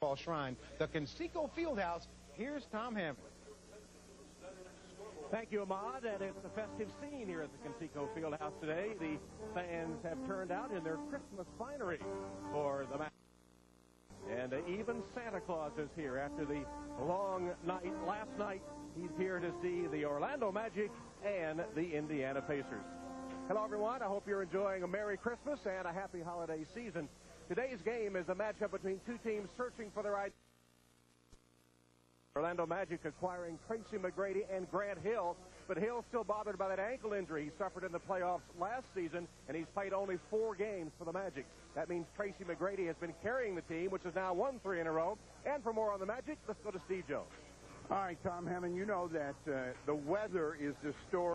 basketball shrine, the Conseco Fieldhouse. Here's Tom Hammond. Thank you, Ahmad. And it's a festive scene here at the Conseco Fieldhouse today. The fans have turned out in their Christmas finery for the match. And even Santa Claus is here after the long night. Last night, he's here to see the Orlando Magic and the Indiana Pacers. Hello, everyone. I hope you're enjoying a Merry Christmas and a happy holiday season. Today's game is a matchup between two teams searching for their identity. Orlando Magic acquiring Tracy McGrady and Grant Hill, but Hill's still bothered by that ankle injury he suffered in the playoffs last season, and he's played only 4 games for the Magic. That means Tracy McGrady has been carrying the team, which has now won 3 in a row. And for more on the Magic, let's go to Steve Jones. All right, Tom Hammond, you know that the weather is the story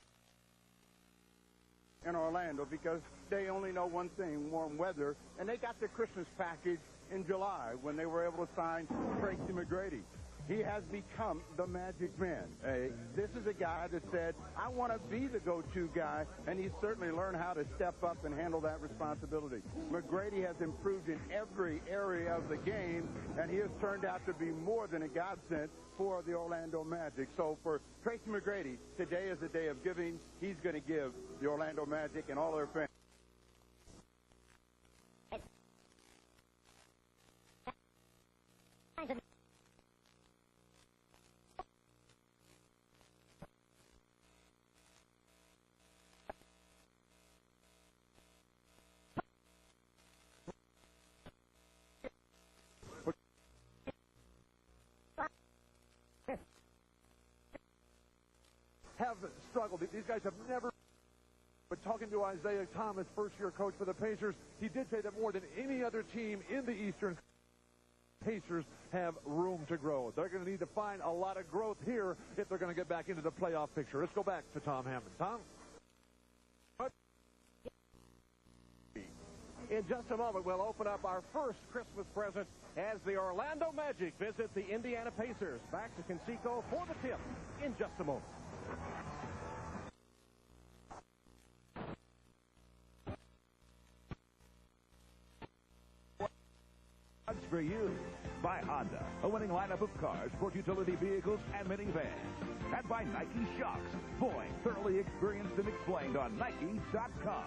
in Orlando because they only know one thing, warm weather, and they got their Christmas package in July when they were able to sign Tracy McGrady. He has become the Magic Man. This is a guy that said, I want to be the go-to guy, and he's certainly learned how to step up and handle that responsibility. McGrady has improved in every area of the game, and he has turned out to be more than a godsend for the Orlando Magic. So for Tracy McGrady, today is a day of giving. He's going to give the Orlando Magic and all their fans. Have struggled. These guys have never. But talking to Isaiah Thomas, first-year coach for the Pacers, he did say that more than any other team in the Eastern, Pacers have room to grow. They're going to need to find a lot of growth here if they're going to get back into the playoff picture. Let's go back to Tom Hammond. Tom? In just a moment, we'll open up our first Christmas present as the Orlando Magic visit the Indiana Pacers. Back to Conseco for the tip in just a moment. For you by Honda, a winning lineup of cars, sport utility vehicles, and minivans. And by Nike Shocks, Boy, thoroughly experienced and explained on Nike.com.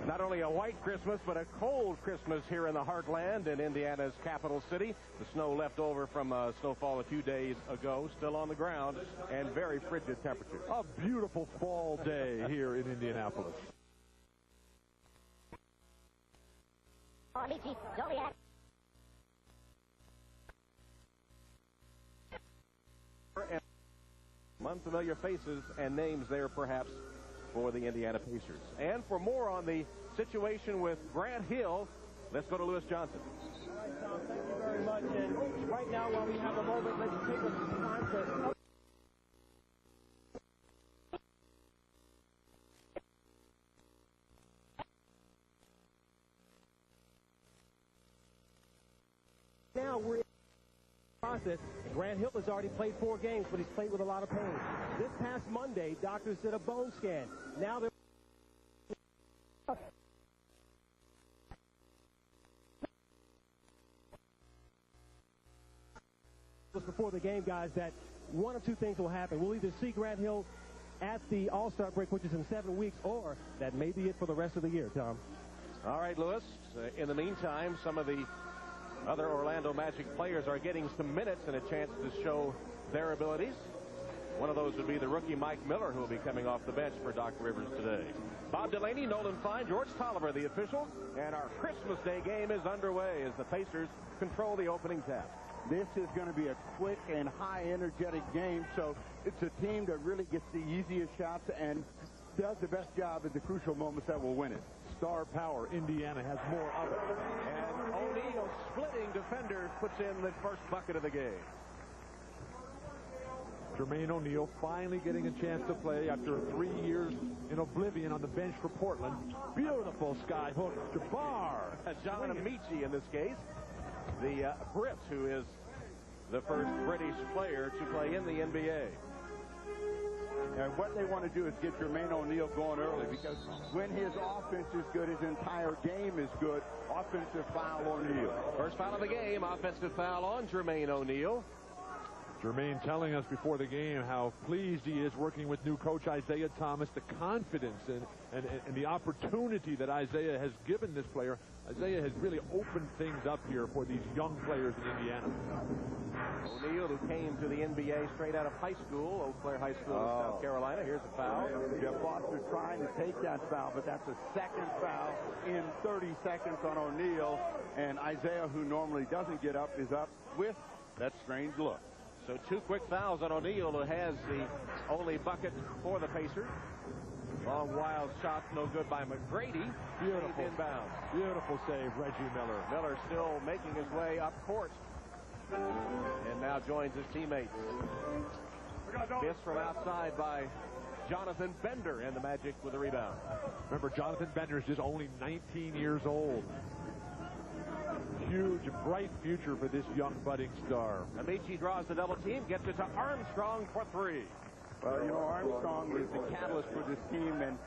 Not only a white Christmas, but a cold Christmas here in the heartland in Indiana's capital city. The snow left over from snowfall a few days ago, still on the ground, and very frigid temperatures. A beautiful fall day here in Indianapolis. Unfamiliar faces and names there, perhaps, for the Indiana Pacers. And for more on the situation with Grant Hill, let's go to Lewis Johnson. All right, Tom, thank you very much. And right now, while we have a moment, let's take some time to... Now we're in the process. Grant Hill has already played 4 games, but he's played with a lot of pain. This past Monday, doctors did a bone scan. Now they're... Before the game, guys, that one of 2 things will happen. We'll either see Grant Hill at the All-Star break, which is in 7 weeks, or that may be it for the rest of the year, Tom. All right, Lewis. In the meantime, some of the other Orlando Magic players are getting some minutes and a chance to show their abilities. One of those would be the rookie Mike Miller, who will be coming off the bench for Doc Rivers today. Bob Delaney, Nolan Fine, George Tolliver, the officials, and our Christmas Day game is underway as the Pacers control the opening tap. This is going to be a quick and high-energetic game, so it's a team that really gets the easiest shots and does the best job at the crucial moments that will win it. Star power. Indiana has more of it. And O'Neal, splitting defenders, puts in the first bucket of the game. Jermaine O'Neal finally getting a chance to play after 3 years in oblivion on the bench for Portland. Beautiful sky hook. Jabbar. John Amici in this case. The Brit, who is the first British player to play in the NBA. And what they want to do is get Jermaine O'Neal going early, because when his offense is good, his entire game is good. Offensive foul O'Neal. First foul of the game, offensive foul on Jermaine O'Neal. Jermaine telling us before the game how pleased he is working with new coach Isaiah Thomas, the confidence and the opportunity that Isaiah has given this player. Isaiah has really opened things up here for these young players in Indiana. O'Neal, who came to the NBA straight out of high school, Eau Claire High School in South Carolina. Here's a foul. Jeff Foster trying to take that foul, but that's a second foul in 30 seconds on O'Neal. And Isaiah, who normally doesn't get up, is up with that strange look. So 2 quick fouls on O'Neal, who has the only bucket for the Pacers. Long, wild shot, no good by McGrady. Beautiful. Inbound. Beautiful save, Reggie Miller. Miller still making his way up court. And now joins his teammates. Miss from outside by Jonathan Bender, and the Magic with a rebound. Remember, Jonathan Bender is just only 19 years old. Huge, bright future for this young budding star. Amici draws the double team, gets it to Armstrong for 3. Well, you know, Armstrong is the catalyst for this team, and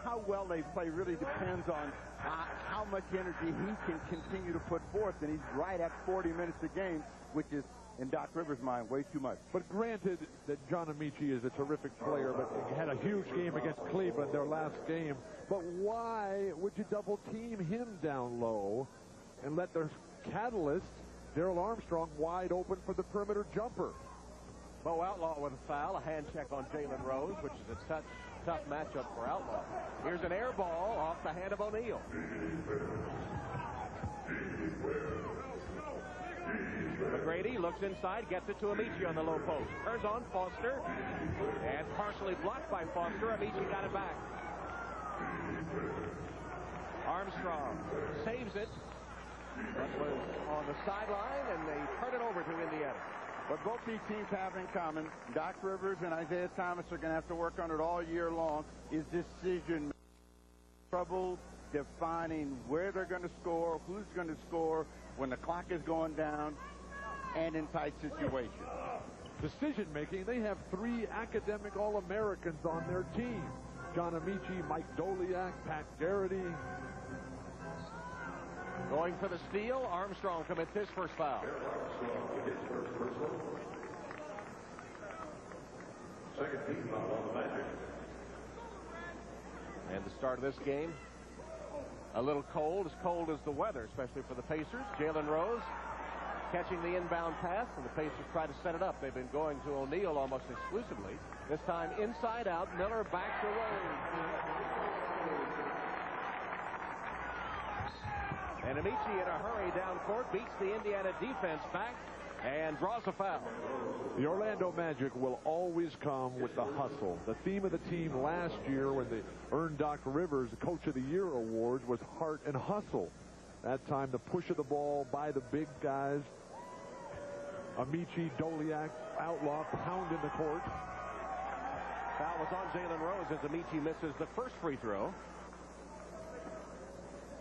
how well they play really depends on how much energy he can continue to put forth, and he's right at 40 minutes a game, which is, in Doc Rivers' mind, way too much. But granted that John Amici is a terrific player, but he had a huge game against Cleveland, their last game. But why would you double team him down low and let their catalyst, Darrell Armstrong, wide open for the perimeter jumper? Bo Outlaw with a foul, a hand check on Jalen Rose, which is a tough matchup for Outlaw. Here's an air ball off the hand of O'Neal. McGrady looks inside, gets it to Amici on the low post. Turns on Foster, and partially blocked by Foster. Amici got it back. Armstrong saves it. That was on the sideline, and they turn it over to Indiana. What both these teams have in common, Doc Rivers and Isaiah Thomas are going to have to work on it all year long, is decision trouble defining where they're going to score, who's going to score, when the clock is going down, and in tight situations. Decision making, they have 3 academic All-Americans on their team. John Amici, Mike Doliak, Pat Garrity. Going for the steal, Armstrong commits his first foul. Second team foul on the Magic. And the start of this game, a little cold as the weather, especially for the Pacers. Jalen Rose catching the inbound pass, and the Pacers try to set it up. They've been going to O'Neal almost exclusively. This time inside out, Miller back to Rose. And Amici in a hurry down court, beats the Indiana defense back and draws a foul. The Orlando Magic will always come with the hustle. The theme of the team last year when they earned Doc Rivers the Coach of the Year awards was heart and hustle. That time the push of the ball by the big guys. Amici, Doliak, Outlaw pounding the court. Foul was on Jalen Rose as Amici misses the first free throw.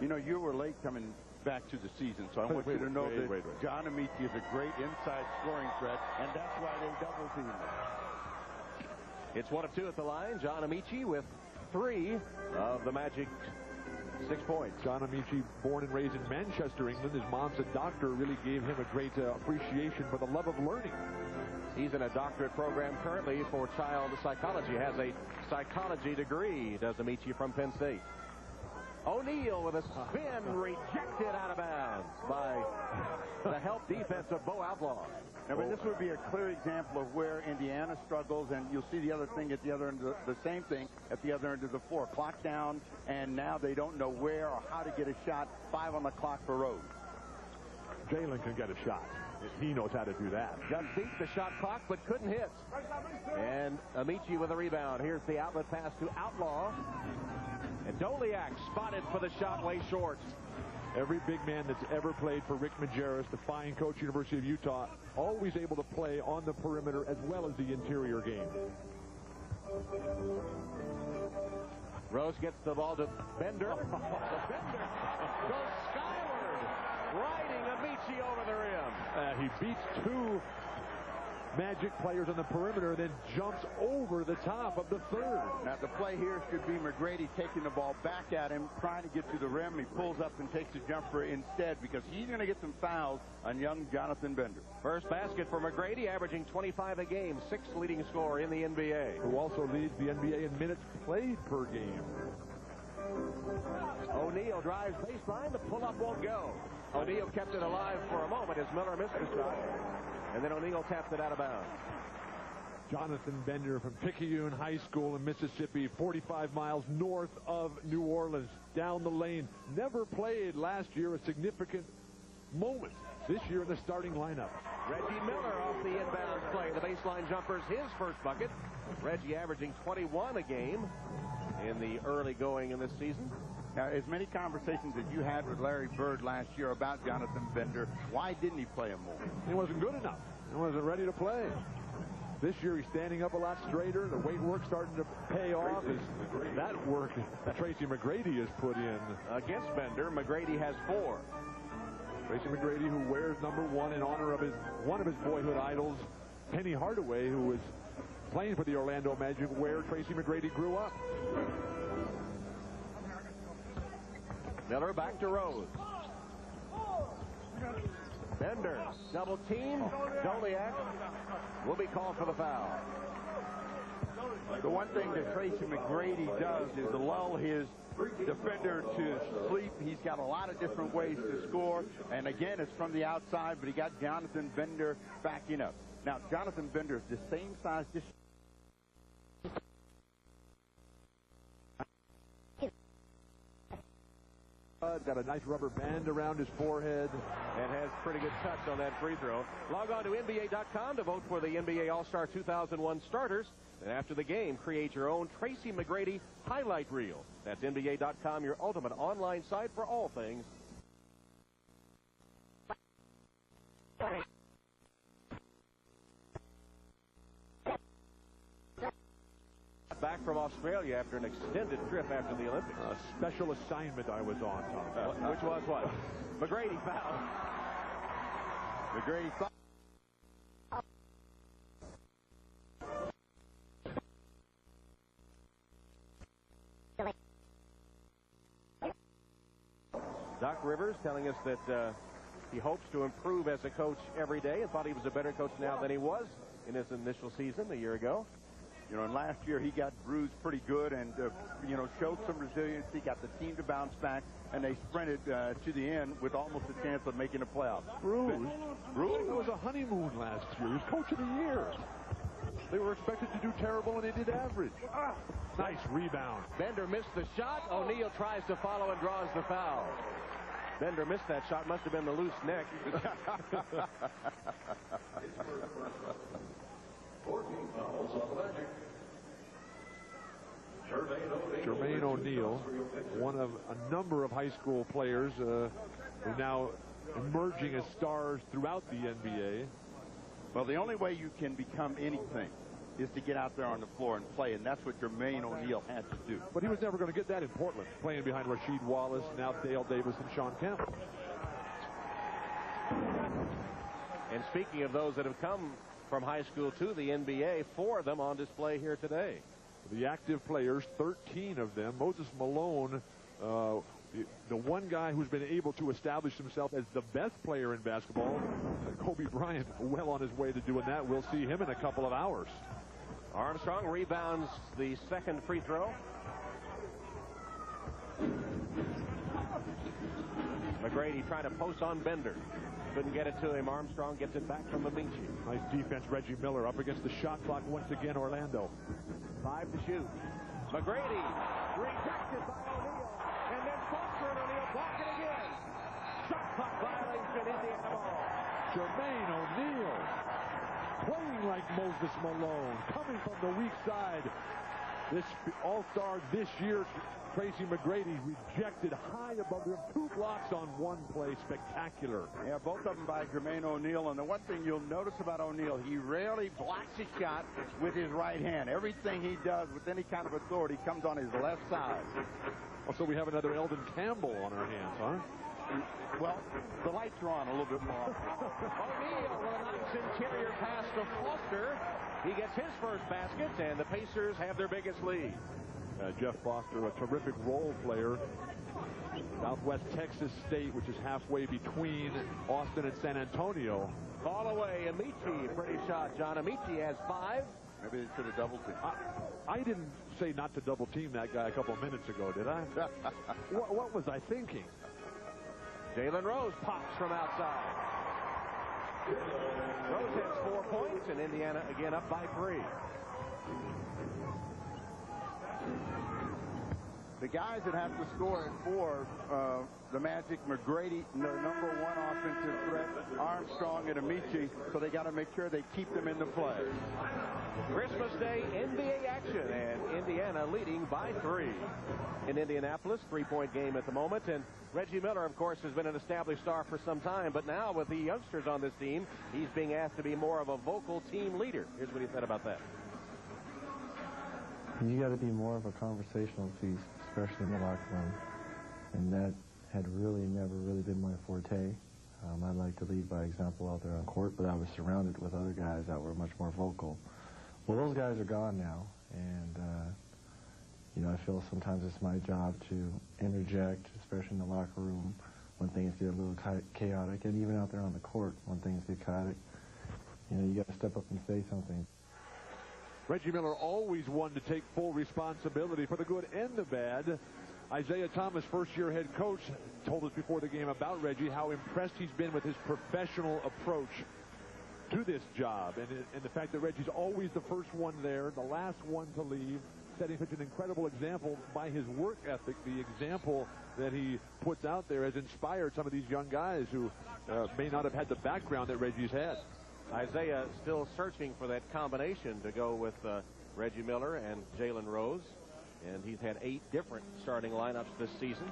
You know, you were late coming back to the season, so I want you to know that John Amici is a great inside scoring threat, and that's why they double team him. It's 1 of 2 at the line. John Amici with 3 of the Magic 6 points. John Amici, born and raised in Manchester, England. His mom's a doctor, really gave him a great appreciation for the love of learning. He's in a doctorate program currently for child psychology. Has a psychology degree, does Amici, from Penn State. O'Neal with a spin, rejected out of bounds by the help defense of Bo Outlaw. Now, but this would be a clear example of where Indiana struggles, and you'll see the other thing at the other end, the same thing at the other end of the floor. Clock down, and now they don't know where or how to get a shot. 5 on the clock for Rose. Jalen can get a shot. He knows how to do that. Just beat the shot clock, but couldn't hit. And Amici with a rebound. Here's the outlet pass to Outlaw. And Doliak spotted for the shot way short. Every big man that's ever played for Rick Majerus, the fine coach, University of Utah, always able to play on the perimeter as well as the interior game. Rose gets the ball to Bender. Bender goes skyward, riding Amici over the rim. He beats 2 Magic players on the perimeter, then jumps over the top of the third. Now, the play here should be McGrady taking the ball back at him, trying to get to the rim. He pulls up and takes a jumper instead because he's going to get some fouls on young Jonathan Bender. First basket for McGrady, averaging 25 a game, 6th leading scorer in the NBA. Who also leads the NBA in minutes played per game. O'Neal drives baseline. The pull-up won't go. O'Neal kept it alive for a moment as Miller missed the shot. And then O'Neal tapped it out of bounds. Jonathan Bender from Picayune High School in Mississippi, 45 miles north of New Orleans, down the lane. Never played last year, a significant moment this year in the starting lineup. Reggie Miller off the inbound play. The baseline jumper's his first bucket. Reggie averaging 21 a game in the early going in this season. Now, as many conversations as you had with Larry Bird last year about Jonathan Bender, why didn't he play him more? He wasn't good enough. He wasn't ready to play. This year he's standing up a lot straighter. The weight work starting to pay off. That work that Tracy McGrady has put in. Against Bender, McGrady has 4. Tracy McGrady, who wears number 1 in honor of one of his boyhood idols, Penny Hardaway, who was playing for the Orlando Magic, where Tracy McGrady grew up. Miller back to Rose. Bender, double team. Joliak will be called for the foul. The one thing that Tracy McGrady does is lull his defender to sleep. He's got a lot of different ways to score. And again, it's from the outside, but he got Jonathan Bender backing up. Now, Jonathan Bender is the same size. Got a nice rubber band around his forehead. And has pretty good touch on that free throw. Log on to NBA.com to vote for the NBA All-Star 2001 starters. And after the game, create your own Tracy McGrady highlight reel. That's NBA.com, your ultimate online site for all things. Back from Australia after an extended trip after the Olympics. A special assignment I was on, Tom. Which was what? McGrady fouled. McGrady fouled. Doc Rivers telling us that he hopes to improve as a coach every day and thought he was a better coach now than he was in his initial season a year ago. You know, and last year he got bruised pretty good and, you know, showed some resiliency, got the team to bounce back, and they sprinted to the end with almost a chance of making the playoffs. Bruised? It was a honeymoon last year. He was coach of the year. They were expected to do terrible, and they did average. Nice rebound. Bender missed the shot. O'Neal tries to follow and draws the foul. Bender missed that shot. Must have been the loose neck. 14 fouls on the Magic. Jermaine O'Neal, one of a number of high school players who are now emerging as stars throughout the NBA. Well, the only way you can become anything is to get out there on the floor and play, and that's what Jermaine O'Neal had to do. But he was never going to get that in Portland, playing behind Rasheed Wallace, now Dale Davis, and Sean Kemp. And speaking of those that have come from high school to the NBA, 4 of them on display here today. The active players, 13 of them. Moses Malone, the one guy who's been able to establish himself as the best player in basketball. Kobe Bryant well on his way to doing that. We'll see him in a couple of hours. Armstrong rebounds the second free throw. McGrady trying to post on Bender. Couldn't get it to him. Armstrong gets it back from Amici. Nice defense, Reggie Miller up against the shot clock once again, Orlando. 5 to shoot. McGrady rejected by O'Neal. And then Foster and O'Neal block it again. Shot clock violation, Indiana ball. Jermaine O'Neal playing like Moses Malone, coming from the weak side. This all-star this year, Tracy McGrady, rejected high above the rim. 2 blocks on one play. Spectacular. Yeah, both of them by Jermaine O'Neal. And the one thing you'll notice about O'Neal, he rarely blocks his shot with his right hand. Everything he does with any kind of authority comes on his left side. Also, we have another Eldon Campbell on our hands, huh? Well, the lights are on a little bit more. O'Neal with a nice interior pass to Foster. He gets his first basket, and the Pacers have their biggest lead. Jeff Foster, a terrific role player. Southwest Texas State, which is halfway between Austin and San Antonio. Ball away, Amici. Pretty shot, John. Amici has 5. Maybe they should have double teamed. I didn't say not to double team that guy a couple of minutes ago, did I? What was I thinking? Jalen Rose pops from outside. Rose has 4 points, and Indiana again up by 3. The guys that have to score for the Magic, McGrady, their number 1 offensive threat, Armstrong and Amici, so they got to make sure they keep them in the play. Christmas Day NBA action, and Indiana leading by 3. In Indianapolis, 3-point game at the moment, and Reggie Miller, of course, has been an established star for some time, but now with the youngsters on this team, he's being asked to be more of a vocal team leader. Here's what he said about that. You got to be more of a conversational piece, especially in the locker room, and that had really never been my forte. I like to lead by example out there on court, but I was surrounded with other guys that were much more vocal. Well, those guys are gone now, and you know, I feel sometimes it's my job to interject, especially in the locker room when things get a little chaotic, and even out there on the court when things get chaotic. You know, you got to step up and say something. Reggie Miller always wanted to take full responsibility for the good and the bad. Isaiah Thomas, first-year head coach, told us before the game about Reggie how impressed he's been with his professional approach to this job, and the fact that Reggie's always the first one there, the last one to leave, setting such an incredible example by his work ethic. The example that he puts out there has inspired some of these young guys who may not have had the background that Reggie's had. Isaiah still searching for that combination to go with Reggie Miller and Jalen Rose, and he's had 8 different starting lineups this season.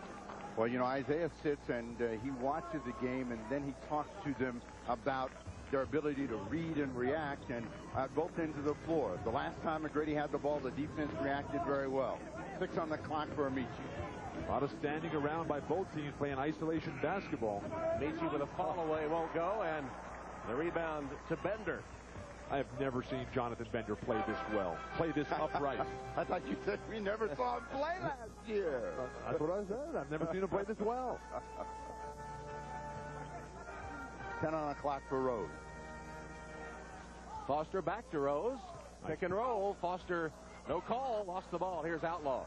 Well, you know, Isaiah sits and he watches the game, and then he talks to them about their ability to read and react, and at both ends of the floor. The last time McGrady had the ball, the defense reacted very well. 6 on the clock for Amici. A lot of standing around by both teams playing isolation basketball. Amici with a fall away won't go, and the rebound to Bender. I have never seen Jonathan Bender play this well, play this upright. I thought you said we never saw him play last year. That's what I said. I've never seen him play this well. 10 on the clock for Rose. Foster back to Rose. Pick and roll. Foster, no call, lost the ball. Here's Outlaw.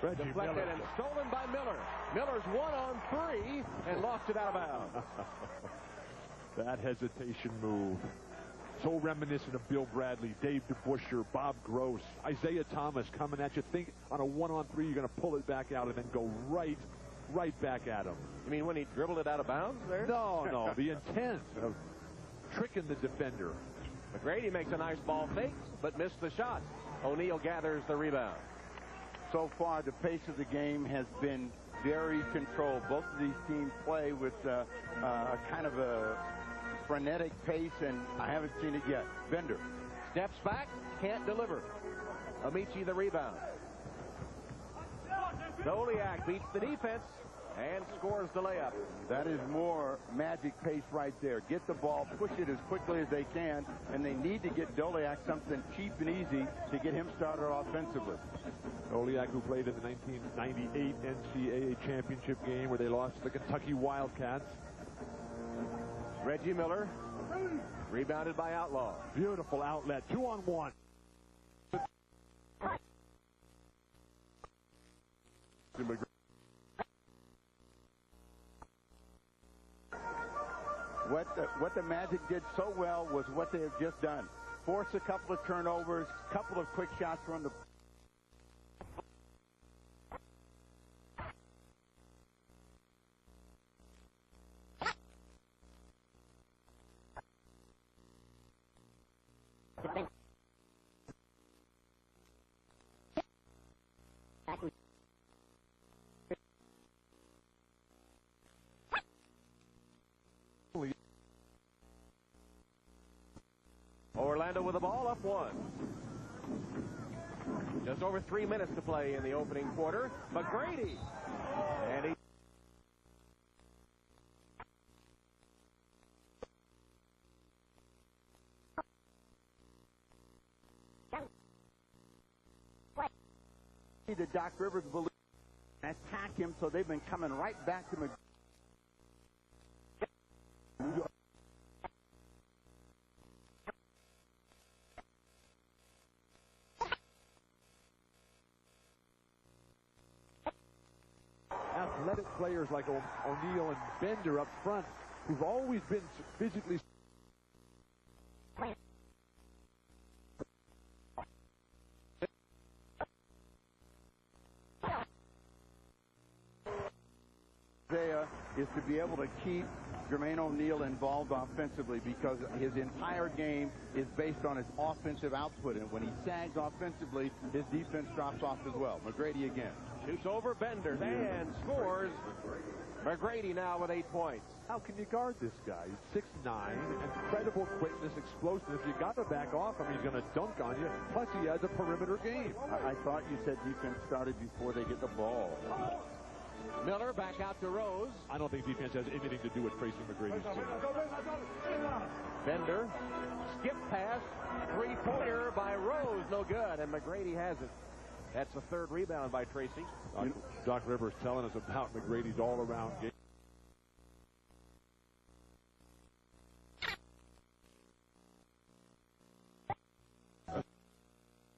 Deflected Miller. and stolen by Miller. Miller's 1-on-3 and lost it out of bounds. That hesitation move. So reminiscent of Bill Bradley, Dave DeBuscher, Bob Gross, Isaiah Thomas coming at you. Think on a 1-on-3, you're going to pull it back out and then go right back at him. You mean when he dribbled it out of bounds there? No. The intent of tricking the defender. McGrady makes a nice ball fake, but missed the shot. O'Neal gathers the rebound. So far, the pace of the game has been very controlled. Both of these teams play with kind of a frenetic pace, and I haven't seen it yet. Bender steps back, can't deliver. Amici the rebound. Doliak beats the defense and scores the layup. That is more Magic pace right there. Get the ball, push it as quickly as they can, and they need to get Doliak something cheap and easy to get him started offensively. Doliak, who played in the 1998 NCAA championship game where they lost to the Kentucky Wildcats. Reggie Miller, rebounded by Outlaw. Beautiful outlet, 2-on-1. What the Magic did so well was what they have just done. Force a couple of turnovers, couple of quick shots from the... Orlando with the ball, up 1. Just over 3 minutes to play in the opening quarter. McGrady. And he that Doc Rivers believes and attack him, so they've been coming right back to McGrady. Athletic players like O'Neal and Bender up front, who've always been physically. Is to be able to keep Jermaine O'Neal involved offensively, because his entire game is based on his offensive output, and when he sags offensively, his defense drops off as well. McGrady again. Shoots over Bender and scores. McGrady now with 8 points. How can you guard this guy? He's 6'9", incredible quickness, explosiveness. You got to back off him. He's going to dunk on you. Plus, he has a perimeter game. I thought you said defense started before they get the ball. Miller back out to Rose. I don't think defense has anything to do with Tracy McGrady's team. Bender, skip pass, three-pointer by Rose, no good, and McGrady has it. That's the third rebound by Tracy. Doc Rivers telling us about McGrady's all-around game.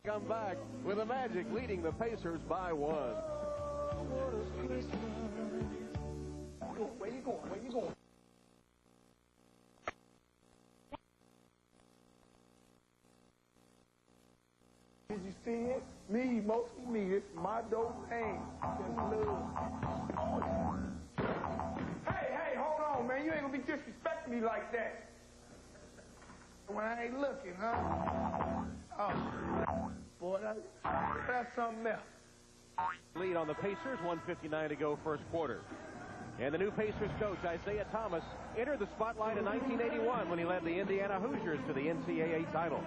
Come back with the Magic leading the Pacers by 1. Where you going? Where you going? Did you see it? Me, mostly me. It's my dope pain. Just love. Hey, hold on, man. You ain't gonna be disrespecting me like that. When I ain't looking, huh? Oh, boy, that's something else. Lead on the Pacers, 1:59 to go first quarter. And the new Pacers coach, Isaiah Thomas, entered the spotlight in 1981 when he led the Indiana Hoosiers to the NCAA title.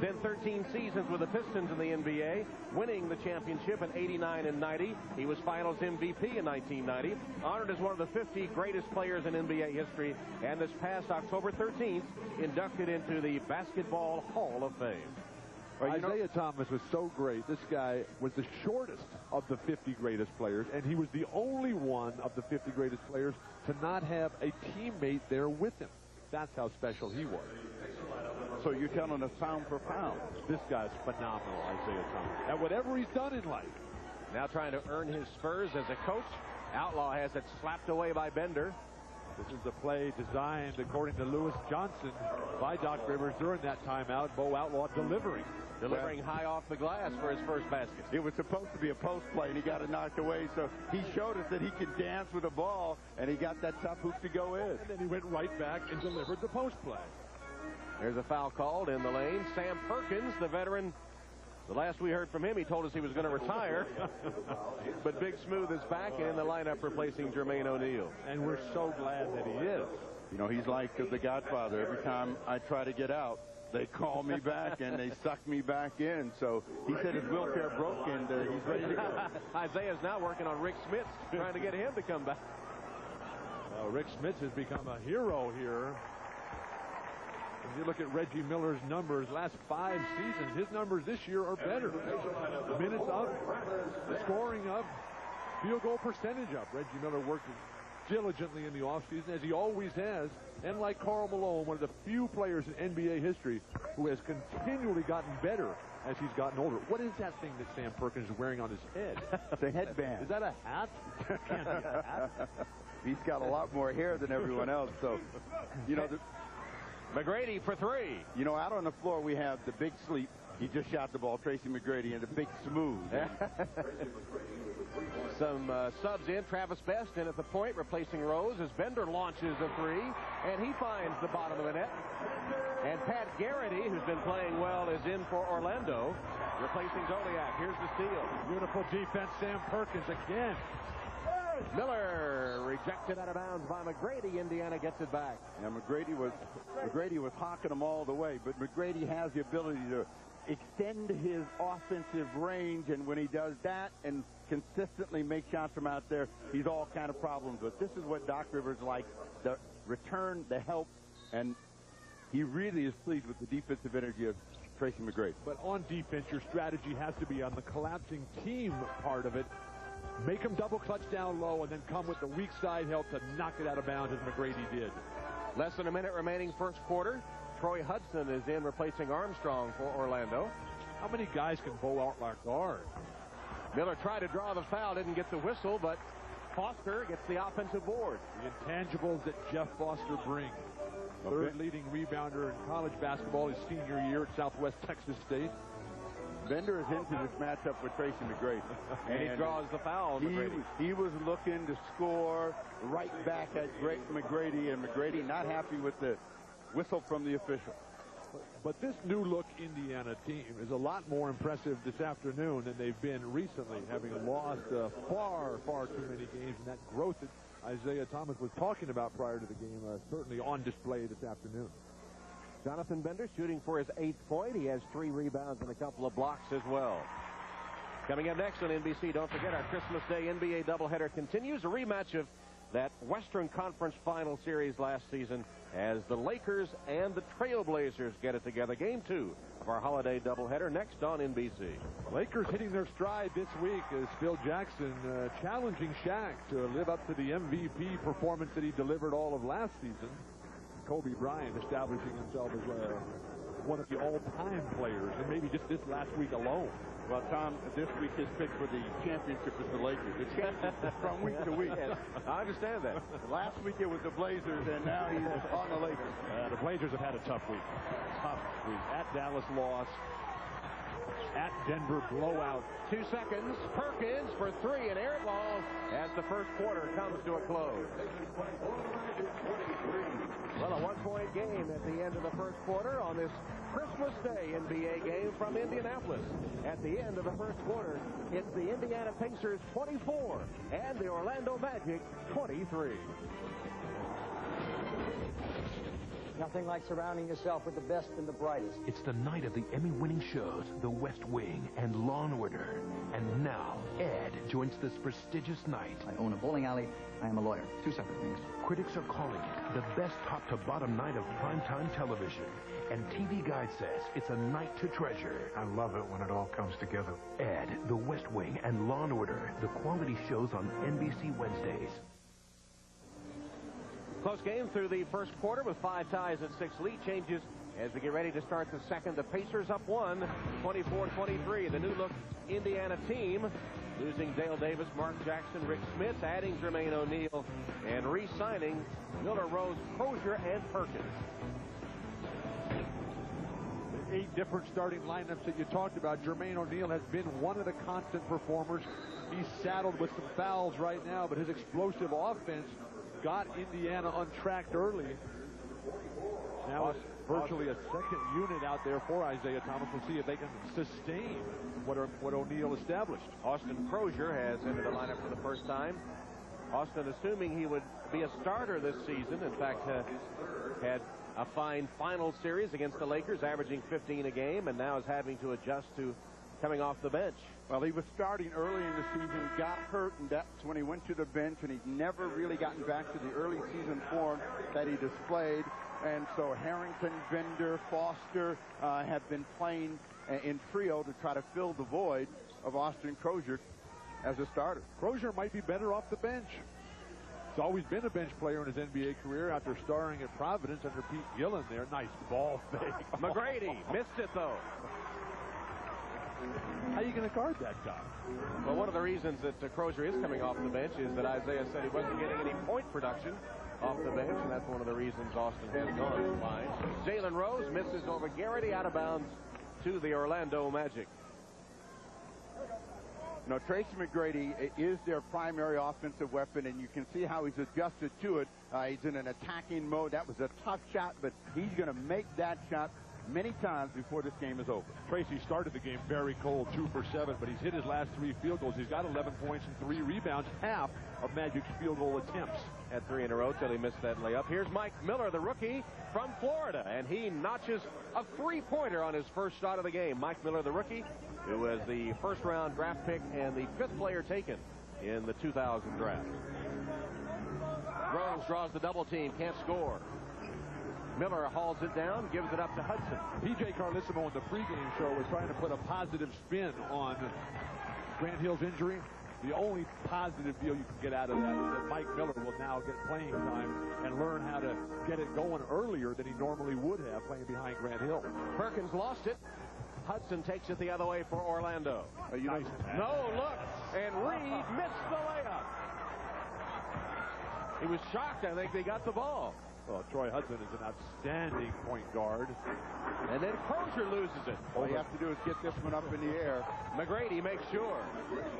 Then 13 seasons with the Pistons in the NBA, winning the championship in 89 and 90. He was Finals MVP in 1990, honored as one of the 50 greatest players in NBA history, and this past October 13th, inducted into the Basketball Hall of Fame. Well, Isaiah Thomas was so great. This guy was the shortest of the 50 greatest players, and he was the only one of the 50 greatest players to not have a teammate there with him. That's how special he was. So you're telling us pound for pound. This guy's phenomenal, Isaiah Thomas, at whatever he's done in life. Now trying to earn his spurs as a coach. Outlaw has it slapped away by Bender. This is the play designed, according to Lewis Johnson, by Doc Rivers during that timeout. Bo Outlaw delivering High off the glass for his first basket. It was supposed to be a post play, and he got it knocked away, so he showed us that he could dance with the ball, and he got that tough hoop to go in. And then he went right back and delivered the post play. There's a foul called in the lane. Sam Perkins, the veteran, the last we heard from him, he told us he was going to retire. But Big Smooth is back and in the lineup replacing Jermaine O'Neal. And we're so glad that he is. You know, he's like the Godfather. Every time I try to get out, they call me back and they suck me back in. So he said his wheelchair broke and he's ready to go. Isaiah's now working on Rick Smith, trying to get him to come back. Rick Smith has become a hero here. If you look at Reggie Miller's numbers, last 5 seasons, his numbers this year are better. The minutes up, the scoring up, field goal percentage up. Reggie Miller worked diligently in the offseason, as he always has. And like Karl Malone, one of the few players in NBA history who has continually gotten better as he's gotten older. What is that thing that Sam Perkins is wearing on his head? The headband. Is that a hat? Can't be a hat. He's got a lot more hair than everyone else, so, you know, McGrady for 3. You know, out on the floor we have the Big Sleep. He just shot the ball, Tracy McGrady, and the Big Smooth. Some subs in. Travis Best in at the point, replacing Rose as Bender launches a 3, and he finds the bottom of the net. And Pat Garrity, who's been playing well, is in for Orlando, replacing Zoliak. Here's the steal. Beautiful defense, Sam Perkins again. Miller rejected out of bounds by McGrady. Indiana gets it back. Yeah, McGrady was hawking them all the way, but McGrady has the ability to extend his offensive range, and when he does that and consistently make shots from out there, he's all kind of problems with. This is what Doc Rivers likes, the return, the help, and he really is pleased with the defensive energy of Tracy McGrady. But on defense, your strategy has to be on the collapsing team part of it. Make them double clutch down low and then come with the weak side help to knock it out of bounds as McGrady did. Less than a minute remaining first quarter. Troy Hudson is in replacing Armstrong for Orlando. How many guys can bow out like guard? Miller tried to draw the foul, didn't get the whistle, but Foster gets the offensive board. The intangibles that Jeff Foster brings. Third leading rebounder in college basketball his senior year at Southwest Texas State. Bender is into this matchup with Tracy McGrady. And he draws the foul. He was looking to score right back at McGrady, and McGrady not happy with the whistle from the official. But this new look Indiana team is a lot more impressive this afternoon than they've been recently, having lost far too many games. And that growth that Isaiah Thomas was talking about prior to the game certainly on display this afternoon. Jonathan Bender shooting for his 8th point. He has 3 rebounds and a couple of blocks as well. Coming up next on NBC, don't forget our Christmas Day NBA doubleheader continues. A rematch of that Western Conference Final Series last season as the Lakers and the Trailblazers get it together. Game 2 of our holiday doubleheader next on NBC. Lakers hitting their stride this week as Phil Jackson challenging Shaq to live up to the MVP performance that he delivered all of last season. Kobe Bryant establishing himself as one of the all-time players, and maybe just this last week alone. Well, Tom, this week his pick for the championship is the Lakers. It changes from week to week. Yes, I understand that. Last week it was the Blazers, and now he's on the Lakers. The Blazers have had a tough week. Tough week. At Dallas, loss. At Denver, blowout. 2 seconds. Perkins for 3, and air it ball as the first quarter comes to a close. Well, a one-point game at the end of the first quarter on this Christmas Day NBA game from Indianapolis. At the end of the first quarter, it's the Indiana Pacers 24 and the Orlando Magic 23. Nothing like surrounding yourself with the best and the brightest. It's the night of the Emmy-winning shows, The West Wing and Law & Order. And now, Ed joins this prestigious night. I own a bowling alley. I am a lawyer. 2 separate things. Critics are calling it the best top-to-bottom night of primetime television. And TV Guide says it's a night to treasure. I love it when it all comes together. Ed, The West Wing and Law & Order, the quality shows on NBC Wednesdays. Close game through the first quarter with 5 ties and 6 lead changes as we get ready to start the second. The Pacers up 1, 24-23. The new-look Indiana team losing Dale Davis, Mark Jackson, Rick Smith, adding Jermaine O'Neal, and re-signing Miller, Rose, Crozier, and Perkins. The 8 different starting lineups that you talked about. Jermaine O'Neal has been one of the constant performers. He's saddled with some fouls right now, but his explosive offense got Indiana untracked early. Now it's virtually a second unit out there for Isaiah Thomas. We'll see if they can sustain what O'Neal established. Austin Crozier has entered the lineup for the first time. Austin assuming he would be a starter this season. In fact, had a fine final series against the Lakers, averaging 15 a game, and now is having to adjust to coming off the bench. Well, he was starting early in the season, got hurt, and that's when he went to the bench, and he's never really gotten back to the early season form that he displayed. And so Harrington, Bender, Foster have been playing in trio to try to fill the void of Austin Crozier as a starter. Crozier might be better off the bench. He's always been a bench player in his NBA career after starring at Providence under Pete Gillen there. Nice ball fake. McGrady missed it, though. How are you going to guard that guy? Well, one of the reasons that Crozier is coming off the bench is that Isaiah said he wasn't getting any point production off the bench, and that's one of the reasons Austin has gone fine. Jalen Rose misses over Garrity, out of bounds to the Orlando Magic. Now, Tracy McGrady is their primary offensive weapon, and you can see how he's adjusted to it. He's in an attacking mode. That was a tough shot, but he's going to make that shot many times before this game is over. Tracy started the game very cold, 2 for 7, but he's hit his last 3 field goals. He's got 11 points and 3 rebounds, half of Magic's field goal attempts. Had 3 in a row till he missed that layup. Here's Mike Miller, the rookie from Florida, and he notches a 3-pointer on his first shot of the game. Mike Miller, the rookie, who was the first-round draft pick and the 5th player taken in the 2000 draft. Rose draws the double team, can't score. Miller hauls it down, gives it up to Hudson. P.J. Carlissimo in the pregame show was trying to put a positive spin on Grant Hill's injury. The only positive deal you can get out of that is that Mike Miller will now get playing time and learn how to get it going earlier than he normally would have playing behind Grant Hill. Perkins lost it. Hudson takes it the other way for Orlando. Nice. No, look, and Reed missed the layup. He was shocked, I think, they got the ball. Well, Troy Hudson is an outstanding point guard. And then Crozier loses it. All you have to do is get this one up in the air. McGrady makes sure.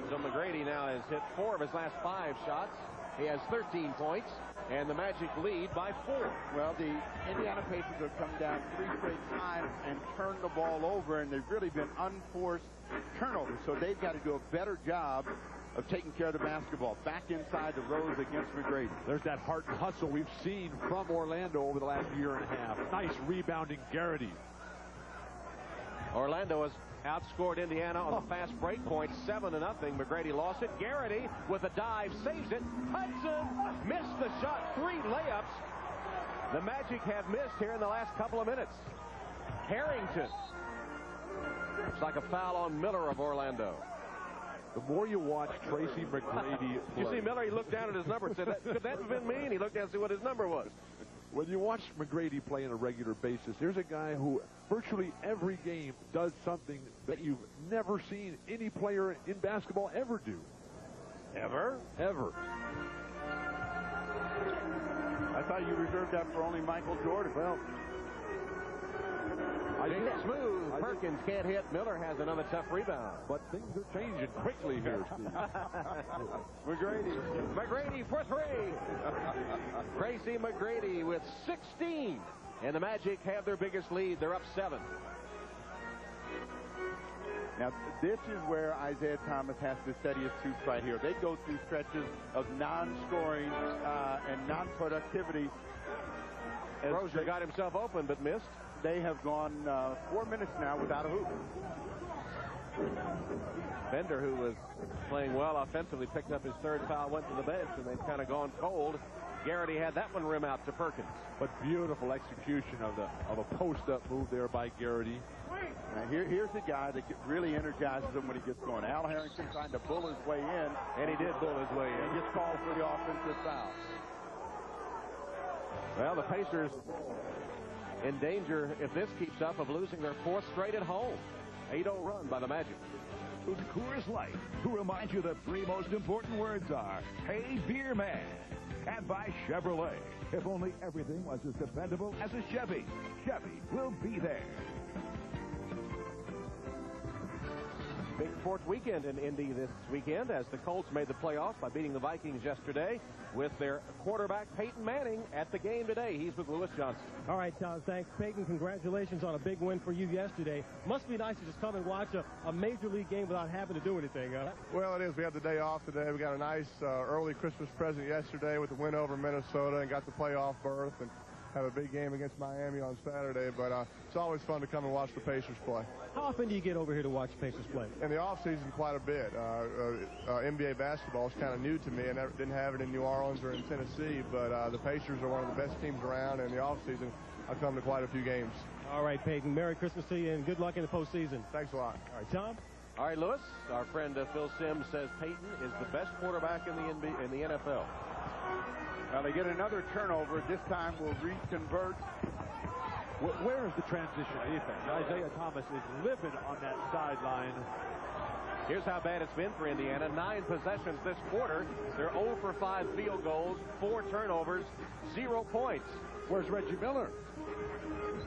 So McGrady now has hit 4 of his last 5 shots. He has 13 points, and the Magic lead by 4. Well, the Indiana Pacers have come down 3 straight times and turned the ball over, and they've really been unforced turnovers. So they've got to do a better job of taking care of the basketball. Back inside the rows against McGrady. There's that heart and hustle we've seen from Orlando over the last year and a half. Nice rebounding Garrity. Orlando has outscored Indiana on the fast break point, 7-0. McGrady lost it. Garrity with a dive saves it. Hudson missed the shot. 3 layups. The Magic have missed here in the last couple of minutes. Harrington. It's like a foul on Miller of Orlando. The more you watch Tracy McGrady play. You see Miller, he looked down at his number and said, could that have been me? And he looked down to see what his number was. When you watch McGrady play on a regular basis, here's a guy who virtually every game does something that you've never seen any player in basketball ever do. Ever? Ever. I thought you reserved that for only Michael Jordan. Well, Smooth. Perkins can't hit. Miller has another tough rebound. But things are changing quickly here, Steve. McGrady for 3. Tracy McGrady with 16. And the Magic have their biggest lead. They're up 7. Now, this is where Isaiah Thomas has to study his troops right here. They go through stretches of non-scoring and non-productivity. Crozier got himself open but missed. They have gone 4 minutes now without a hoop. Bender, who was playing well offensively, picked up his 3rd foul, went to the bench, and they've kind of gone cold. Garrity had that one rim out to Perkins. But beautiful execution of a post-up move there by Garrity. Now here's a guy that really energizes him when he gets going. Al Harrington trying to bull his way in. And he did bull his way in. He gets called for the offensive foul. Well, the Pacers in danger, if this keeps up, of losing their 4th straight at home. 8-0 run by the Magic. Coors Light, who reminds you the 3 most important words are, hey, beer man. And by Chevrolet. If only everything was as dependable as a Chevy. Chevy will be there. Big sports weekend in Indy this weekend as the Colts made the playoffs by beating the Vikings yesterday with their quarterback Peyton Manning at the game today. He's with Lewis Johnson. All right, Tom, thanks. Peyton, congratulations on a big win for you yesterday. Must be nice to just come and watch a major league game without having to do anything, huh? Well, it is. We had the day off today. We got a nice early Christmas present yesterday with the win over Minnesota and got the playoff berth and have a big game against Miami on Saturday. But it's always fun to come and watch the Pacers play. How often do you get over here to watch the Pacers play? In the offseason, quite a bit. NBA basketball is kind of new to me. I never didn't have it in New Orleans or in Tennessee, but the Pacers are one of the best teams around. In the offseason, I've come to quite a few games. All right, Peyton. Merry Christmas to you, and good luck in the postseason. Thanks a lot. All right, Tom? All right, Lewis, our friend Phil Simms says Peyton is the best quarterback in the NFL. Well, they get another turnover. This time will reconvert. Where is the transition defense? Isaiah Thomas is living on that sideline. Here's how bad it's been for Indiana. 9 possessions this quarter. They're 0 for 5 field goals, 4 turnovers, 0 points. Where's Reggie Miller?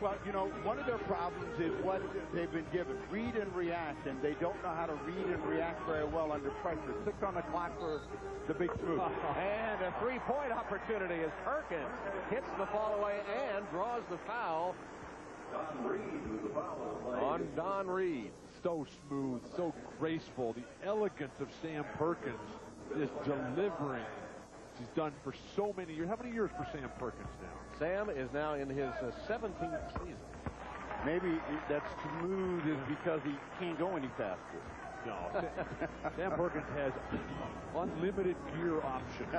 Well, you know, one of their problems is what they've been given. Read and react, and they don't know how to read and react very well under pressure. 6 on the clock for the big smooth. And a 3-point opportunity as Perkins hits the fall away and draws the foul on Don Reed. So smooth, so graceful. The elegance of Sam Perkins is delivering. He's done for so many years. How many years for Sam Perkins now? Sam is now in his 17th season. Maybe that smooth is because he can't go any faster. No. Sam Perkins has unlimited gear options.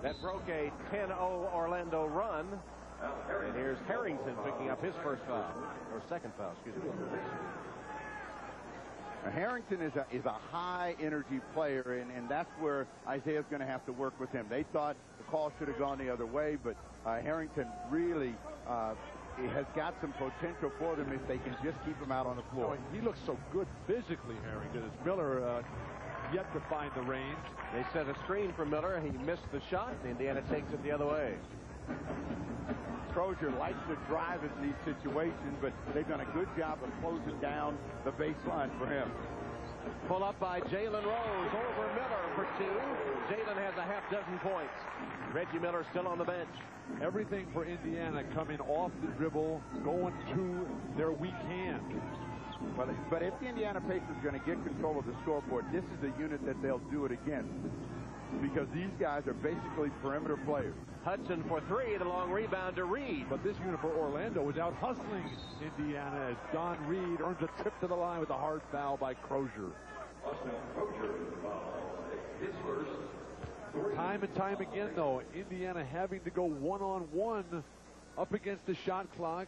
That broke a 10-0 Orlando run. And here's Harrington picking up his first foul, or second foul, excuse me. Harrington is a high-energy player, and that's where Isaiah's going to have to work with him. They thought the call should have gone the other way, but Harrington really has got some potential for them if they can just keep him out on the floor. He looks so good physically, Harrington, as Miller yet to find the range. They set a screen for Miller. He missed the shot. Indiana takes it the other way. Crozier likes to drive in these situations, but they've done a good job of closing down the baseline for him. Pull up by Jalen Rose over Miller for two. Jalen has a half dozen points. Reggie Miller still on the bench. Everything for Indiana coming off the dribble, going to their weak hand. But if the Indiana Pacers are going to get control of the scoreboard, this is the unit that they'll do it against, because these guys are basically perimeter players. Hudson for three, the long rebound to Reed. But this unit for Orlando is out hustling Indiana as Don Reed earns a trip to the line with a hard foul by Crozier. Time and time again, though, Indiana having to go one-on-one up against the shot clock.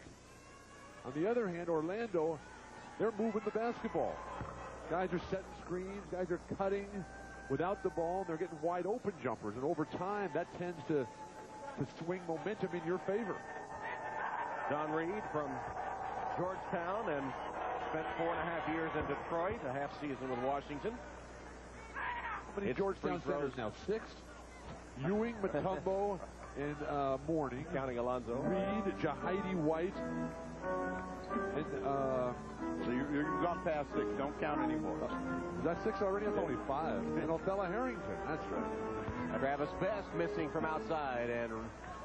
On the other hand, Orlando, they're moving the basketball. Guys are setting screens, guys are cutting without the ball, and they're getting wide open jumpers. And over time, that tends to swing momentum in your favor. Don Reed from Georgetown and spent 4.5 years in Detroit, a half season with Washington. How many Georgetown centers now? 6? Ewing, Mutombo, and Mourning. Counting Alonzo. Reed, Jahidi White. And, so you've gone past 6. Don't count anymore. Is that 6 already? That's only 5. And Othello Harrington. That's right. Travis Best missing from outside, and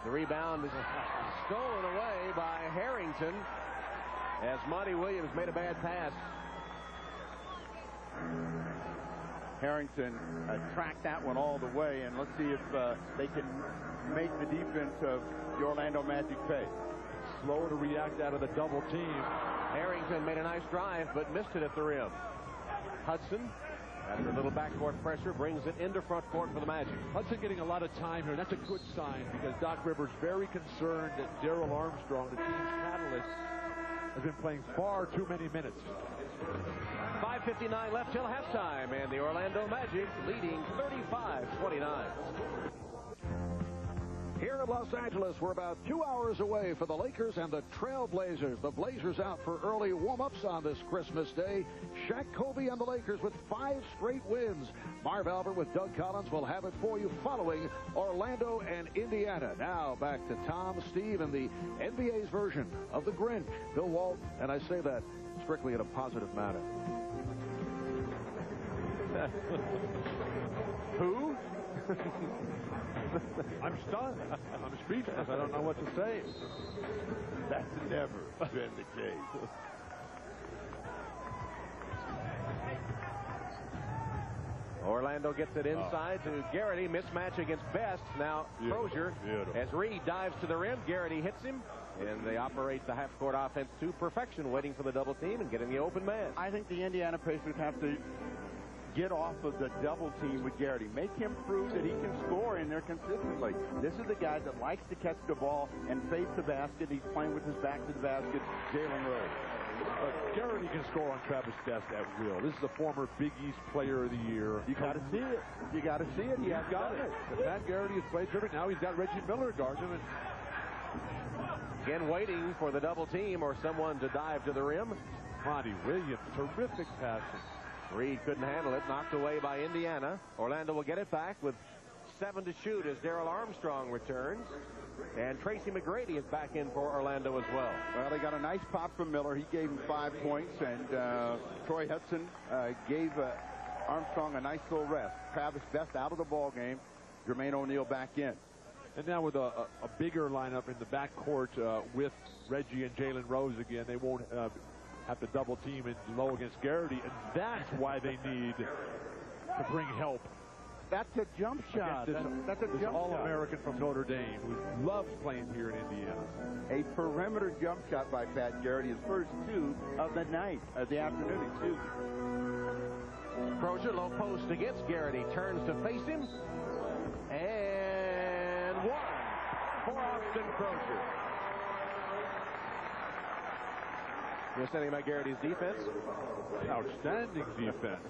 the rebound is stolen away by Harrington as Monty Williams made a bad pass. Harrington tracked that one all the way, and let's see if they can make the defense of the Orlando Magic pay. Slow to react out of the double team. Harrington made a nice drive, but missed it at the rim. Hudson, after a little backcourt pressure, brings it into front court for the Magic. Hudson getting a lot of time here. That's a good sign, because Doc Rivers very concerned that Darrell Armstrong, the team's catalyst, has been playing far too many minutes. 5:59 left till halftime, and the Orlando Magic leading 35-29. Here in Los Angeles, we're about 2 hours away for the Lakers and the Trailblazers. The Blazers out for early warm-ups on this Christmas Day. Shaq Kobe and the Lakers with 5 straight wins. Marv Albert with Doug Collins will have it for you following Orlando and Indiana. Now back to Tom, Steve, and the NBA's version of the Grinch. Bill Walton, and I say that strictly in a positive manner. Who? I'm stunned. I'm speechless. I don't know what to say. That's never been the case. Orlando gets it inside to Garrity. Mismatch against Best. Now Crozier, as Reed dives to the rim, Garrity hits him, and they operate the half-court offense to perfection, waiting for the double team and getting the open man. I think the Indiana Pacers have to get off of the double team with Garrity. Make him prove that he can score in there consistently. This is the guy that likes to catch the ball and face the basket. He's playing with his back to the basket, Jalen Rose. But Garrity can score on Travis Best at will. This is the former Big East Player of the Year. You got to see it. You got to see it. He has got it. Pat Garrity has played perfect. Now he's got Reggie Miller guarding him. Again, waiting for the double team or someone to dive to the rim. Monty Williams, terrific passing. Reed couldn't handle it. Knocked away by Indiana. Orlando will get it back with 7 to shoot as Darrell Armstrong returns. And Tracy McGrady is back in for Orlando as well. Well, they got a nice pop from Miller. He gave him 5 points, and Troy Hudson gave Armstrong a nice little rest. Travis Best out of the ball game. Jermaine O'Neal back in. And now with a bigger lineup in the backcourt with Reggie and Jalen Rose again, they won't have to double team and low against Garrity, and that's why they need to bring help. That's a jump shot. That's a jump shot. All-American from Notre Dame who loves playing here in Indiana. A perimeter jump shot by Pat Garrity, his first 2 of the night, of the afternoon, excuse me. Crozier, low post against Garrity, turns to face him, and 1 for Austin Crozier. You're saying about Garrity's defense? Outstanding defense.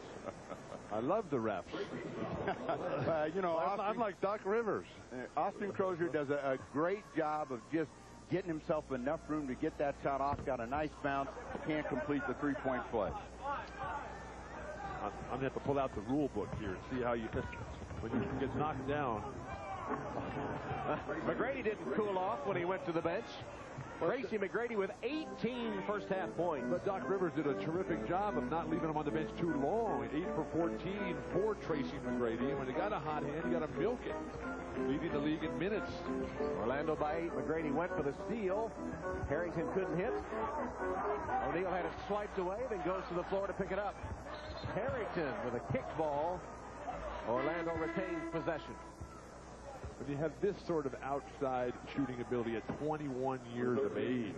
I love the refs. You know, I'm like Doc Rivers. Austin Crozier does a great job of just getting himself enough room to get that shot off. Got a nice bounce. Can't complete the three-point play. I'm going to have to pull out the rule book here and see how you, when you get knocked down. McGrady didn't cool off when he went to the bench. Tracy McGrady with 18 first-half points. But Doc Rivers did a terrific job of not leaving him on the bench too long. 8 for 14 for Tracy McGrady. When he got a hot hand, you got to milk it. Leading the league in minutes. Orlando by 8. McGrady went for the steal. Harrington couldn't hit. O'Neal had it swiped away, then goes to the floor to pick it up. Harrington with a kicked ball. Orlando retains possession. When you have this sort of outside shooting ability at 21 years of age,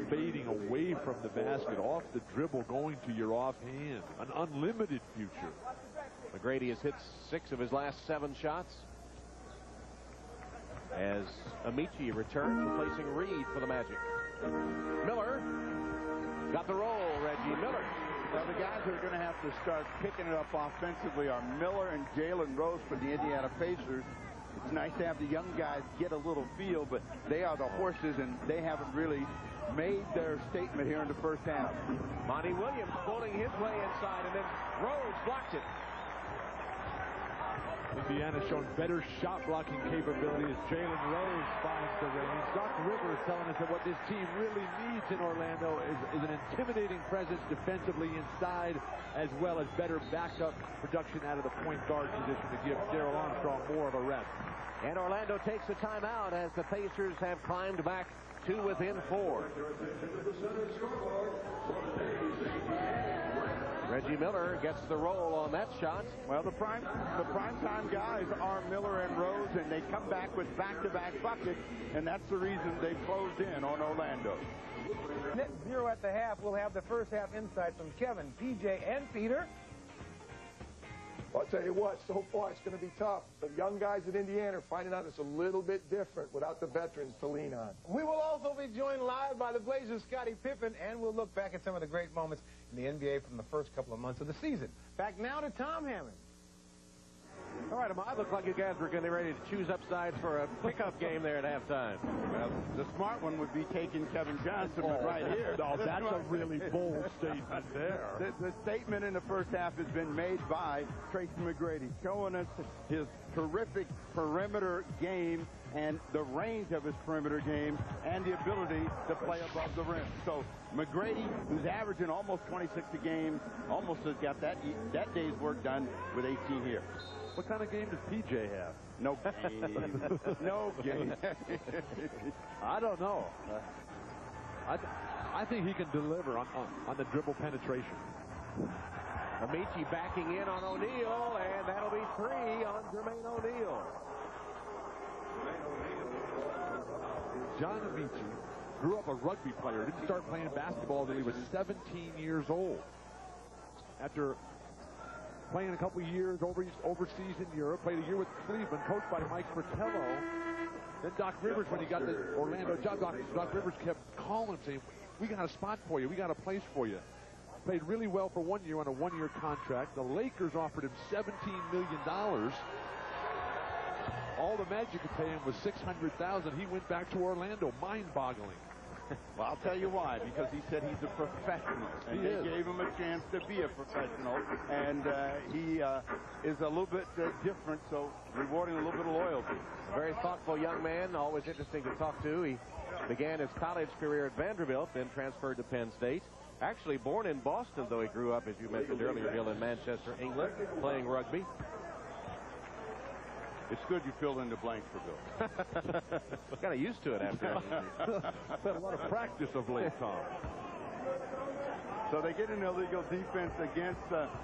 fading away from the basket, off the dribble, going to your offhand, an unlimited future. McGrady has hit 6 of his last 7 shots. As Amici returns, replacing Reed for the Magic. Miller got the roll. Reggie Miller. Well, the guys who are going to have to start picking it up offensively are Miller and Jalen Rose for the Indiana Pacers. It's nice to have the young guys get a little feel, but they are the horses, and they haven't really made their statement here in the first half. Monty Williams pulling his way inside, and then Rose blocked it. Indiana showing better shot blocking capability as Jalen Rose finds the range. Doc Rivers telling us that what this team really needs in Orlando is an intimidating presence defensively inside, as well as better backup production out of the point guard position to give Darrell Armstrong more of a rest. And Orlando takes a timeout as the Pacers have climbed back to within 4. Reggie Miller gets the roll on that shot. Well, the primetime guys are Miller and Rose, and they come back with back-to-back buckets, and that's the reason they closed in on Orlando. 0 at the half. We'll have the first half insight from Kevin, PJ, and Peter. I'll tell you what, so far it's going to be tough. The young guys at Indiana are finding out it's a little bit different without the veterans to lean on. We will also be joined live by the Blazers' Scottie Pippen, and we'll look back at some of the great moments in the NBA from the first couple of months of the season. Back now to Tom Hammond. All right, Ahmad, looked like you guys were getting ready to choose up sides for a pickup game there at halftime. Well, the smart one would be taking Kevin Johnson right here. No, that's a really bold statement there. The statement in the first half has been made by Tracy McGrady, showing us his terrific perimeter game and the range of his perimeter game and the ability to play above the rim. So McGrady, who's averaging almost 26 a game, almost has got that day's work done with 18 here. What kind of game does PJ have? No game. No game. I don't know. I think he can deliver on the dribble penetration. Amici backing in on O'Neal, and that'll be 3 on Jermaine O'Neal. John Amici grew up a rugby player. Didn't start playing basketball until he was 17 years old. After playing a couple years overseas in Europe, played a year with Cleveland, coached by Mike Fratello. Then Doc Rivers, when he got the Orlando job, Doc Rivers kept calling him, saying, we got a spot for you, we got a place for you. Played really well for 1 year on a 1-year contract. The Lakers offered him $17 million. All the Magic could pay him was $600,000. He went back to Orlando, mind-boggling. Well, I'll tell you why, because he said he's a professional, and they gave him a chance to be a professional, and he is a little bit different, so rewarding a little bit of loyalty. A very thoughtful young man, always interesting to talk to. He began his college career at Vanderbilt, then transferred to Penn State. Actually born in Boston, though he grew up, as you mentioned earlier, Bill, in Manchester, England, playing rugby. It's good you filled in the blanks for Bill. Got used to it after. Had a lot of practice of late, Tom. So they get an illegal defense against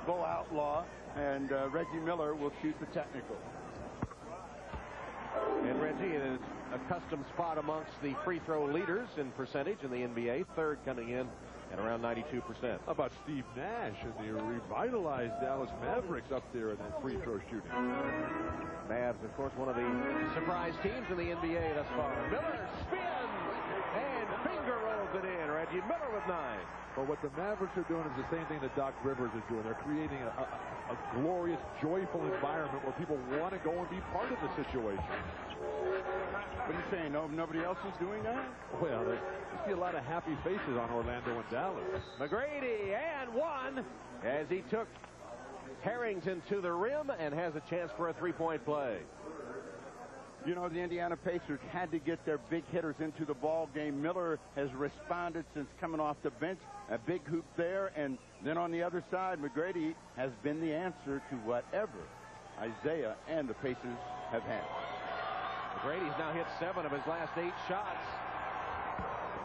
Bo Outlaw, and Reggie Miller will shoot the technical. And Reggie is a custom spot amongst the free throw leaders in percentage in the NBA, third coming in at around 92%. How about Steve Nash and the revitalized Dallas Mavericks up there in that free throw shooting? Mavs, of course, one of the surprise teams in the NBA thus far. Miller spins, And finger rolls it in. Reggie Miller with 9. But what the Mavericks are doing is the same thing that Doc Rivers is doing. They're creating a glorious, joyful environment where people want to go and be part of the situation. What are you saying? Nobody else is doing that? Well, you see a lot of happy faces on Orlando and Dallas. McGrady and 1 as he took Harrington to the rim and has a chance for a three-point play. You know, the Indiana Pacers had to get their big hitters into the ball game. Miller has responded since coming off the bench. A big hoop there. And then on the other side, McGrady has been the answer to whatever Isaiah and the Pacers have had. McGrady's now hit 7 of his last 8 shots.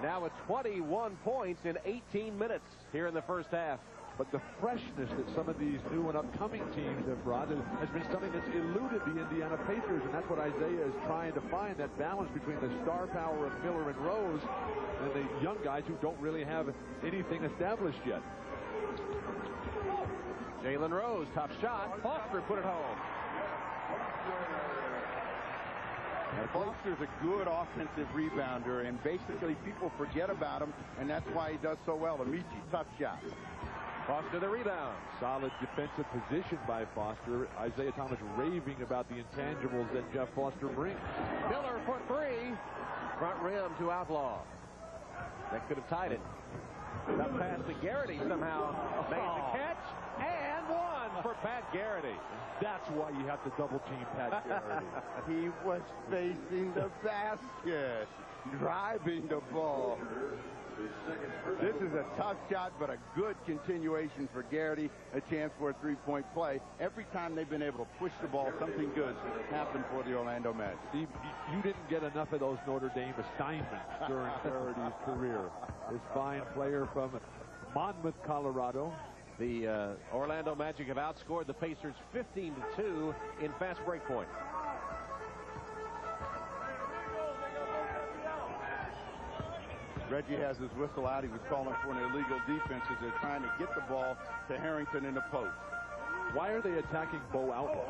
Now with 21 points in 18 minutes here in the first half. But the freshness that some of these new and upcoming teams have brought has been something that's eluded the Indiana Pacers, and that's what Isaiah is trying to find, that balance between the star power of Miller and Rose and the young guys who don't really have anything established yet. Jalen Rose, tough shot. Foster put it home. Now, Foster's a good offensive rebounder, and basically people forget about him, and that's why he does so well. Amici, tough shot. Foster the rebound. Solid defensive position by Foster. Isaiah Thomas raving about the intangibles that Jeff Foster brings. Miller for 3. Front rim to Outlaw. That could have tied it. That pass to Garrity somehow made the catch. And 1 for Pat Garrity. That's why you have to double team Pat Garrity. He was facing the basket, driving the ball. This is a tough shot, but a good continuation for Garrity. A chance for a three-point play. Every time they've been able to push the ball, something good happened for the Orlando Magic. Steve, you didn't get enough of those Notre Dame assignments during Garrity's career. This fine player from Monmouth, Colorado. The Orlando Magic have outscored the Pacers 15-2 in fast break point. Reggie has his whistle out. He was calling for an illegal defense as they're trying to get the ball to Harrington in the post. Why are they attacking Bo Outlaw?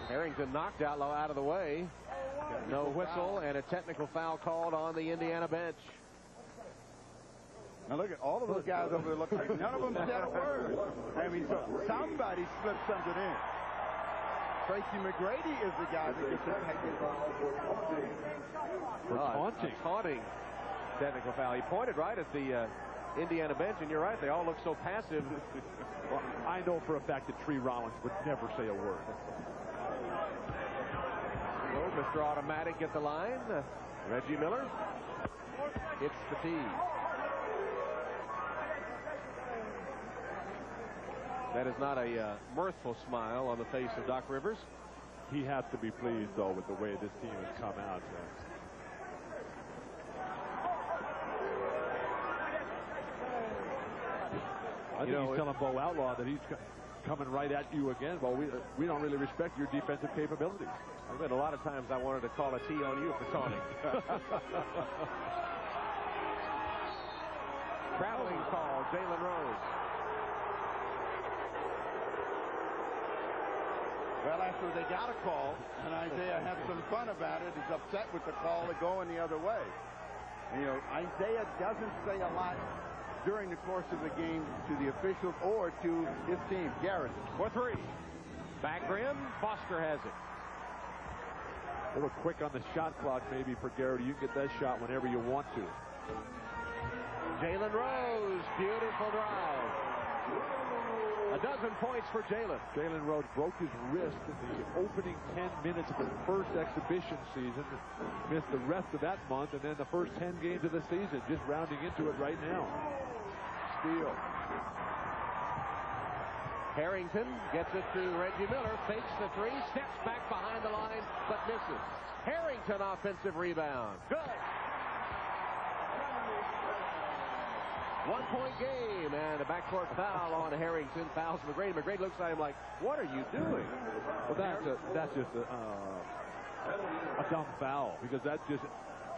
Harrington knocked Outlaw out of the way. No whistle and a technical foul called on the Indiana bench. Now look at all of those guys over there looking like none of them said a word. I mean, so somebody slipped something in. Tracy McGrady is the guy that gets a technical foul for taunting. Taunting technical foul. He pointed right at the Indiana bench, and you're right, they all look so passive. Well, I know for a fact that Tree Rollins would never say a word. So Mr. Automatic at the line. Reggie Miller. It's the tee. That is not a mirthful smile on the face of Doc Rivers. He has to be pleased, though, with the way this team has come out. I think he's telling Bo Outlaw that he's coming right at you again. Well, we don't really respect your defensive capabilities. I've been a lot of times I wanted to call a tee on you for taunting. Traveling call, Jalen Rose. Well, after they got a call, and Isaiah had some fun about it, he's upset with the call to going the other way. And, you know, Isaiah doesn't say a lot during the course of the game to the officials or to his team. Garrett for 3. Back rim, Foster has it. A little quick on the shot clock maybe for Garrett. You can get that shot whenever you want to. Jalen Rose, beautiful drive. A dozen points for Jalen. Jalen Rose broke his wrist in the opening 10 minutes of the first exhibition season. Missed the rest of that month and then the first 10 games of the season. Just rounding into it right now. Steal. Harrington gets it to Reggie Miller. Fakes the 3. Steps back behind the line but misses. Harrington offensive rebound. Good. 1-point game and a backcourt foul on Harrington. Fouls McGrady. McGrady looks at him like, what are you doing? Well, that's just a dumb foul because that just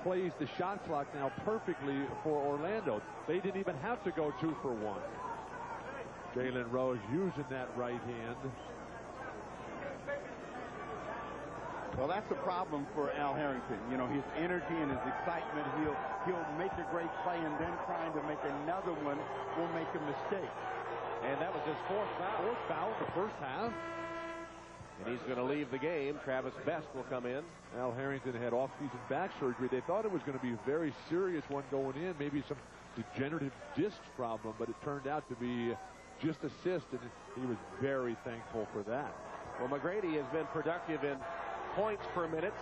plays the shot clock now perfectly for Orlando. They didn't even have to go 2 for 1. Jalen Rose using that right hand. Well, that's a problem for Al Harrington. You know, his energy and his excitement, he'll make a great play, and then trying to make another one will make a mistake. And that was his fourth foul. Fourth foul in the first half. And he's going to leave the game. Travis Best will come in. Al Harrington had off-season back surgery. They thought it was going to be a very serious one going in, maybe some degenerative disc problem, but it turned out to be just a cyst, and he was very thankful for that. Well, McGrady has been productive in points per minute.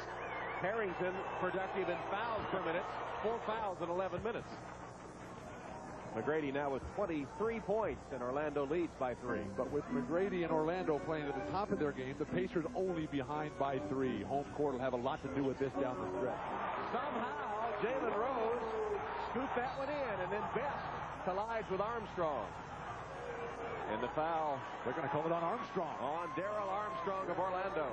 Harrington productive in fouls per minute. 4 fouls in 11 minutes. McGrady now with 23 points, and Orlando leads by 3. But with McGrady and Orlando playing at the top of their game, the Pacers only behind by 3. Home court will have a lot to do with this down the stretch. Somehow, Jalen Rose scooped that one in, and then Best collides with Armstrong. And the foul. They're going to call it on Armstrong. On Darrell Armstrong of Orlando.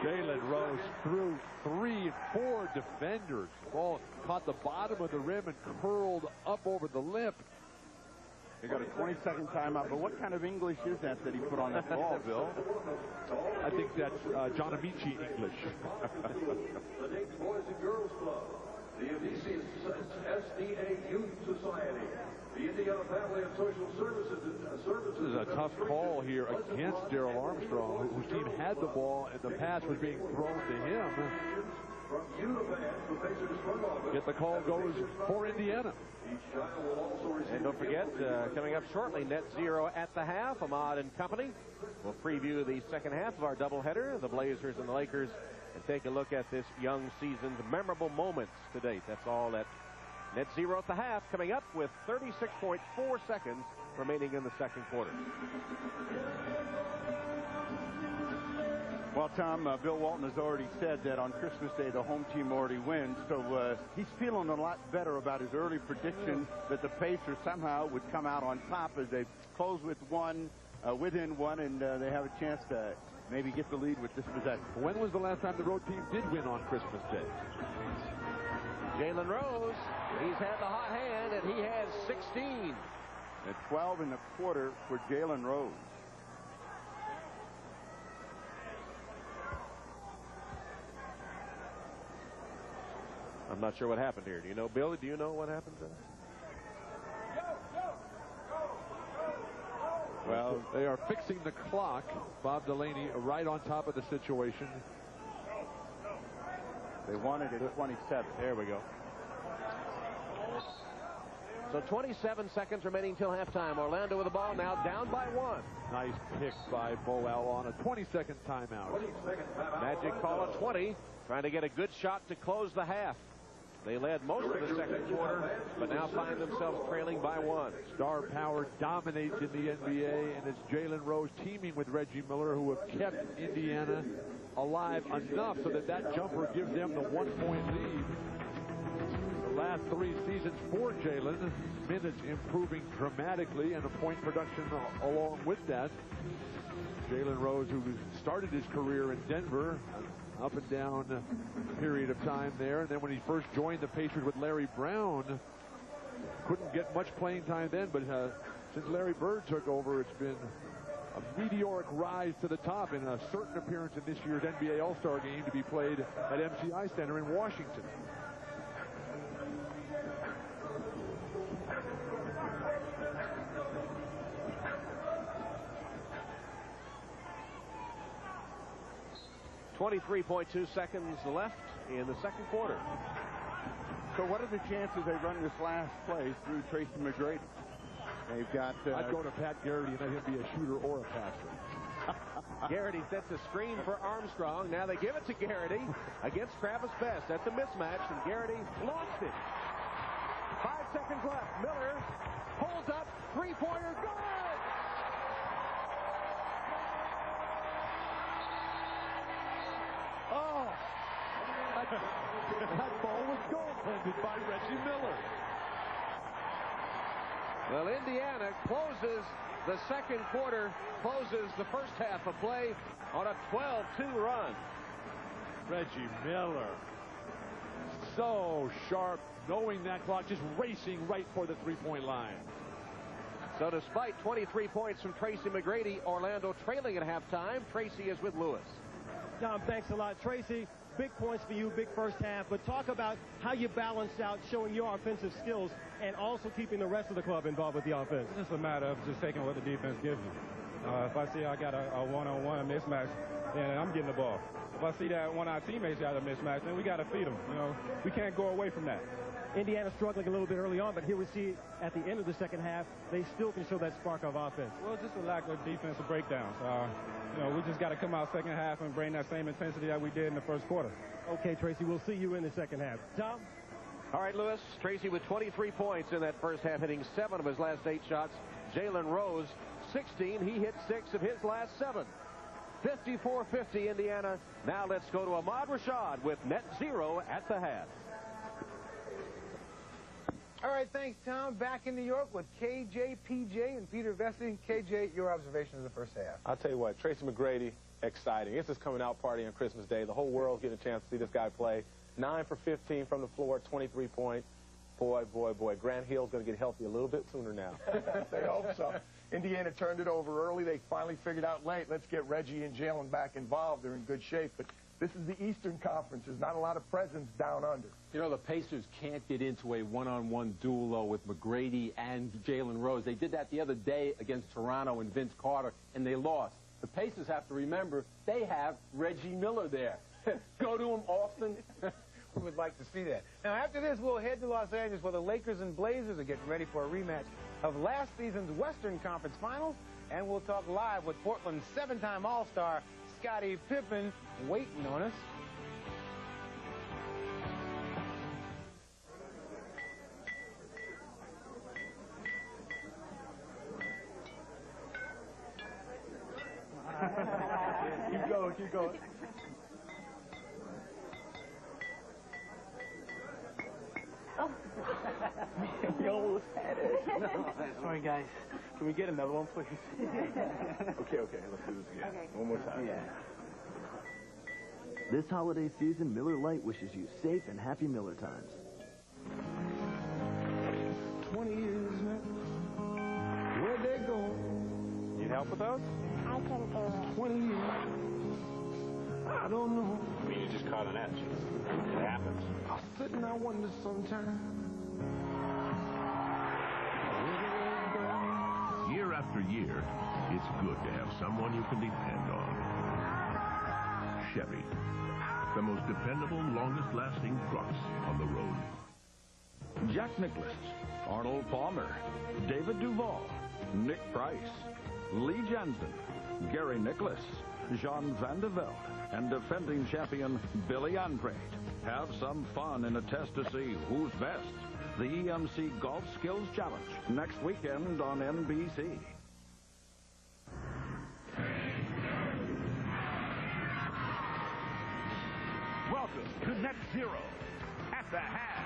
Jalen Rose threw 3, 4 defenders. Ball caught the bottom of the rim and curled up over the lip. They got a 20-second timeout, but what kind of English is that he put on that ball, Bill? I think that's John Amici English. The Dayton Boys and Girls Club, the Amici SDA Youth Society, the Indiana Family and Social Services. This is a tough call here against Darrell Armstrong, whose team had the ball and the pass was being thrown to him. Yet the call goes for Indiana. And don't forget, coming up shortly, net zero at the half. Ahmad and company will preview the second half of our doubleheader, the Blazers and the Lakers, and take a look at this young season's memorable moments to date. That's all that net zero at the half, coming up with 36.4 seconds remaining in the second quarter. Well, Tom, Bill Walton has already said that on Christmas Day the home team already wins, so he's feeling a lot better about his early prediction that the Pacers somehow would come out on top as they close with within one, and they have a chance to maybe get the lead with this possession. When was the last time the road team did win on Christmas Day? Jalen Rose, he's had the hot hand, and he has 16. At 12 in the quarter for Jalen Rose. I'm not sure what happened here. Do you know, Bill? Do you know what happened? Well, they are fixing the clock. Bob Delaney right on top of the situation. They wanted it at 27. There we go. So 27 seconds remaining till halftime. Orlando with the ball now down by 1. Nice pick by Bo Al on a 20-second timeout. Magic call at 20, trying to get a good shot to close the half. They led most of the second quarter, but now find themselves trailing by 1. Star power dominates in the NBA, and it's Jalen Rose teaming with Reggie Miller, who have kept Indiana alive enough so that that jumper gives them the 1-point lead. The last 3 seasons for Jalen, minutes improving dramatically and a point production along with that. Jalen Rose, who started his career in Denver, up and down period of time there, and then when he first joined the Pacers with Larry Brown, couldn't get much playing time then, but since Larry Bird took over, it's been a meteoric rise to the top, in a certain appearance in this year's NBA All-Star game to be played at MCI Center in Washington. .2 seconds left in the second quarter. So what are the chances they run this last play through Tracy McGrady? They've got... I'd go to Pat Garrity and let him be a shooter or a passer. Garrity sets a screen for Armstrong. Now they give it to Garrity against Travis Best. That's a mismatch, and Garrity lost it. 5 seconds left. Miller pulls up. Three-pointer. Good! Oh! That ball was goaltended by Reggie Miller. Well, Indiana closes the second quarter, closes the first half of play on a 12-2 run. Reggie Miller, so sharp, knowing that clock, just racing right for the three-point line. So despite 23 points from Tracy McGrady, Orlando trailing at halftime. Tracy is with Lewis. Tom, thanks a lot. Tracy, big points for you, big first half, but talk about how you balance out showing your offensive skills and also keeping the rest of the club involved with the offense. It's just a matter of just taking what the defense gives you. If I see I got a one-on-one mismatch, then I'm getting the ball. If I see that one of our teammates got a mismatch, then we got to feed them. You know, we can't go away from that. Indiana struggling a little bit early on, but here we see at the end of the second half, they still can show that spark of offense. Well, just a lack of defensive breakdowns. You know, we just got to come out second half and bring that same intensity that we did in the first quarter. Okay, Tracy, we'll see you in the second half. Tom? All right, Lewis. Tracy with 23 points in that first half, hitting 7 of his last 8 shots. Jalen Rose, 16. He hit 6 of his last 7. 54-50 Indiana. Now let's go to Ahmad Rashad with net 0 at the half. All right, thanks, Tom. Back in New York with KJ, PJ, and Peter Vesey. KJ, your observation of the first half. I'll tell you what, Tracy McGrady, exciting. It's his coming out party on Christmas Day. The whole world's getting a chance to see this guy play. 9 for 15 from the floor, 23 points. Boy, boy, boy. Grant Hill's going to get healthy a little bit sooner now. They hope so. Indiana turned it over early. They finally figured out late, let's get Reggie and Jalen back involved. They're in good shape. But this is the Eastern Conference. There's not a lot of presence down under. You know, the Pacers can't get into a one-on-one duo with McGrady and Jalen Rose. They did that the other day against Toronto and Vince Carter, and they lost. The Pacers have to remember they have Reggie Miller there. Go to him often. We would like to see that. Now, after this, we'll head to Los Angeles where the Lakers and Blazers are getting ready for a rematch of last season's Western Conference Finals, and we'll talk live with Portland's 7-time All-Star Scottie Pippen waiting on us. Keep going, keep going. You almost had it. Sorry, guys. Can we get another one, please? Okay, let's do this again. Okay. One more time. Yeah. This holiday season, Miller Lite wishes you safe and happy Miller times. 20 years now. Where'd they go? Need help with those? I can do it. 20 years. I don't know. I mean, you just caught an etch. It happens. I sit and I wonder sometimes. Year after year, it's good to have someone you can depend on. Chevy, the most dependable, longest-lasting trucks on the road. Jack Nicklaus, Arnold Palmer, David Duval, Nick Price, Lee Jansen, Gary Nicholas, Jean Van de Velde, and defending champion Billy Andrade. Have some fun in a test to see who's best. The EMC Golf Skills Challenge, next weekend on NBC. Welcome to Net Zero at the half.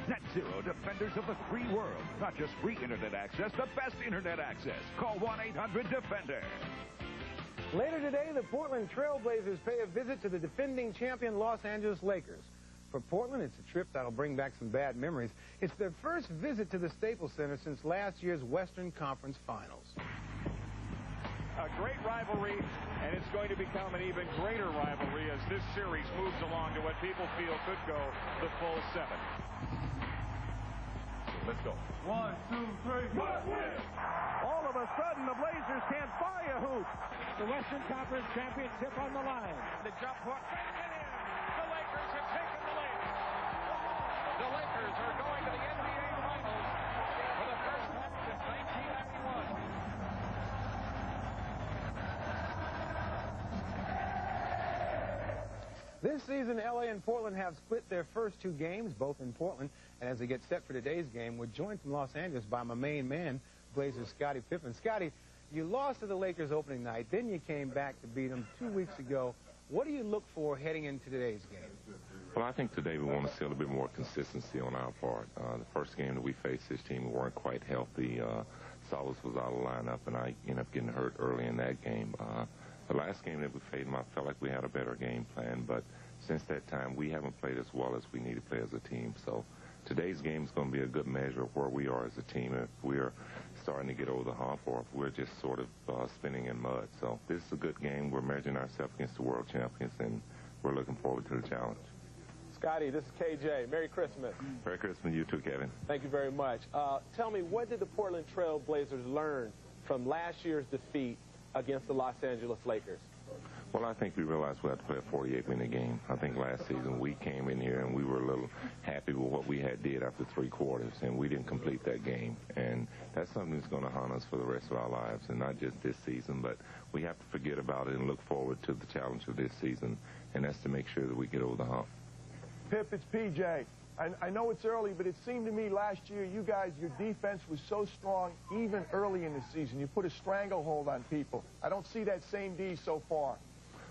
Net Zero, defenders of the free world. Not just free internet access, the best internet access. Call 1-800-DEFENDER. Later today, the Portland Trail Blazers pay a visit to the defending champion Los Angeles Lakers. For Portland, it's a trip that'll bring back some bad memories. It's their first visit to the Staples Center since last year's Western Conference Finals. A great rivalry, and it's going to become an even greater rivalry as this series moves along to what people feel could go the full 7. Let's go. 1, 2, 3, must win! All of a sudden, the Blazers can't buy a hoop. The Western Conference Championship on the line. The jump hook. The Lakers have taken the lead. The Lakers are going to the NBA Finals for the first time since 1991. This season, LA and Portland have split their first 2 games, both in Portland. And as they get set for today's game, we're joined from Los Angeles by my main man, Blazers Scottie Pippen. Scottie, you lost to the Lakers opening night, then you came back to beat them 2 weeks ago. What do you look for heading into today's game? Well, I think today we want to see a little bit more consistency on our part. The first game that we faced this team, we weren't quite healthy. Salas was out of the lineup, and I ended up getting hurt early in that game. The last game that we played, I felt like we had a better game plan, but since that time, we haven't played as well as we need to play as a team. So today's game is going to be a good measure of where we are as a team. If we're starting to get over the hump or if we're just sort of spinning in mud. So this is a good game. We're measuring ourselves against the world champions, and we're looking forward to the challenge. Scotty, this is KJ. Merry Christmas. Merry Christmas, you too, Kevin. Thank you very much. Tell me, what did the Portland Trail Blazers learn from last year's defeat against the Los Angeles Lakers? Well, I think we realized we had to play a 48-minute game. I think last season we came in here and we were a little happy with what we had did after 3 quarters, and we didn't complete that game. And that's something that's going to haunt us for the rest of our lives, and not just this season, but we have to forget about it and look forward to the challenge of this season, and that's to make sure that we get over the hump. Pip, it's PJ. I know it's early, but it seemed to me last year, you guys, your defense was so strong even early in the season. You put a stranglehold on people. I don't see that same D so far.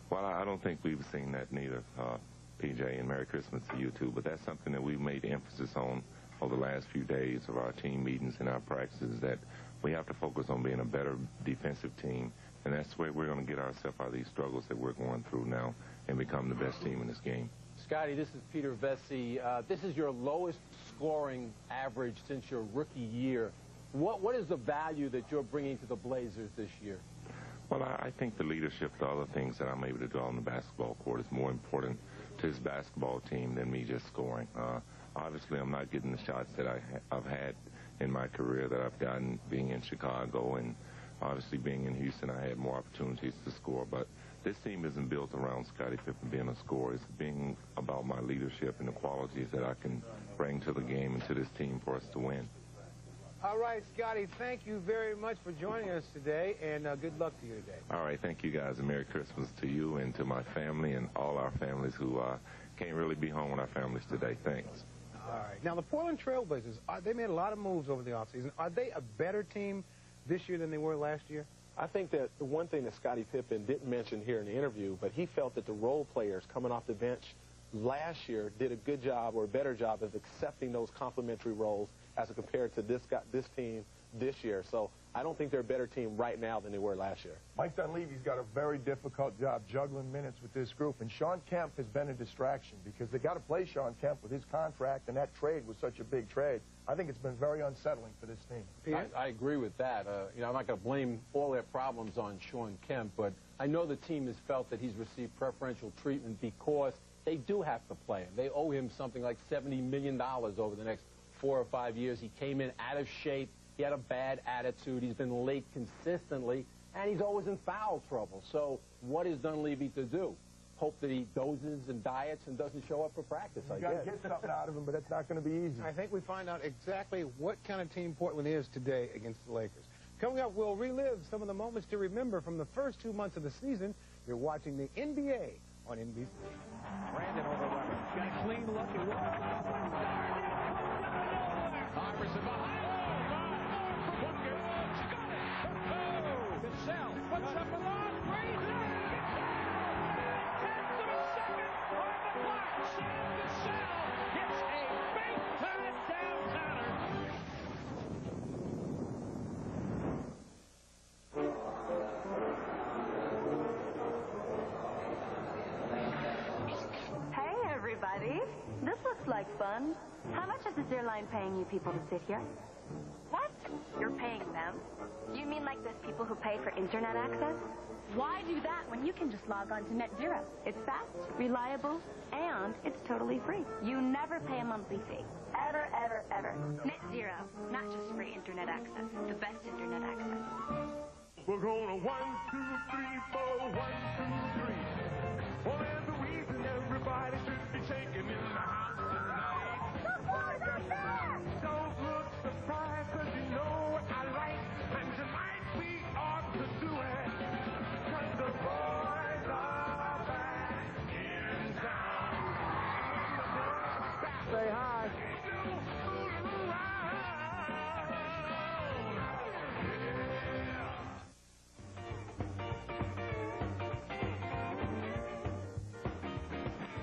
Well, I don't think we've seen that neither, PJ, and Merry Christmas to you too, but that's something that we've made emphasis on over the last few days of our team meetings and our practices, that we have to focus on being a better defensive team, and that's where we're going to get ourselves out of these struggles that we're going through now and become the best team in this game. Scotty, this is Peter Vesey. This is your lowest scoring average since your rookie year. What is the value that you're bringing to the Blazers this year? Well, I think the leadership, the other things that I'm able to do on the basketball court is more important to this basketball team than me just scoring. Obviously, I'm not getting the shots that I've had in my career that I've gotten being in Chicago, and obviously being in Houston, I had more opportunities to score. But this team isn't built around Scottie Pippen being a scorer. It's being about my leadership and the qualities that I can bring to the game and to this team for us to win. All right, Scotty, thank you very much for joining us today, and good luck to you today. All right, thank you guys, and Merry Christmas to you and to my family and all our families who can't really be home with our families today. Thanks. All right. Now, the Portland Trail Blazers, they made a lot of moves over the offseason. Are they a better team this year than they were last year? I think that the one thing that Scottie Pippen didn't mention here in the interview, but he felt that the role players coming off the bench last year did a good job or a better job of accepting those complementary roles as compared to this team this year. So I don't think they're a better team right now than they were last year. Mike Dunleavy's got a very difficult job juggling minutes with this group, and Sean Kemp has been a distraction because they got to play Sean Kemp with his contract, and that trade was such a big trade. I think it's been very unsettling for this team. I agree with that. You know, I'm not going to blame all their problems on Sean Kemp, but I know the team has felt that he's received preferential treatment because they do have to play him. They owe him something like $70 million over the next 4 or 5 years. He came in out of shape. He had a bad attitude. He's been late consistently, and he's always in foul trouble. So what is Dunleavy to do? Hope that he dozes and diets and doesn't show up for practice, I guess. You got to get something out of him, but that's not going to be easy. I think we find out exactly what kind of team Portland is today against the Lakers. Coming up, we'll relive some of the moments to remember from the first 2 months of the season. You're watching the NBA on NBC. Brandon over Weber. Got a clean look at Weber. Iverson behind. Cassell puts up a long three. Gets down. 10 to the second on the clock. Sam Cassell hits a big-time downtowner. Hey, everybody. This looks like fun. How much is this airline paying you people to sit here? What? You're paying them? You mean like those people who pay for internet access? Why do that when you can just log on to NetZero? It's fast, reliable, and it's totally free. You never pay a monthly fee. Ever, ever, ever. NetZero. Not just free internet access. The best internet access. We're gonna 1, 2, 3, 4, 1, 2, 3. Well, there's a reason everybody should be shaking in the house tonight. The boys are there! Don't look surprised, 'cause you know what I like. And tonight we ought to do it. 'Cause the boys are back in town. Say hi.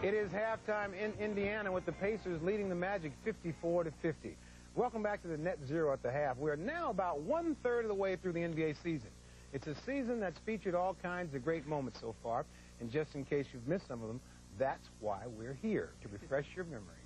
It is halftime in Indiana with the Pacers leading the Magic 54-50. Welcome back to the NetZero at the half. We're now about 1/3 of the way through the NBA season. It's a season that's featured all kinds of great moments so far, and just in case you've missed some of them, that's why we're here, to refresh your memory.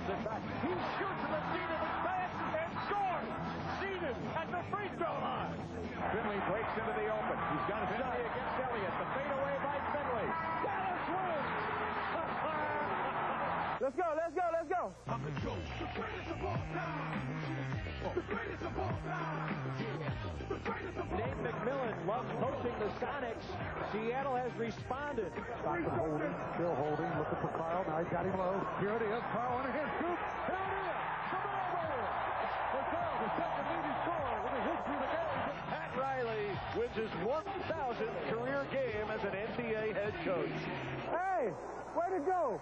it back. He shoots in the seat of his pants and scores. Seated at the free throw line. Finley breaks into the open. He's got a shot against Elliott. The fadeaway by Finley. Dallas wins. Let's go, let's go, let's go. I'm the GOAT, the greatest of all time. The greatest of all time. The greatest of all time. Nate McMillan loves coaching the Sonics. Seattle has responded. Stockton holding, still holding, looking for Carl. Now he's got him low. Here it is. Carl on a hit. Scoop. Here it is. For Carl, the second leading scorer in the history of the game. Pat Riley wins his 1,000th career game as an NBA head coach. Hey, way to go.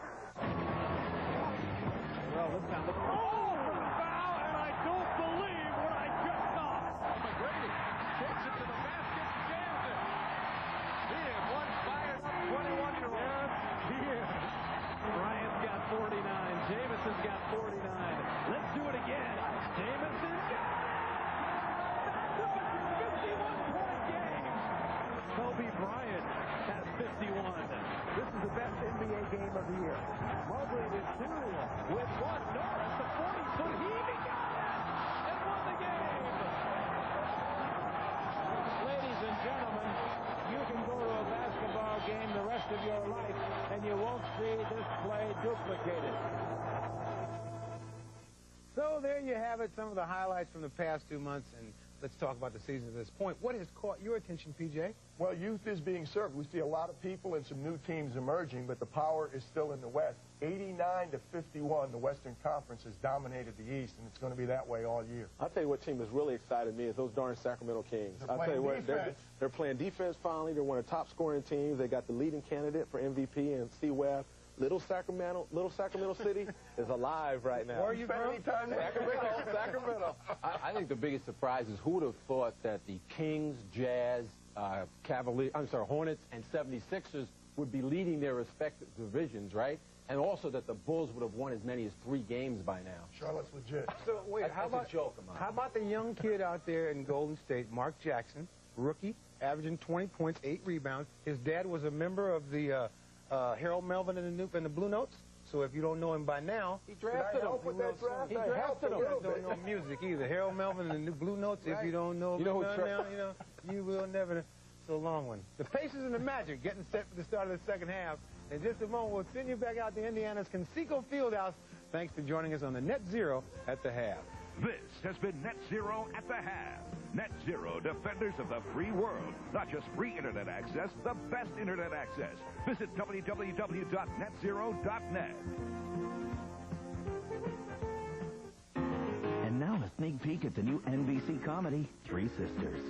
Well, this time the foul, and I don't believe what I just saw. McGrady takes it to the basket, jams it. He is one fired up 21-year-old. Yes, he is. Bryant's got 49. Jamison's got 49. Let's do it again. Jamison got it! Back-to-back 51-point games. Kobe Bryant has 51. This is the best NBA game of the year. Mobley with 2, with 1. Norris, the 40-foot heave, he got it! And won the game! Ladies and gentlemen, you can go to a basketball game the rest of your life, and you won't see this play duplicated. So there you have it, some of the highlights from the past 2 months, and let's talk about the season at this point. What has caught your attention, PJ? Well, youth is being served. We see a lot of people and some new teams emerging, but the power is still in the West. 89-51, the Western Conference has dominated the East, and it's going to be that way all year. I'll tell you what team has really excited me is those darn Sacramento Kings. I'll tell you what, they're playing defense finally. They're one of the top scoring teams. They got the leading candidate for MVP and C. Webb. Little Sacramento City is alive right now. Where are you from? Sacramento. I think the biggest surprise is who would have thought that the Kings, Jazz, Hornets, and 76ers would be leading their respective divisions, right? And also that the Bulls would have won as many as 3 games by now. Charlotte's legit. So wait, how about the young kid out there in Golden State, Mark Jackson, rookie, averaging 20 points, 8 rebounds. His dad was a member of the Harold Melvin and the Blue Notes. So if you don't know him by now, he drafted him. He drafted him. You don't know music either. Harold Melvin and the Blue Notes. Right. If you don't know him now, you will never. It's a long one. The Pacers and the Magic getting set for the start of the second half. In just a moment, we'll send you back out to Indiana's Conseco Fieldhouse. Thanks for joining us on the Net Zero at the half. This has been Net Zero at the half. Net Zero, defenders of the free world. Not just free internet access, the best internet access. Visit www.netzero.net. And now a sneak peek at the new NBC comedy, Three Sisters.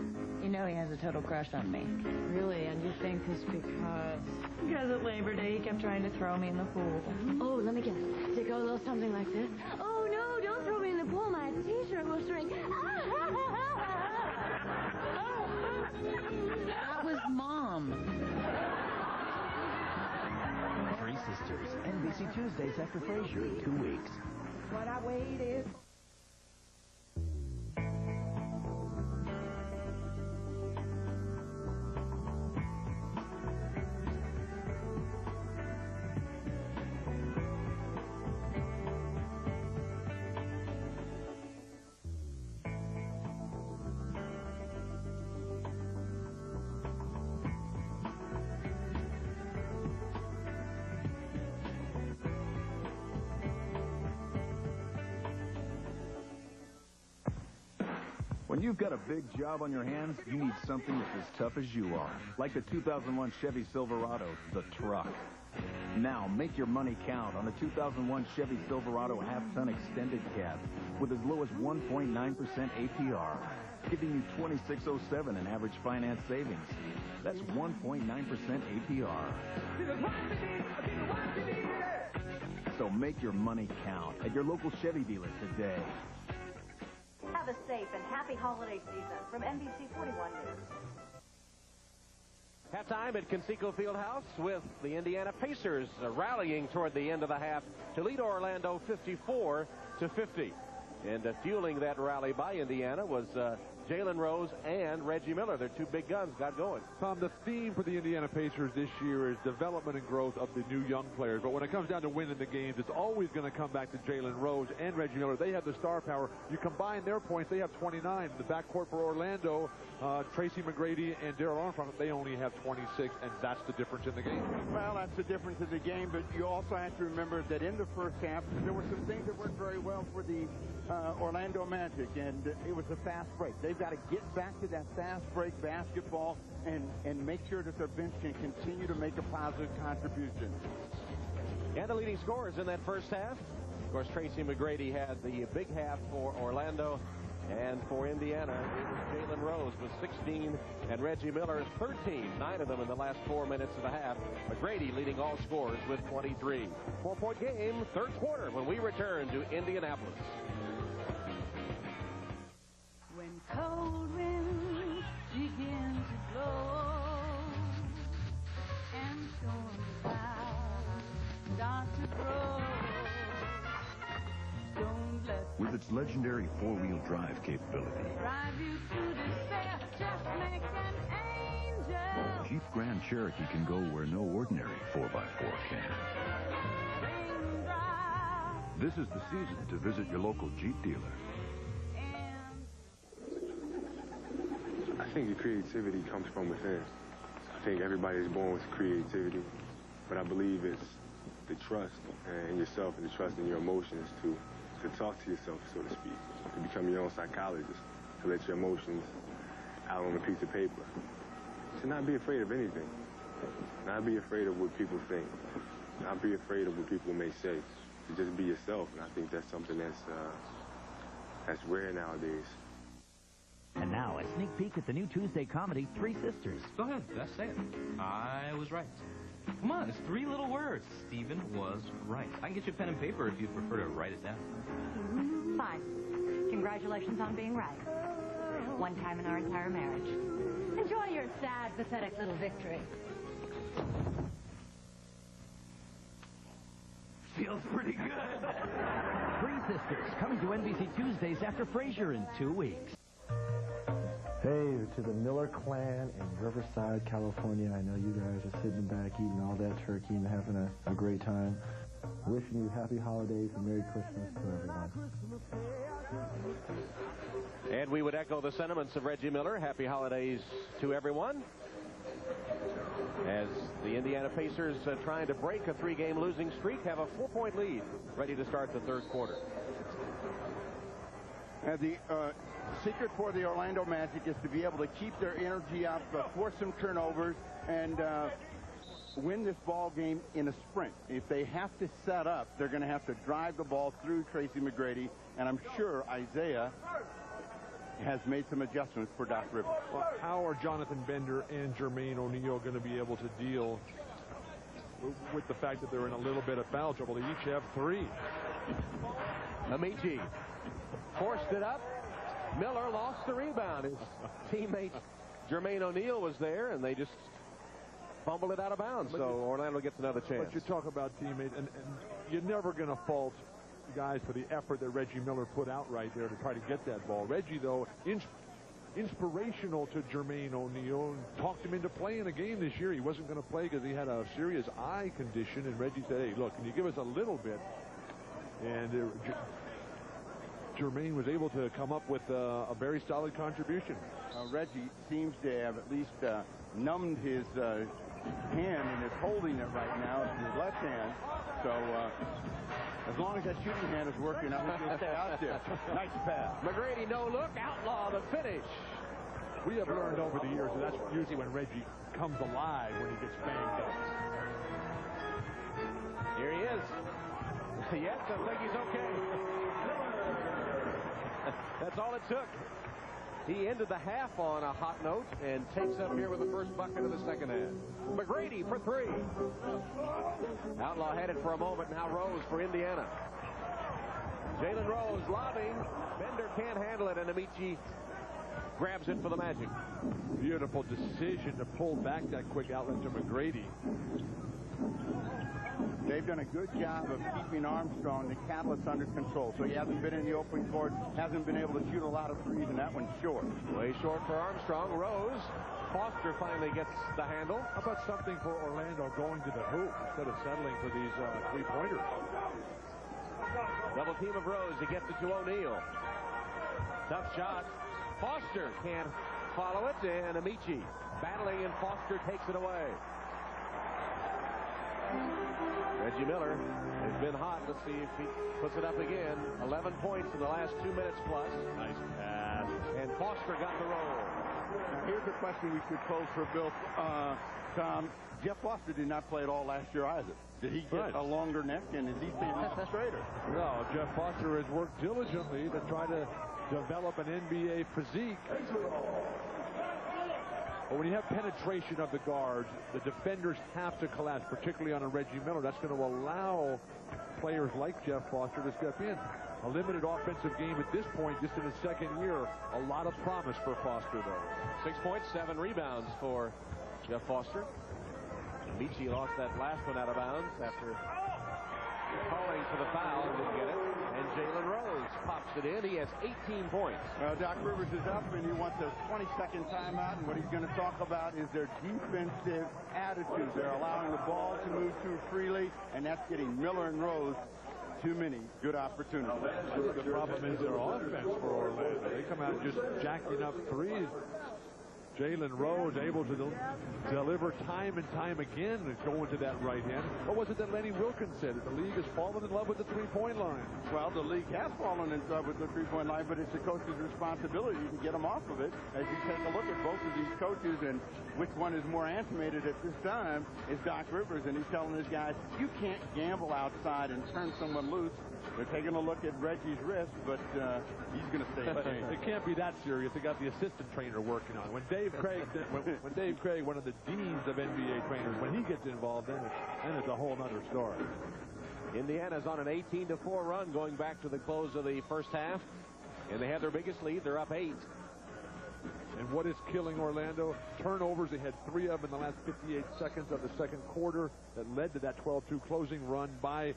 You know he has a total crush on me. Really? And you think it's because? Because at Labor Day he kept trying to throw me in the pool. Oh, let me guess. Did it go a little something like this? Oh, no, don't throw me in the pool. My T-shirt will shrink. That was Mom. Three Sisters, NBC Tuesdays after Frasier, 2 weeks. What I waited. When you've got a big job on your hands, you need something that's as tough as you are. Like the 2001 Chevy Silverado, the truck. Now, make your money count on the 2001 Chevy Silverado half-ton extended cab with as low as 1.9% APR, giving you $26.07 in average finance savings. That's 1.9% APR. So make your money count at your local Chevy dealer today. Have a safe and happy holiday season from NBC 41 News. Halftime at Conseco Fieldhouse with the Indiana Pacers rallying toward the end of the half to lead Orlando 54-50. And fueling that rally by Indiana was Jalen Rose and Reggie Miller. Their two big guns got going. Tom, the theme for the Indiana Pacers this year is development and growth of the new young players. But when it comes down to winning the games, it's always going to come back to Jalen Rose and Reggie Miller. They have the star power. You combine their points, they have 29. The backcourt for Orlando, Tracy McGrady and Darrell Armstrong, they only have 26, and that's the difference in the game. Well, that's the difference in the game, but you also have to remember that in the first half, there were some things that worked very well for the Orlando Magic, and it was a fast break. They've got to get back to that fast break basketball and make sure that their bench can continue to make a positive contribution. And the leading scorers in that first half. Of course, Tracy McGrady had the big half for Orlando. And for Indiana, it was Jalen Rose with 16 and Reggie Miller 13. 9 of them in the last 4 minutes of the half. McGrady leading all scorers with 23. 4-point game, third quarter, when we return to Indianapolis. When cold winds begin to blow and storm clouds start to grow, don't let With its legendary four-wheel drive capability, drive you to despair, just make an angel. Jeep Grand Cherokee can go where no ordinary 4x4 can. This is the season to visit your local Jeep dealer. I think the creativity comes from within. I think everybody's born with creativity, but I believe it's the trust in yourself and the trust in your emotions to talk to yourself, so to speak, to become your own psychologist, to let your emotions out on a piece of paper, to not be afraid of anything, not be afraid of what people think, not be afraid of what people may say, to just be yourself. And I think that's something that's rare nowadays. And now, a sneak peek at the new Tuesday comedy, Three Sisters. Go ahead, just say it. I was right. Come on, it's 3 little words. Stephen was right. I can get you a pen and paper if you'd prefer to write it down. Fine. Congratulations on being right. One time in our entire marriage. Enjoy your sad, pathetic little victory. Feels pretty good. Three Sisters, coming to NBC Tuesdays after Frasier in 2 weeks. Hey, to the Miller clan in Riverside, California. I know you guys are sitting back eating all that turkey and having a great time. Wishing you happy holidays and Merry Christmas to everyone. And we would echo the sentiments of Reggie Miller. Happy holidays to everyone. As the Indiana Pacers trying to break a 3-game losing streak, have a 4-point lead, ready to start the third quarter. The secret for the Orlando Magic is to be able to keep their energy up, force some turnovers, and win this ball game in a sprint. If they have to set up, they're going to have to drive the ball through Tracy McGrady, and I'm sure Isaiah has made some adjustments for Doc Rivers. Well, how are Jonathan Bender and Jermaine O'Neal going to be able to deal with the fact that they're in a little bit of foul trouble? They each have 3. Amici forced it up. Miller lost the rebound. His teammate Jermaine O'Neal was there, and they just fumbled it out of bounds. So Orlando gets another chance. But you talk about teammates, and you're never going to fault guys for the effort that Reggie Miller put out right there to try to get that ball. Reggie, though, inspirational to Jermaine O'Neal, talked him into playing a game this year. He wasn't going to play because he had a serious eye condition, and Reggie said, hey, look, can you give us a little bit? And Jermaine was able to come up with a very solid contribution. Reggie seems to have at least numbed his hand and is holding it right now in his left hand. So as long as that shooting hand is working, I think he'll stay out there. Nice pass. McGrady, no look, outlaw the finish. We have learned over the years that that's usually when Reggie comes alive, when he gets banged up. Here he is. Yes, I think he's okay. That's all it took. He ended the half on a hot note and takes up here with the first bucket of the second half. McGrady for 3. Outlaw had it for a moment. Now Rose for Indiana. Jalen Rose lobbing. Bender can't handle it, and Amici grabs it for the Magic. Beautiful decision to pull back that quick outlet to McGrady. They've done a good job of keeping Armstrong, the catalyst, under control. So he hasn't been in the open court, hasn't been able to shoot a lot of threes, and that one's short. Way short for Armstrong. Rose. Foster finally gets the handle. How about something for Orlando going to the hoop instead of settling for these three-pointers? Double team of Rose. He gets it to O'Neal. Tough shot. Foster can't follow it, and Amici battling, and Foster takes it away. Reggie Miller has been hot. Let's see if he puts it up again. 11 points in the last 2 minutes plus. Nice pass. And Foster got the roll. Now, here's a question we should pose for Bill. Tom, Jeff Foster did not play at all last year either. Did he get a longer neck, and is he standing up straighter? No, Jeff Foster has worked diligently to try to develop an NBA physique. But when you have penetration of the guards, the defenders have to collapse, particularly on a Reggie Miller. That's going to allow players like Jeff Foster to step in. A limited offensive game at this point, just in his second year. A lot of promise for Foster, though. 6 points, 7 rebounds for Jeff Foster. Amici lost that last one out of bounds after calling for the foul. Didn't get it. And Jalen Rose pops it in. He has 18 points. Doc Rivers is up, and he wants a 20-second timeout. And what he's going to talk about is their defensive attitude. They're allowing the ball to move too freely, and that's getting Miller and Rose too many good opportunities. The problem is their offense for Orlando. They come out just jacking up threes. Jalen Rose able to deliver time and time again and going to that right hand. What was it that Lenny Wilkins said? The league has fallen in love with the three-point line. Well, the league has fallen in love with the three-point line, but it's the coach's responsibility to get them off of it. As you take a look at both of these coaches and which one is more animated at this time is Doc Rivers, and he's telling his guys, you can't gamble outside and turn someone loose. They're taking a look at Reggie's wrist, but he's going to stay in game. It can't be that serious. They got the assistant trainer working on it. When Dave Craig, one of the deans of NBA trainers, when he gets involved, then it's a whole other story. Indiana's on an 18-4 run going back to the close of the first half, and they had their biggest lead. They're up 8. And what is killing Orlando? Turnovers. They had 3 of them in the last 58 seconds of the second quarter that led to that 12-2 closing run by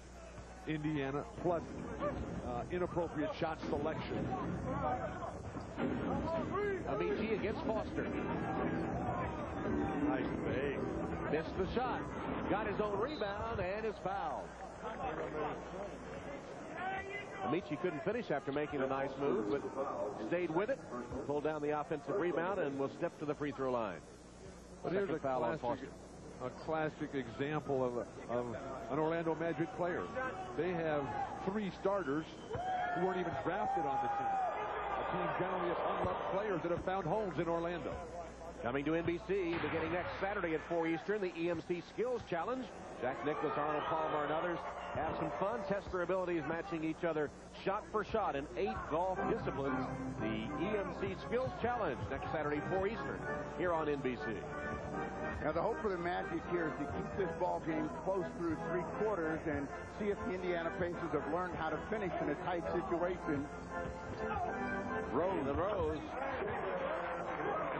Indiana, plus inappropriate shot selection. Amici against Foster. Nice fake. Missed the shot. Got his own rebound and is fouled. Amici couldn't finish after making a nice move, but stayed with it, pulled down the offensive rebound, and will step to the free throw line. But here's a classic example of an Orlando Magic player. They have 3 starters who weren't even drafted on the team. A team generally of unloved players that have found homes in Orlando. Coming to NBC beginning next Saturday at 4 Eastern, the EMC Skills Challenge. Jack Nicklaus, Arnold Palmer, and others have some fun. Test their abilities matching each other shot for shot in 8 golf disciplines. The EMC Skills Challenge next Saturday, 4 Eastern, here on NBC. Now, the hope for the Magic here is to keep this ball game close through 3 quarters and see if the Indiana Pacers have learned how to finish in a tight situation. Rose.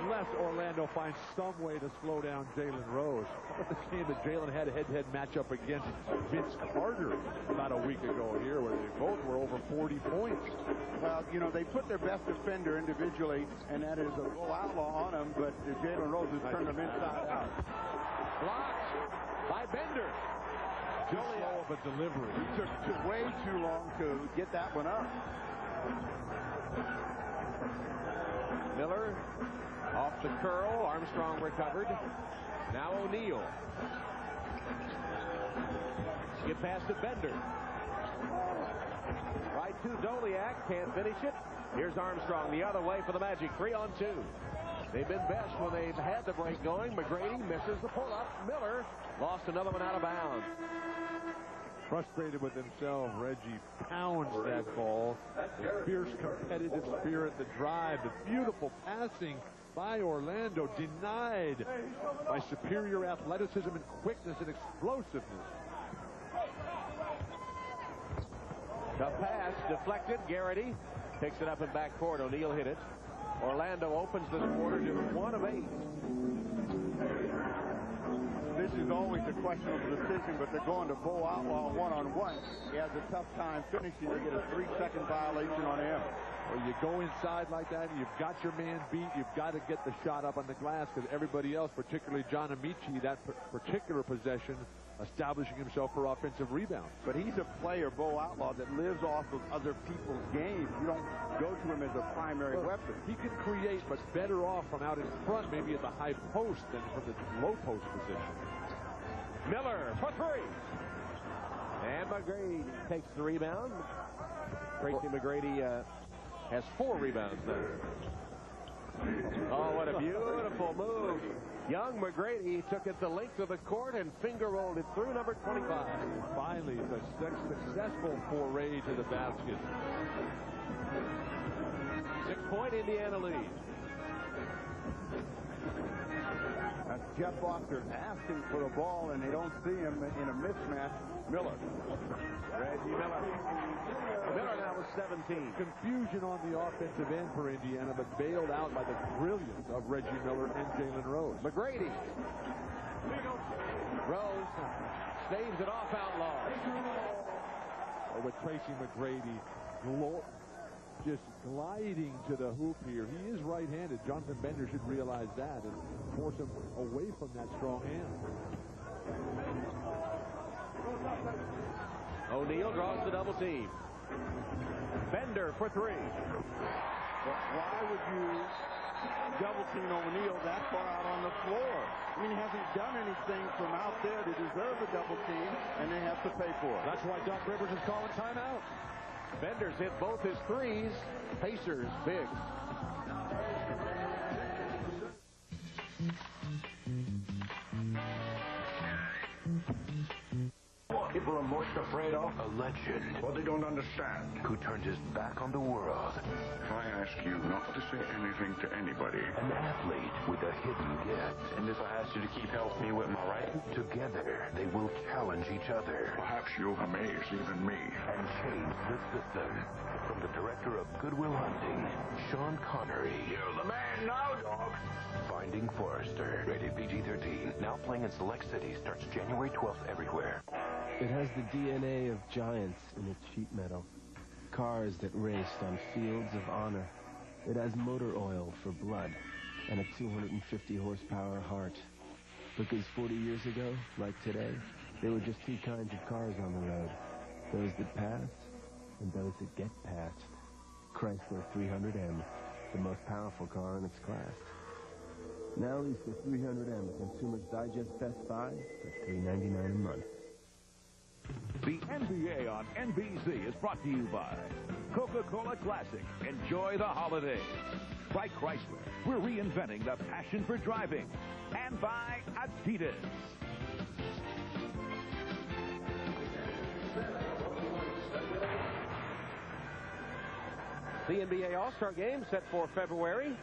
Unless Orlando finds some way to slow down Jalen Rose. The game that Jalen had a head-to-head matchup against Vince Carter about a week ago here, where they both were over 40 points. Well, you know, they put their best defender individually, and that is a full outlaw on him, but Jalen Rose has turned them inside out. Blocked by Bender. Too slow of a delivery. He took way too long to get that one up. Miller off the curl. Armstrong recovered. Now O'Neal. Get past to Bender. Right to Doliak. Can't finish it. Here's Armstrong the other way for the Magic. 3-on-2. They've been best when they've had the break going. McGrady misses the pull-up. Miller lost another one out of bounds. Frustrated with himself, Reggie pounds that ball. The fierce competitive spirit, the drive, the beautiful passing by Orlando, denied by superior athleticism and quickness and explosiveness. Tough pass, deflected. Garrity picks it up in backcourt. O'Neal hit it. Orlando opens this quarter to 1 of 8. This is always a questionable decision, but they're going to Bo Outlaw one-on-one. He has a tough time finishing. They get a 3-second violation on him. Well, you go inside like that, and you've got your man beat. You've got to get the shot up on the glass because everybody else, particularly John Amici, that particular possession, establishing himself for offensive rebounds. But he's a player, Bo Outlaw, that lives off of other people's games. You don't go to him as a primary weapon. He can create, but better off from out in front, maybe at the high post than from the low post position. Miller for three. And McGrady takes the rebound. Tracy McGrady has 4 rebounds there. Oh, what a beautiful move. Young McGrady took it the length of the court and finger rolled it through number 25. Finally, a successful foray to the basket. 6-point Indiana lead. That's Jeff Foster asking for the ball, and they don't see him in a mismatch. Miller. Reggie Miller. Miller now with 17. Confusion on the offensive end for Indiana, but bailed out by the brilliance of Reggie Miller and Jalen Rose. McGrady. Rose staves it off Outlaw. Oh, with Tracy McGrady just gliding to the hoop here. He is right-handed. Jonathan Bender should realize that and force him away from that strong hand. O'Neal draws the double team. Bender for 3. But why would you double team O'Neal that far out on the floor? I mean, he hasn't done anything from out there to deserve a double team, and they have to pay for it. That's why Doc Rivers is calling timeout. Bender's hit both his threes. Pacers big. People are most afraid of a legend. What they don't understand. Who turned his back on the world. If I ask you not to say anything to anybody. An athlete with a hidden gift. And if I ask you to keep helping me with my writing? Together, they will challenge each other. Perhaps you'll amaze even me. And change the system. From the director of Good Will Hunting, Sean Connery. You're the man now, dog. Finding Forrester. Rated PG-13. Now playing in select cities. Starts January 12th everywhere. It has the DNA of giants in its sheet metal. Cars that raced on fields of honor. It has motor oil for blood and a 250 horsepower heart. Because 40 years ago, like today, there were just 2 kinds of cars on the road. Those that pass and those that get passed. Chrysler 300M, the most powerful car in its class. Now lease the 300M Consumer's Digest Best Buy for $3.99 a month. The NBA on NBC is brought to you by Coca-Cola Classic. Enjoy the holidays. By Chrysler. We're reinventing the passion for driving. And by Adidas. The NBA All-Star Game set for February.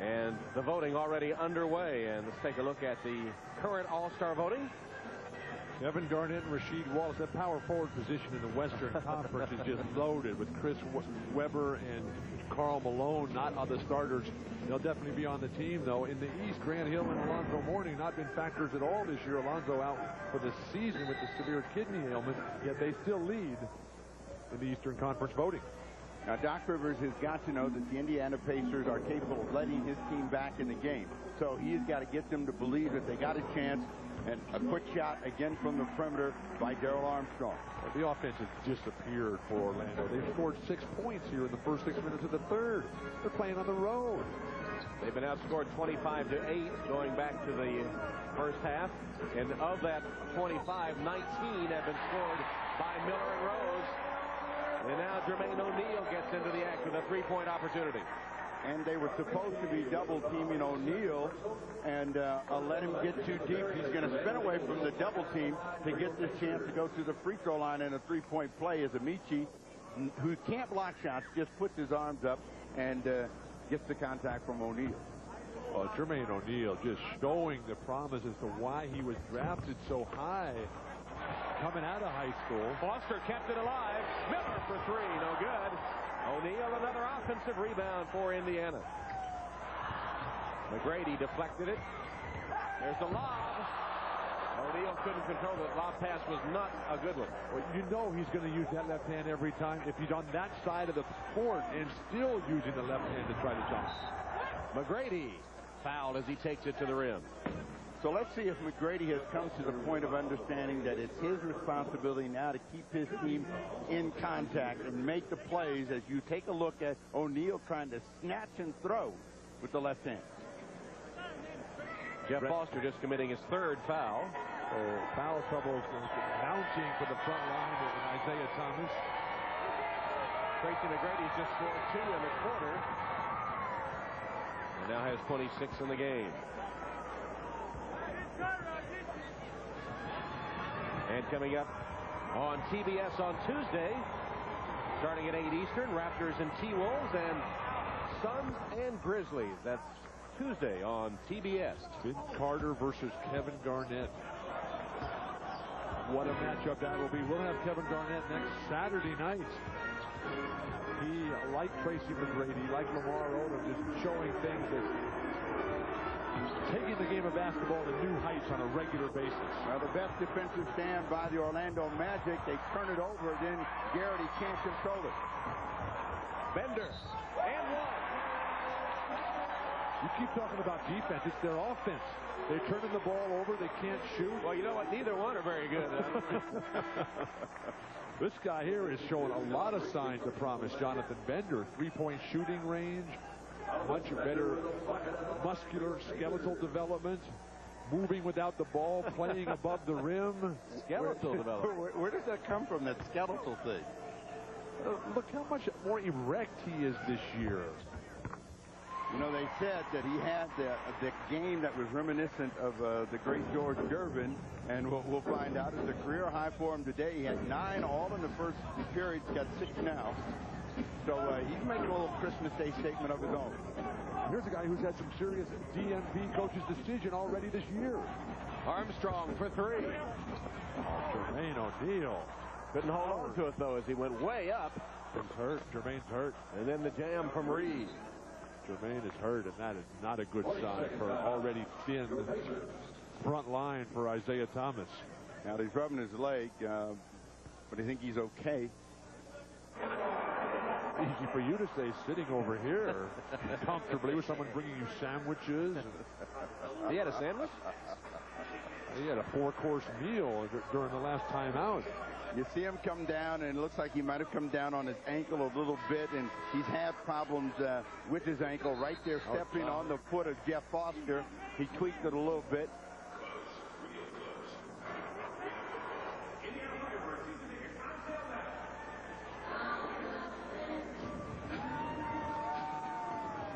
And the voting already underway. And let's take a look at the current All-Star voting. Kevin Garnett and Rasheed Wallace, that power forward position in the Western Conference is just loaded with Chris Webber and Karl Malone not on the starters. They'll definitely be on the team, though. In the East, Grant Hill and Alonzo Mourning not been factors at all this year. Alonzo out for the season with the severe kidney ailment, yet they still lead in the Eastern Conference voting. Now, Doc Rivers has got to know that the Indiana Pacers are capable of letting his team back in the game. So he's got to get them to believe that they got a chance. And a quick shot again from the perimeter by Darrell Armstrong. Well, the offense has disappeared for Orlando. They've scored 6 points here in the first 6 minutes of the third. They're playing on the road. They've been outscored 25-8 going back to the first half. And of that 25, 19 have been scored by Miller and Rose. And now Jermaine O'Neal gets into the act with a 3-point opportunity. And they were supposed to be double-teaming O'Neal and let him get too deep. He's going to spin away from the double team to get this chance to go to the free throw line in a 3-point play as Amici, who can't block shots, just puts his arms up and gets the contact from O'Neal. Well, Jermaine O'Neal just showing the promise as to why he was drafted so high coming out of high school. Foster kept it alive. Miller for 3, no good. O'Neal, another offensive rebound for Indiana. McGrady deflected it. There's the lob. O'Neal couldn't control it. Lob pass was not a good one. Well, you know he's going to use that left hand every time if he's on that side of the court and still using the left hand to try to dunk. McGrady fouled as he takes it to the rim. So let's see if McGrady has come to the point of understanding that it's his responsibility now to keep his team in contact and make the plays as you take a look at O'Neal trying to snatch and throw with the left hand. Jeff Foster just committing his third foul. So foul trouble mounting for the front line with Isaiah Thomas. Tracy McGrady's just scored 2 in the quarter. And now has 26 in the game. And coming up on TBS on Tuesday, starting at 8 Eastern, Raptors and T-Wolves and Suns and Grizzlies. That's Tuesday on TBS. Vince Carter versus Kevin Garnett. What a matchup that will be. We'll have Kevin Garnett next Saturday night. He, like Tracy McGrady, like Lamar Odom, just showing things that taking the game of basketball to new heights on a regular basis. Well, the best defensive stand by the Orlando Magic. They turn it over, then Garrity can't control it. Bender and one. You keep talking about defense. It's their offense. They're turning the ball over. They can't shoot. Well, you know what? Neither one are very good. This guy here is showing a lot of signs of promise. Jonathan Bender, three-point shooting range, much better muscular, skeletal development, moving without the ball, playing above the rim. Skeletal development. Where does that come from, that skeletal thing? Look how much more erect he is this year. You know, they said that he had the game that was reminiscent of the great George Gervin, and we'll find out it's a career high for him today. He had 9 all in the first period. He's got 6 now. So he's making a little Christmas Day statement of his own. Here's a guy who's had some serious DMV coach's decision already this year. Armstrong for 3. Jermaine O'Neal. Couldn't hold on to it, though, as he went way up. He's hurt. Jermaine's hurt. And then the jam from Reed. Jermaine is hurt, and that is not a good sign for an already thin front line for Isaiah Thomas. Now he's rubbing his leg, but I think he's okay. Easy for you to say, sitting over here comfortably with someone bringing you sandwiches. He had a sandwich? He had a 4-course meal during the last time out. You see him come down, and it looks like he might have come down on his ankle a little bit, and he's had problems with his ankle right there, stepping on the foot of Jeff Foster. He tweaked it a little bit.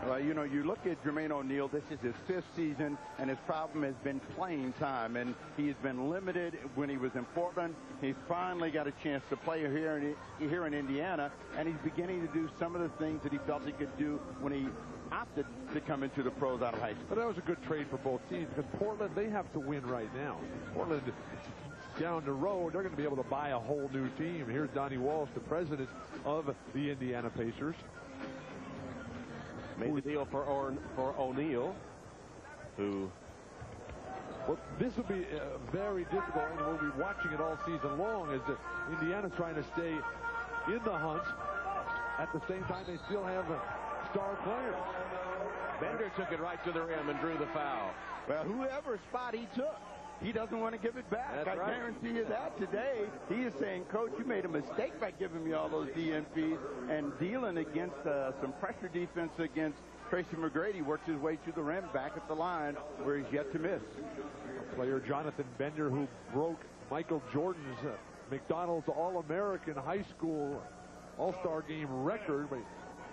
Well, you know, you look at Jermaine O'Neal, this is his 5th season, and his problem has been playing time, and he's been limited when he was in Portland. He finally got a chance to play here in Indiana, and he's beginning to do some of the things that he felt he could do when he opted to come into the pros out of high school. But that was a good trade for both teams, because Portland, they have to win right now. Portland, down the road, they're going to be able to buy a whole new team. Here's Donnie Walsh, the president of the Indiana Pacers. Made the deal for O'Neal, who... Well, this will be very difficult, and we'll be watching it all season long as Indiana's trying to stay in the hunt. At the same time, they still have star players. Bender took it right to the rim and drew the foul. Well, whoever spot he took, he doesn't want to give it back. That's right. Guarantee you that today. He is saying, Coach, you made a mistake by giving me all those DNPs, and dealing against some pressure defense against Tracy McGrady. Worked his way to the rim, back at the line, where he's yet to miss. Player Jonathan Bender, who broke Michael Jordan's McDonald's All-American High School All-Star Game record, but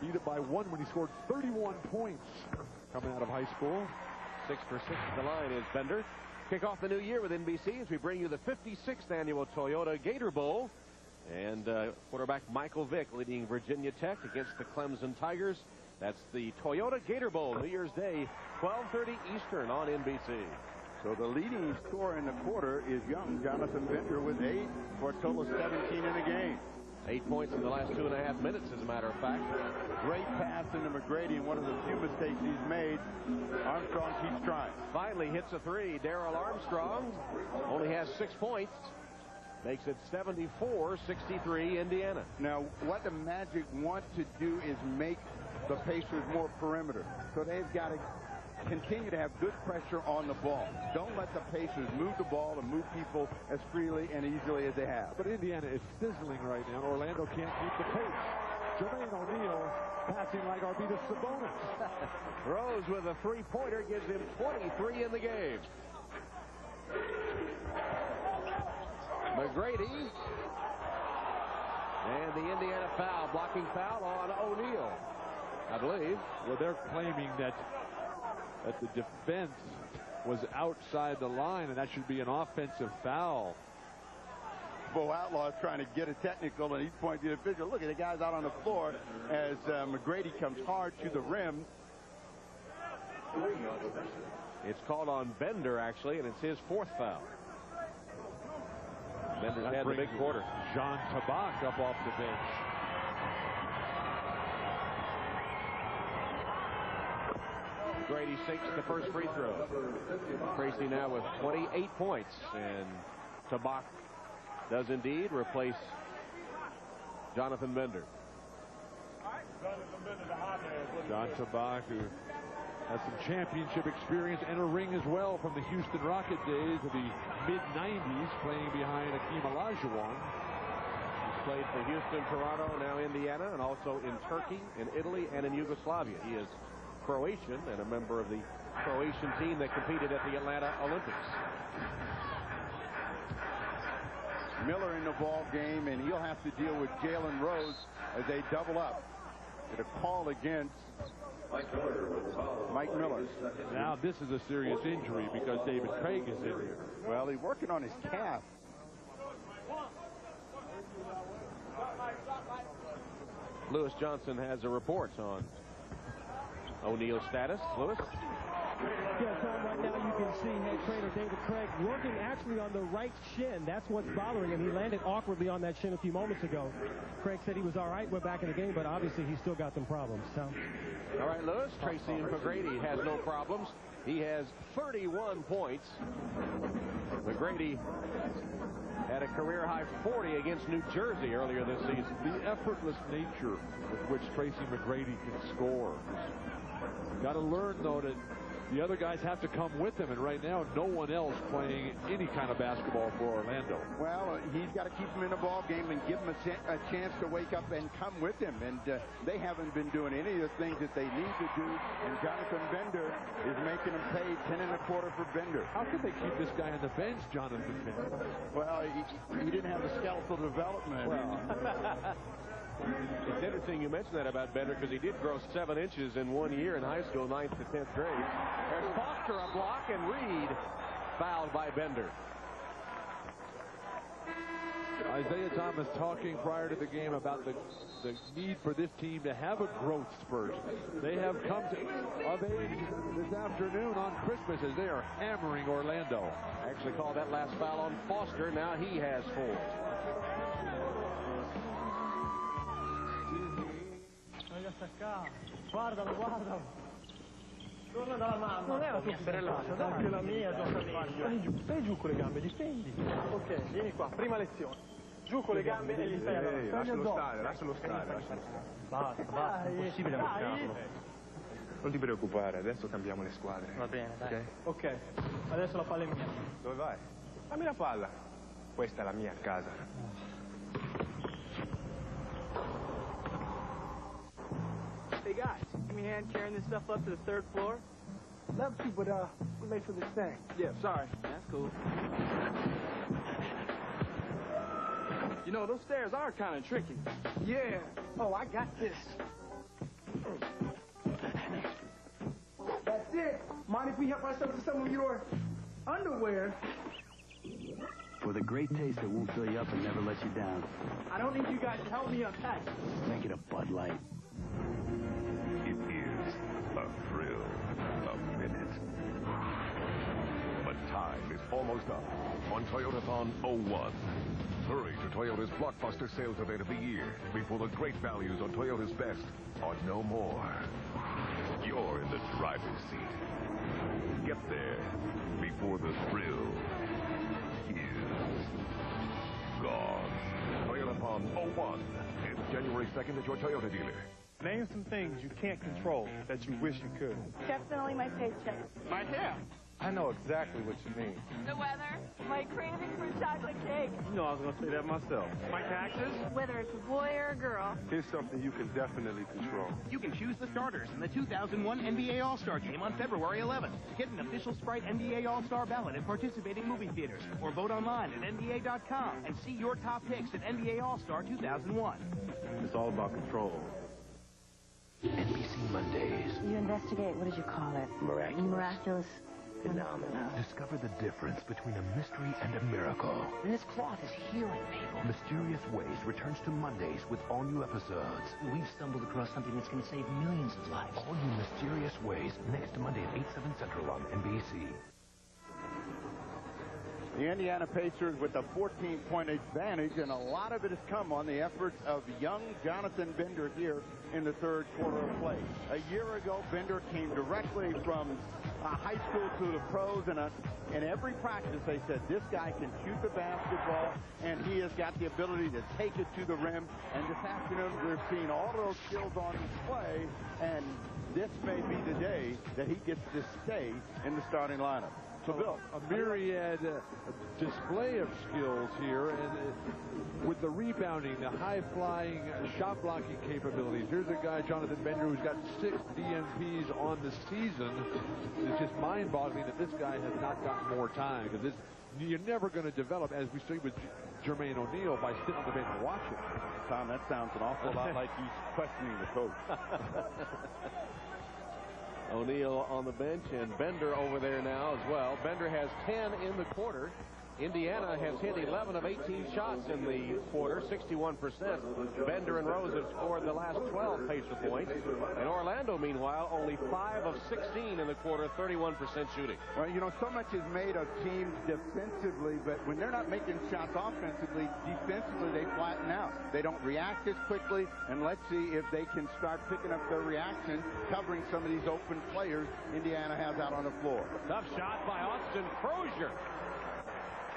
beat it by 1 when he scored 31 points coming out of high school. 6 for 6 at the line is Bender. Kick off the new year with NBC as we bring you the 56th annual Toyota Gator Bowl. And quarterback Michael Vick leading Virginia Tech against the Clemson Tigers. That's the Toyota Gator Bowl, New Year's Day, 12:30 Eastern on NBC. So the leading scorer in the quarter is young Jonathan Bender with 8 for a total of 17 in the game. 8 points in the last 2.5 minutes, as a matter of fact. Great pass into McGrady, and one of the few mistakes he's made. Armstrong keeps trying. finally hits a three. Darrell Armstrong only has 6 points. Makes it 74-63 Indiana. Now, what the Magic want to do is make the Pacers more perimeter. So they've got to continue to have good pressure on the ball. Don't let the Pacers move the ball and move people as freely and easily as they have. But Indiana is sizzling right now. Orlando can't keep the pace. Jermaine O'Neal passing like Arvidas Sabonis. Rose with a three-pointer gives him 23 in the game. McGrady. And the Indiana foul, blocking foul on O'Neal, I believe. Well, they're claiming that the defense was outside the line, and that should be an offensive foul. Bo Outlaw is trying to get a technical, and he's pointing to the official. Look at the guys out on the floor as McGrady comes hard to the rim. It's called on Bender, actually, and it's his 4th foul. Bender's had the big quarter. John Tabak up off the bench. Grady sinks the first free throw. Tracy now with 28 points, and Tabak does indeed replace Jonathan Bender. John Tabak, who has some championship experience and a ring as well from the Houston Rocket days of the mid-90s, playing behind Akeem Olajuwon. He's played for Houston, Toronto, now Indiana, and also in Turkey, in Italy, and in Yugoslavia. He is Croatian and a member of the Croatian team that competed at the Atlanta Olympics. Miller in the ball game, and he'll have to deal with Jalen Rose as they double up. Get a call against Mike Miller. Now this is a serious injury because David Craig is in here. Well, he's working on his calf. Lewis Johnson has a report on O'Neal's status. Lewis? Yeah, Tom, right now you can see head trainer David Craig working actually on the right shin. That's what's bothering him. He landed awkwardly on that shin a few moments ago. Craig said he was all right, we're back in the game, but obviously he's still got some problems. So. All right, Lewis. Tracy McGrady has no problems. He has 31 points. McGrady had a career-high 40 against New Jersey earlier this season. The effortless nature with which Tracy McGrady can score. Got to learn, though, that the other guys have to come with him, and right now no one else playing any kind of basketball for Orlando. Well, he's got to keep him in the ball game and give him a chance to wake up and come with him, and they haven't been doing any of the things that they need to do, and Jonathan Bender is making them pay 10 1/4 for Bender. How could they keep this guy on the bench, Jonathan Bender? Well, he didn't have the skeletal development. Well, it's interesting you mentioned that about Bender because he did grow 7 inches in 1 year in high school, 9th to 10th grade. There's Foster a block, and Reed fouled by Bender. Isaiah Thomas talking prior to the game about the need for this team to have a growth spurt. They have come of age this afternoon on Christmas as they are hammering Orlando. Actually called that last foul on Foster. Now he has 4. Guardalo, guardalo. Torna dalla mamma. Non è la tua fidanzata, dai. Anche la mia, stai giù con le gambe, difendi. Ok, vieni qua, prima lezione. Giù con le gambe e gli stai allora. Lascialo stare, lascialo stare. Basta, basta, è impossibile bloccarlo. Non ti preoccupare, adesso cambiamo le squadre. Va bene, dai. Ok, adesso la palla è mia. Dove vai? Dammi la palla. Questa è la mia casa. Hey guys, give me a hand carrying this stuff up to the 3rd floor? Love to, but we're late for this thing. Yeah, sorry. That's cool. You know, those stairs are kind of tricky. Yeah. Oh, I got this. That's it. Mind if we help ourselves to some of your underwear? With a great taste that won't fill you up and never let you down. I don't need you guys to help me unpack. Make it a Bud Light. It is a thrill, a minute. But time is almost up on Toyotathon 01. Hurry to Toyota's blockbuster sales event of the year before the great values on Toyota's best are no more. You're in the driver's seat. Get get there before the thrill is gone. Toyota Palm 01. It's January 2nd at your Toyota dealer. Name some things you can't control that you wish you could. Definitely my paycheck. My hair. I know exactly what you mean. The weather. My craving for chocolate cake. You know I was going to say that myself. My taxes? Whether it's a boy or a girl. Here's something you can definitely control. You can choose the starters in the 2001 NBA All-Star Game on February 11th. Get an official Sprite NBA All-Star ballot at participating movie theaters, or vote online at NBA.com and see your top picks at NBA All-Star 2001. It's all about control. NBC Mondays. You investigate, what did you call it? Miraculous phenomena. Discover the difference between a mystery and a miracle. And this cloth is healing people. Mysterious Ways returns to Mondays with all new episodes. We've stumbled across something that's going to save millions of lives. All new Mysterious Ways next Monday at 8, 7 Central on NBC. The Indiana Pacers with a 14-point advantage, and a lot of it has come on the efforts of young Jonathan Bender here in the third quarter of play. A year ago, Bender came directly from high school to the pros, and in every practice they said this guy can shoot the basketball, and he has got the ability to take it to the rim. And this afternoon we're seeing all those skills on display, and this may be the day that he gets to stay in the starting lineup. So, Bill, a myriad display of skills here, and with the rebounding, the high-flying, shot-blocking capabilities. Here's a guy, Jonathan Bender, who's got 6 DNPs on the season. It's just mind-boggling that this guy has not gotten more time, because you're never going to develop, as we see with Jermaine O'Neal, by sitting on the bench and watching. Tom, that sounds an awful lot like he's questioning the coach. O'Neal on the bench and Bender over there now as well. Bender has 10 in the quarter. Indiana has hit 11 of 18 shots in the quarter, 61%. Bender and Rose have scored the last 12 Pacer points. And Orlando, meanwhile, only 5 of 16 in the quarter, 31% shooting. Well, you know, so much is made of teams defensively, but when they're not making shots offensively, defensively they flatten out. They don't react as quickly, and let's see if they can start picking up their reaction, covering some of these open players Indiana has out on the floor. Tough shot by Austin Crozier.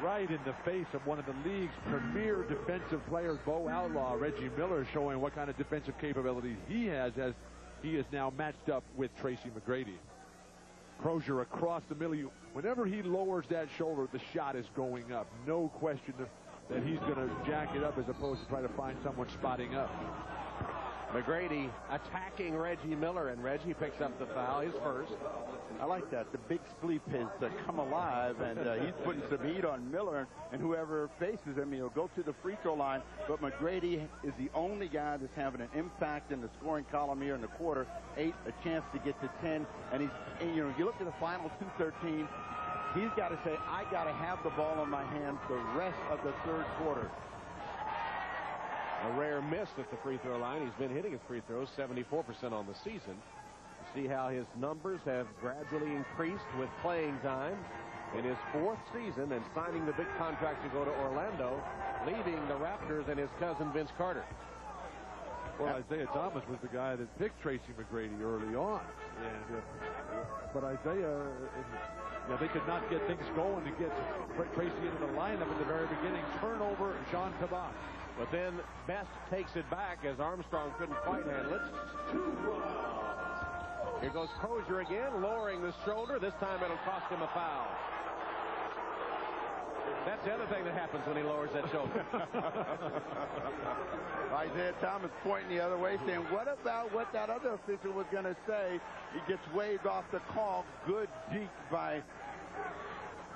Right in the face of one of the league's premier defensive players, Bo Outlaw. Reggie Miller showing what kind of defensive capabilities he has, as he is now matched up with Tracy McGrady. Crozier across the middle. Whenever he lowers that shoulder, the shot is going up. No question that he's going to jack it up as opposed to try to find someone spotting up. McGrady attacking Reggie Miller, and Reggie picks up the foul, his first. I like that. The big spleep has come alive, and he's putting some heat on Miller, and whoever faces him, he'll go to the free throw line. But McGrady is the only guy that's having an impact in the scoring column here in the quarter. 8, a chance to get to 10, and you know, you look at the final 2:13. He's got to say, I got to have the ball in my hands the rest of the third quarter. A rare miss at the free throw line. He's been hitting his free throws 74% on the season. You see how his numbers have gradually increased with playing time in his 4th season and signing the big contract to go to Orlando, leaving the Raptors and his cousin Vince Carter. Well, Isaiah Thomas was the guy that picked Tracy McGrady early on. And, but Isaiah, they could not get things going to get Tracy into the lineup at the very beginning. Turnover, Jean Tabak. But then Best takes it back as Armstrong couldn't quite handle it. Here goes Crozier again, lowering the shoulder. This time it'll cost him a foul. That's the other thing that happens when he lowers that shoulder. Isaiah Thomas pointing the other way, saying, what about what that other official was going to say? He gets waved off the call. Good deke by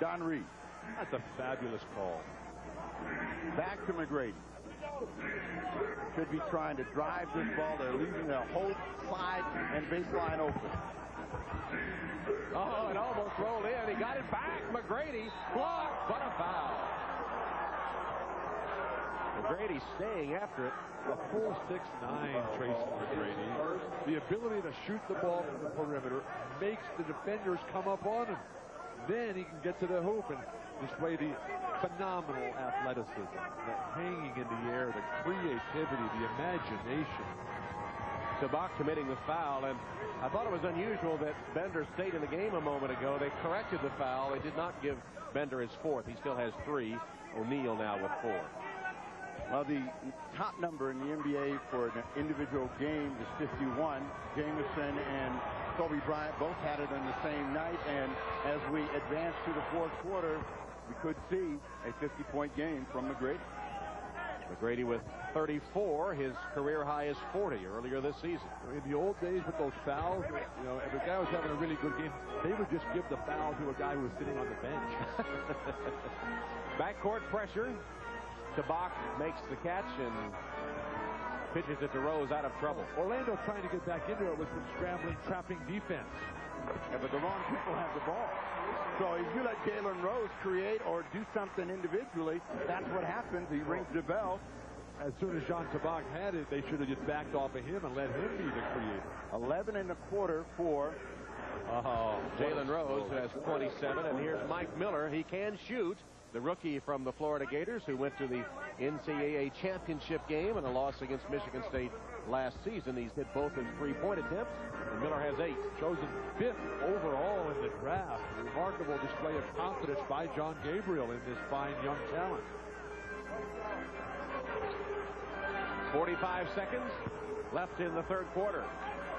Don Reed. That's a fabulous call. Back to McGrady. Should be trying to drive this ball. They're leaving the whole side and baseline open. Oh, it almost rolled in. He got it back. McGrady blocked, but a foul. McGrady staying after it. A full 6'9", Tracy McGrady. The ability to shoot the ball from the perimeter makes the defenders come up on him. Then he can get to the hoop and display the phenomenal athleticism, the hanging in the air, the creativity, the imagination. Tabak committing the foul, and I thought it was unusual that Bender stayed in the game a moment ago. They corrected the foul. They did not give Bender his fourth. He still has 3. O'Neal now with 4. Well, the top number in the NBA for an individual game is 51. Jameson and Kobe Bryant both had it on the same night, and as we advance to the fourth quarter, we could see a 50-point game from McGrady. McGrady with 34. His career high is 40 earlier this season. In the old days with those fouls, you know, if a guy was having a really good game, they would just give the foul to a guy who was sitting on the bench. Backcourt pressure. Tabak makes the catch and pitches it to Rose out of trouble. Orlando trying to get back into it with some scrambling, trapping defense. Yeah, but the wrong people have the ball. So if you let Jalen Rose create or do something individually, that's what happens. He rings the bell. As soon as John Tabak had it, they should have just backed off of him and let him be the creator. 11 1/4 for Jalen Rose has 27, and here's Mike Miller. He can shoot. The rookie from the Florida Gators who went to the NCAA championship game and a loss against Michigan State last season. He's hit both his 3-point attempts, and Miller has 8. Chosen 5th overall in the draft. A remarkable display of confidence by John Gabriel in this fine young talent. 45 seconds left in the third quarter.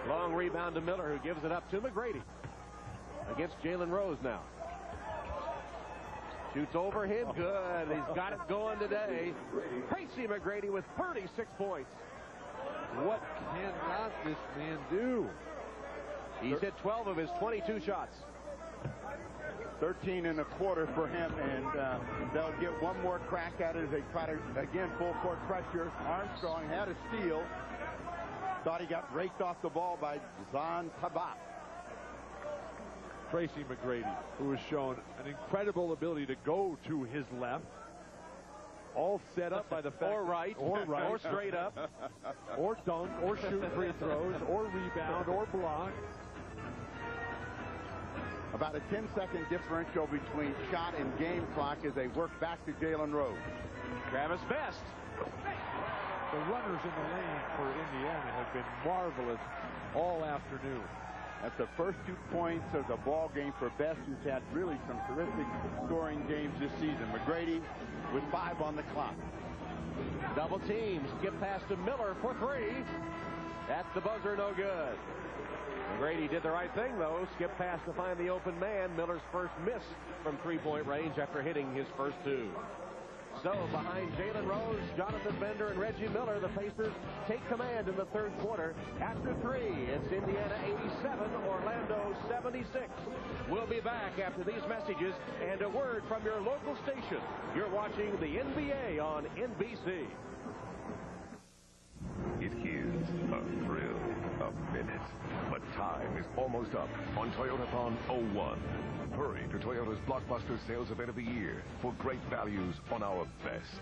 Long rebound to Miller, who gives it up to McGrady against Jalen Rose now. Shoots over him. Good. He's got it going today. Tracy McGrady with 36 points. What cannot this man do? He's hit 12 of his 22 shots. 13 1/4 for him, and they'll get one more crack at it as they try to, again, full court pressure. Armstrong had a steal. Thought he got raked off the ball by John Tabak. Tracy McGrady, who has shown an incredible ability to go to his left, all set up by the fact or right, or straight up, or dunk, or shoot free throws, or rebound, or block. About a 10-second differential between shot and game clock as they work back to Jalen Rose. Travis Best. The runners in the lane for Indiana have been marvelous all afternoon. That's the first 2 points of the ball game for Best, who's had really some terrific scoring games this season. McGrady with 5 on the clock. Double teams. Skip pass to Miller for 3. At the buzzer, no good. McGrady did the right thing, though. Skip pass to find the open man. Miller's first miss from 3-point range after hitting his first 2. So behind Jalen Rose, Jonathan Bender, and Reggie Miller, the Pacers take command in the third quarter. After 3, it's Indiana 87, Orlando 76. We'll be back after these messages and a word from your local station. You're watching the NBA on NBC. It is a thrill, a minute. But time is almost up on Toyotathon 01. Hurry to Toyota's blockbuster sales event of the year for great values on our best.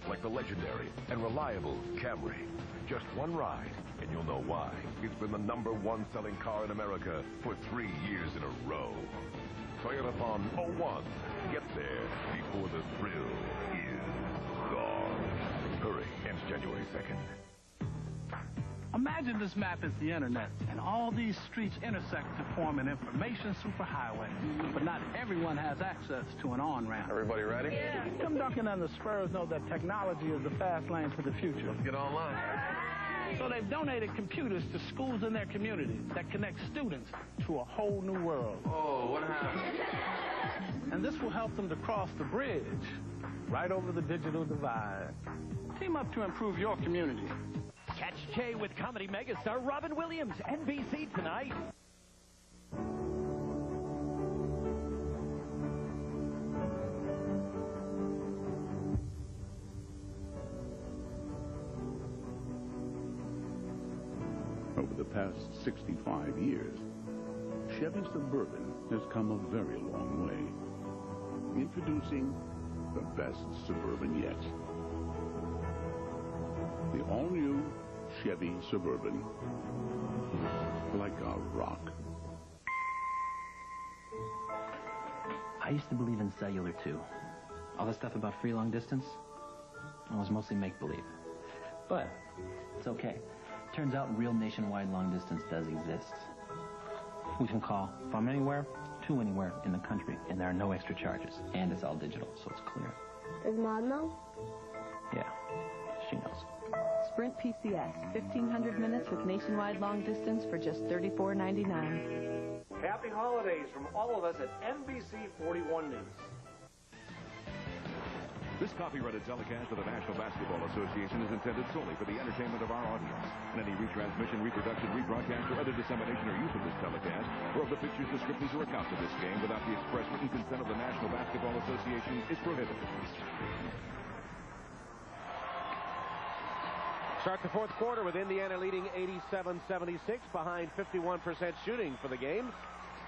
Like the legendary and reliable Camry. Just one ride, and you'll know why. It's been the #1 selling car in America for 3 years in a row. Toyotathon 01. Get there before the thrill is gone. Hurry, ends January 2nd. Imagine this map is the internet, and all these streets intersect to form an information superhighway. But not everyone has access to an on-ramp. Everybody ready? Yeah. Tim Duncan and the Spurs know that technology is the fast lane to the future. Let's get online. So they've donated computers to schools in their community that connect students to a whole new world. Oh, what happened? And this will help them to cross the bridge right over the digital divide. Team up to improve your community. Catch Jay with comedy megastar Robin Williams, NBC tonight. Over the past 65 years, Chevy Suburban has come a very long way. Introducing the best Suburban yet. The all-new Chevy Suburban. Like a rock. I used to believe in cellular, too. All the stuff about free long distance, it was mostly make-believe. But it's okay. Turns out real nationwide long distance does exist. We can call from anywhere to anywhere in the country, and there are no extra charges. And it's all digital, so it's clear. Does Mom know? Yeah, she knows. Sprint PCS, 1,500 minutes with nationwide long distance for just $34.99. Happy holidays from all of us at NBC 41 News. This copyrighted telecast of the National Basketball Association is intended solely for the entertainment of our audience. And any retransmission, reproduction, rebroadcast, or other dissemination or use of this telecast, or of the pictures, descriptions, or accounts of this game without the express written consent of the National Basketball Association is prohibited. Start the fourth quarter with Indiana leading 87-76 behind 51% shooting for the game.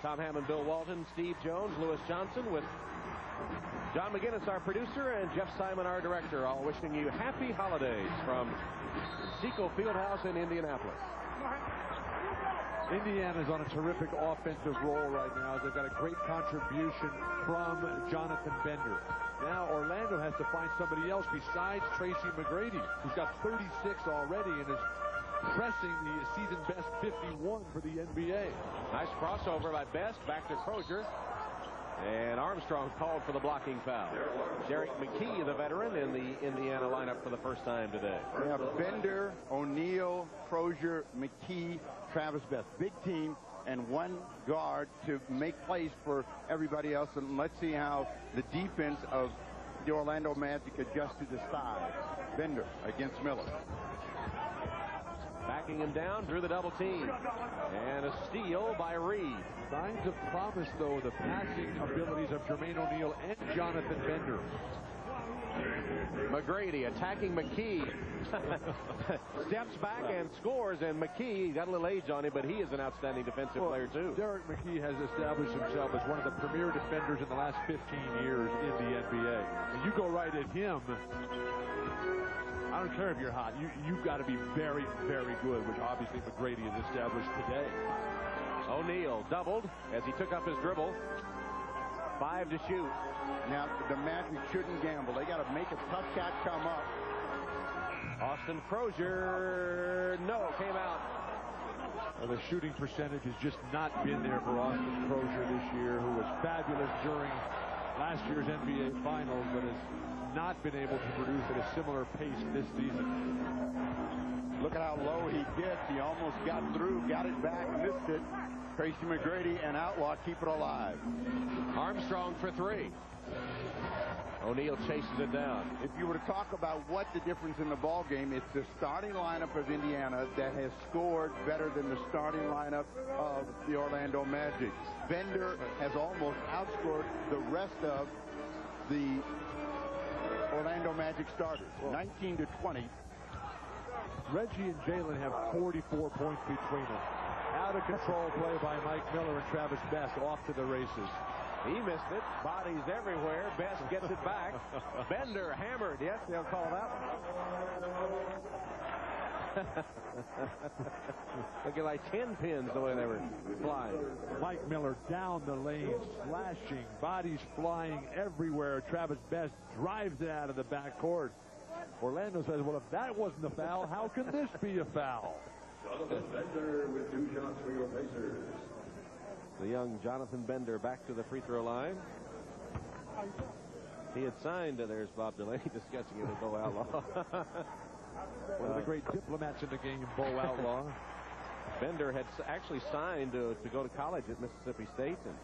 Tom Hammond, Bill Walton, Steve Jones, Lewis Johnson with John McGinnis, our producer, and Jeff Simon, our director, all wishing you happy holidays from Conseco Fieldhouse in Indianapolis. Indiana's on a terrific offensive roll right now. They've got a great contribution from Jonathan Bender. Now Orlando has to find somebody else besides Tracy McGrady, who's got 36 already and is pressing the season best 51 for the NBA. Nice crossover by Best, back to Crozier. And Armstrong called for the blocking foul. Derek McKee, the veteran, in the Indiana lineup for the first time today. We have Bender, O'Neal, Crozier, McKee, Travis Best. Big team and one guard to make plays for everybody else. And let's see how the defense of the Orlando Magic adjusts to the size. Bender against Miller. Backing him down, drew the double team. And a steal by Reed. Signs of promise, though, the passing abilities of Jermaine O'Neal and Jonathan Bender. McGrady attacking McKee. Steps back and scores, and McKee got a little age on him, but he is an outstanding defensive player, too. Derek McKee has established himself as one of the premier defenders in the last 15 years in the NBA. And you go right at him, I don't care if you're hot. You've got to be very, very good, which obviously McGrady has established today. O'Neal doubled as he took up his dribble. 5 to shoot. Now, the Magic shouldn't gamble. They got to make a tough shot come up. Austin Crozier, no, came out. Well, the shooting percentage has just not been there for Austin Crozier this year, who was fabulous during last year's NBA Finals, but has not been able to produce at a similar pace this season. Look at how low he gets. He almost got through, got it back, missed it. Tracy McGrady and Outlaw keep it alive. Armstrong for 3. O'Neal chases it down. If you were to talk about what the difference in the ball game, it's the starting lineup of Indiana that has scored better than the starting lineup of the Orlando Magic. Bender has almost outscored the rest of the Orlando Magic starters, 19 to 20. Reggie and Jalen have 44 points between them. Out of control play by Mike Miller and Travis Best off to the races. He missed it. Bodies everywhere. Best gets it back. Bender hammered. Yes, they'll call that one. Looking like 10 pins the way they were flying. Mike Miller down the lane, slashing, bodies flying everywhere. Travis Best drives it out of the backcourt. Orlando says, well, if that wasn't a foul, how can this be a foul? Jonathan Bender with 2 shots for your Pacers. The young Jonathan Bender back to the free throw line. He had signed, there's Bob Delaney discussing it with Bo Outlaw. One of the great diplomats in the game, Bo Outlaw. Bender had actually signed to go to college at Mississippi State, and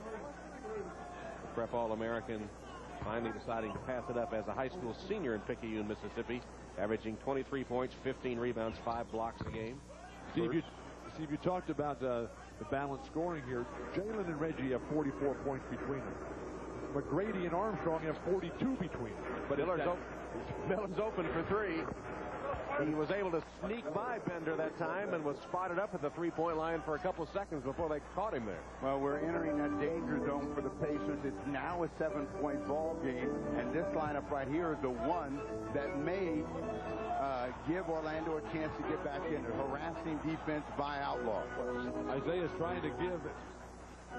the prep All-American finally deciding to pass it up as a high school senior in Picayune, Mississippi, averaging 23 points, 15 rebounds, 5 blocks a game. Steve, you talked about the balanced scoring here. Jalen and Reggie have 44 points between them. McGrady and Armstrong have 42 between them. But Miller's open for 3. He was able to sneak by Bender that time and was spotted up at the three-point line for a couple of seconds before they caught him there. Well, we're entering a danger zone for the Pacers. It's now a 7-point ball game, and this lineup right here is the one that may give Orlando a chance to get back in. Harassing defense by Outlaw. Isaiah's trying to give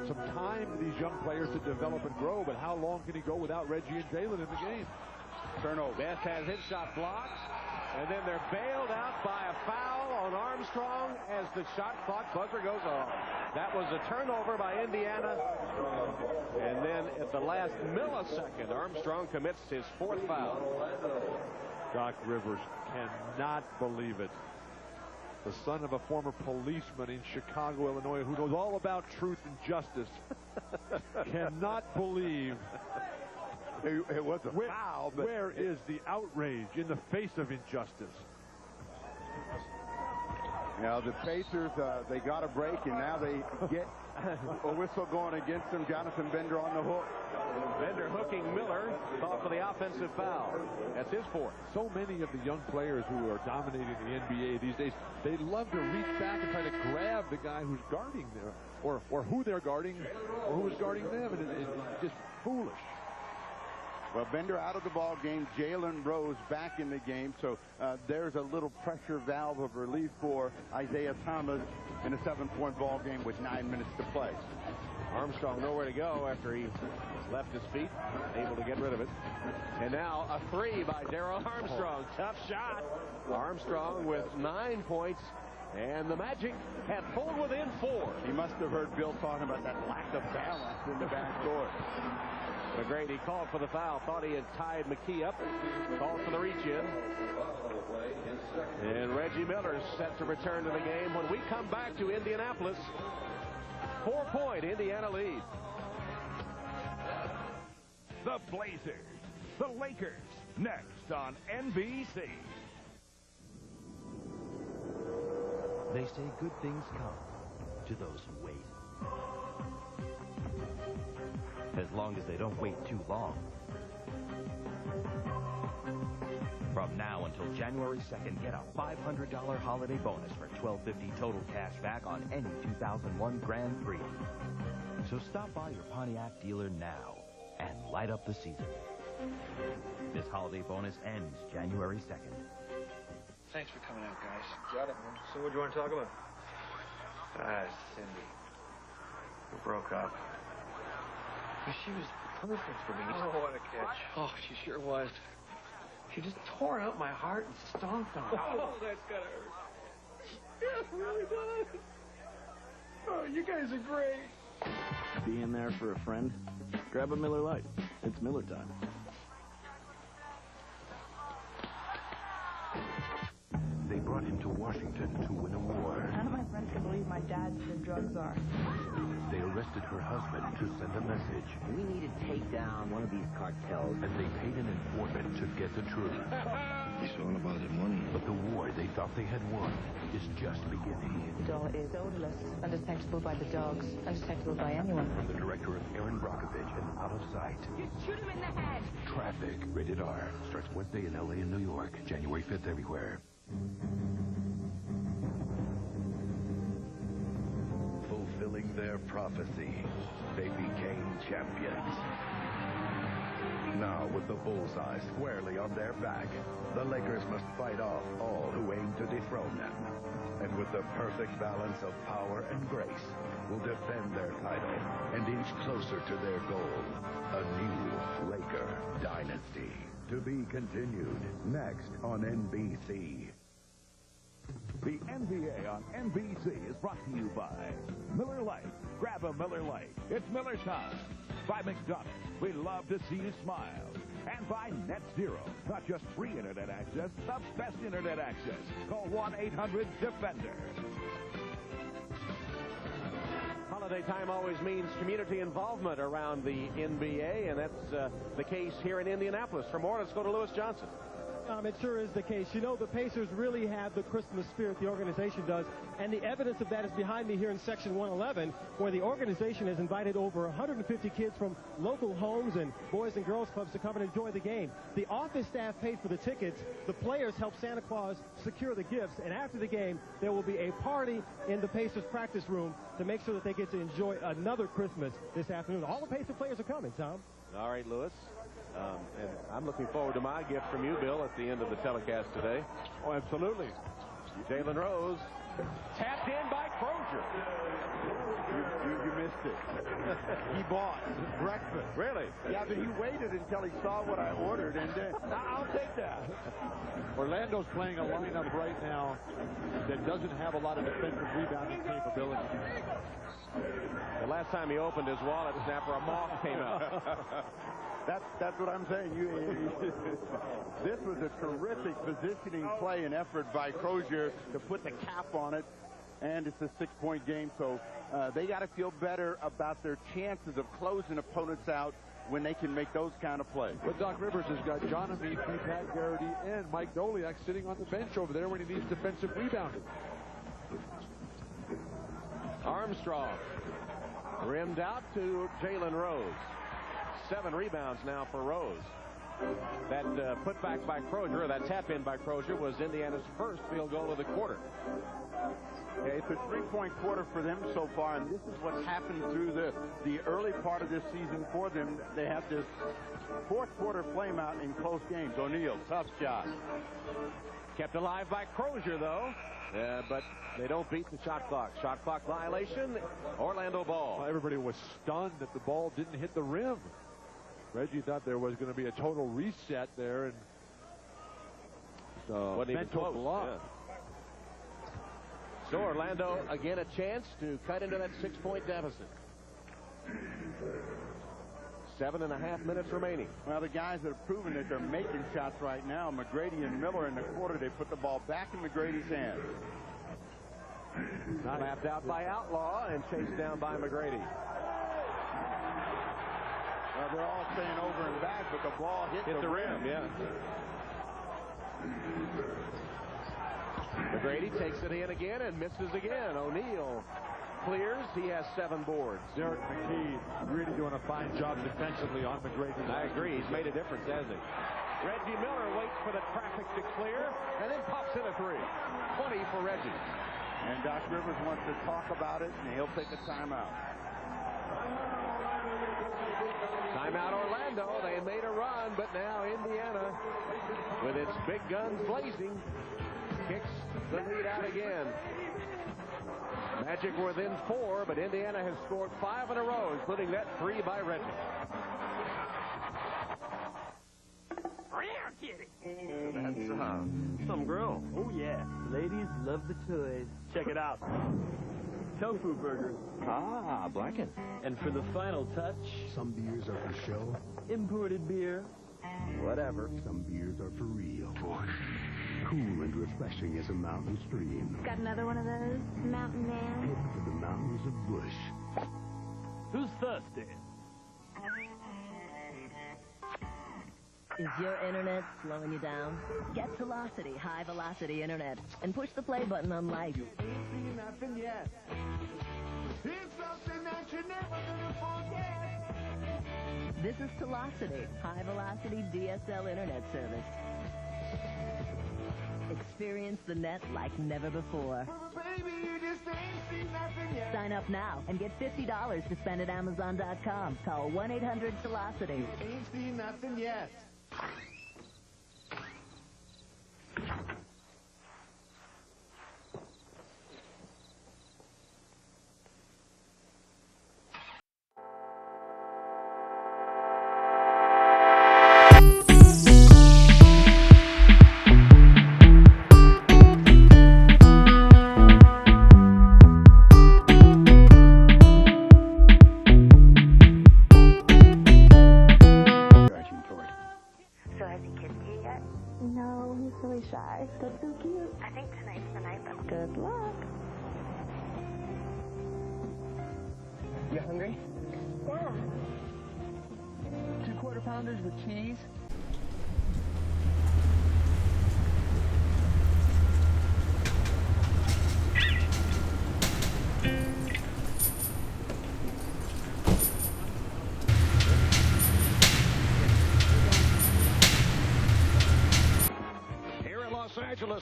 some time to these young players to develop and grow, but how long can he go without Reggie and Jalen in the game? Turnover. Best has his shot blocked. And then they're bailed out by a foul on Armstrong as the shot clock buzzer goes off. That was a turnover by Indiana. And then at the last millisecond, Armstrong commits his 4th foul. Doc Rivers cannot believe it. The son of a former policeman in Chicago, Illinois, who knows all about truth and justice, cannot believe it was a foul. But where is the outrage in the face of injustice? Now the Pacers, they got a break, and now they get a whistle going against them. Jonathan Bender on the hook. Bender hooking Miller, called for the offensive foul. That's his 4th. So many of the young players who are dominating the NBA these days, they love to reach back and try to grab the guy who's guarding them, or who they're guarding, or who is guarding them, and it's just foolish. Well, Bender out of the ball game. Jalen Rose back in the game. So there's a little pressure valve of relief for Isaiah Thomas in a 7-point ball game with 9 minutes to play. Armstrong nowhere to go after he left his feet, able to get rid of it. And now a 3 by Darrell Armstrong. Tough shot. Armstrong with 9 points. And the Magic have pulled within 4. He must have heard Bill talking about that lack of balance in the backcourt. McGrady called for the foul. Thought he had tied McKee up. Called for the reach-in. And Reggie Miller is set to return to the game when we come back to Indianapolis. 4-point Indiana lead. The Blazers, the Lakers, next on NBC. They say good things come to those who wait. As long as they don't wait too long. From now until January 2nd, get a $500 holiday bonus for $1,250 total cash back on any 2001 Grand Prix. So stop by your Pontiac dealer now and light up the season. This holiday bonus ends January 2nd. Thanks for coming out, guys. Got it, man. So what do you want to talk about? Cindy. We broke up. She was perfect for me. Oh, what a catch. Oh, she sure was. She just tore out my heart and stomped on it. Oh, that's gotta hurt. Yeah, it really does. Oh, you guys are great. Being there for a friend? Grab a Miller Lite. It's Miller time. They brought him to Washington to win a war. None of my friends can believe my dad's the drug czar. They arrested her husband to send a message. We need to take down one of these cartels. And they paid an informant to get the truth. It's all about the money. But the war they thought they had won is just beginning. The doll is odorless, undetectable by the dogs, undetectable by anyone. From the director of Aaron Brockovich and Out of Sight. Just shoot him in the head. Traffic, rated R. Starts Wednesday in LA and New York. January 5th everywhere. Fulfilling their prophecy, they became champions. Now, with the bullseye squarely on their back, the Lakers must fight off all who aim to dethrone them. And with the perfect balance of power and grace, will defend their title and inch closer to their goal, a new Laker dynasty. To be continued next on NBC. The NBA on NBC is brought to you by Miller Lite. Grab a Miller Lite. It's Miller time. By McDonald's. We love to see you smile. And by Net Zero. Not just free internet access, the best internet access. Call 1-800-DEFENDER. Holiday time always means community involvement around the NBA, and that's the case here in Indianapolis. For more, let's go to Lewis Johnson. It sure is the case. You know, the Pacers really have the Christmas spirit, the organization does, and the evidence of that is behind me here in Section 111, where the organization has invited over 150 kids from local homes and boys and girls clubs to come and enjoy the game. The office staff paid for the tickets. The players helped Santa Claus secure the gifts, and after the game, there will be a party in the Pacers practice room to make sure that they get to enjoy another Christmas this afternoon. All the Pacer players are coming, Tom. All right, Lewis. And I'm looking forward to my gift from you, Bill, at the end of the telecast today. Oh, absolutely. Jalen Rose tapped in by Crozier. You missed it. He bought breakfast. Really? Yeah, but he waited until he saw what I ordered, and I'll take that. Orlando's playing a lineup right now that doesn't have a lot of defensive rebounding capability. The last time he opened his wallet, Snapper, a moth came out. That's what I'm saying. This was a terrific positioning play and effort by Crozier to put the cap on it, and it's a 6-point game, so they got to feel better about their chances of closing opponents out when they can make those kind of plays. But Doc Rivers has got John Amici, Pat Garrity, and Mike Doliak sitting on the bench over there when he needs defensive rebounding. Armstrong rimmed out to Jalen Rose. 7 rebounds now for Rose. That putback by Crozier, that tap in by Crozier, was Indiana's first field goal of the quarter. Okay, it's a 3-point quarter for them so far, and this is what's happened through the early part of this season for them. They have this fourth quarter flame out in close games. O'Neal, tough shot. Kept alive by Crozier, though. But they don't beat the shot clock. Shot clock violation, Orlando ball. Well, everybody was stunned that the ball didn't hit the rim. Reggie thought there was going to be a total reset there, and wasn't even mental close. block. Yeah. So Orlando again a chance to cut into that 6-point deficit. 7.5 minutes remaining. Well, the guys that have proven that they're making shots right now, McGrady and Miller in the quarter, they put the ball back in McGrady's hands. Lapped out by Outlaw and chased down by McGrady. Well, they're all saying over and back, but the ball hit the rim. Yeah. McGrady takes it in again and misses again. O'Neal clears. He has 7 boards. Derek McKee really doing a fine job defensively on McGrady. I agree. He's made a difference, hasn't he? Reggie Miller waits for the traffic to clear and then pops in a 3. 20 for Reggie. And Doc Rivers wants to talk about it, and he'll take a timeout. Timeout Orlando. They made a run, but now Indiana, with its big guns blazing, kicks the lead out again. Magic were within 4, but Indiana has scored 5 in a row, including that 3 by Reggie. That's some grill. Oh, yeah. Ladies love the toys. Check it out. Tofu burgers. Ah, blackened. And for the final touch, Some beers are for show. imported beer. Whatever. Some beers are for real. Cool and refreshing as a mountain stream. Got another one of those? Mountain Man? Hit to the mountains of Bush. Who's thirsty? Is your internet slowing you down? Get Velocity, high-velocity internet, and push the play button on life. You ain't seen nothing yet. It's something that you're never gonna forget. This is Velocity, high-velocity DSL internet service. Experience the net like never before. Baby, you just ain't seen nothing yet. Sign up now and get $50 to spend at Amazon.com. Call 1-800-VELOCITY. Ain't seen nothing yet. That's so cute. I think tonight's the night, though. Good luck. You hungry? Yeah. 2 quarter pounders with cheese.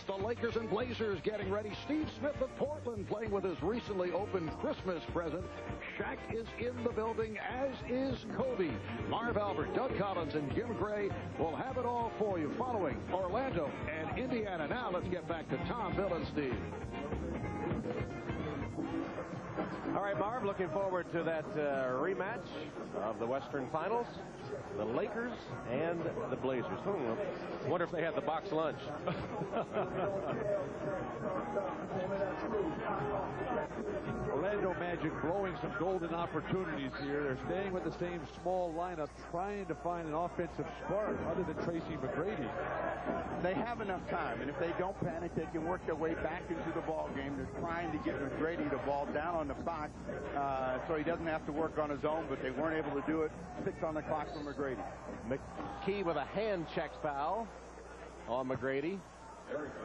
The Lakers and Blazers getting ready. Steve Smith of Portland playing with his recently opened Christmas present. Shaq is in the building, as is Kobe. Marv Albert, Doug Collins, and Jim Gray will have it all for you following Orlando and Indiana. Now let's get back to Tom, Bill, and Steve. All right, Marv, looking forward to that rematch of the Western Finals. The Lakers and the Blazers. Wonder if they had the box lunch. Orlando Magic blowing some golden opportunities here. They're staying with the same small lineup, trying to find an offensive spark other than Tracy McGrady. They have enough time, and if they don't panic, they can work their way back into the ball game. They're trying to get McGrady the ball down on the box so he doesn't have to work on his own, but they weren't able to do it. 6 on the clock for McGrady. McKee with a hand check foul on McGrady.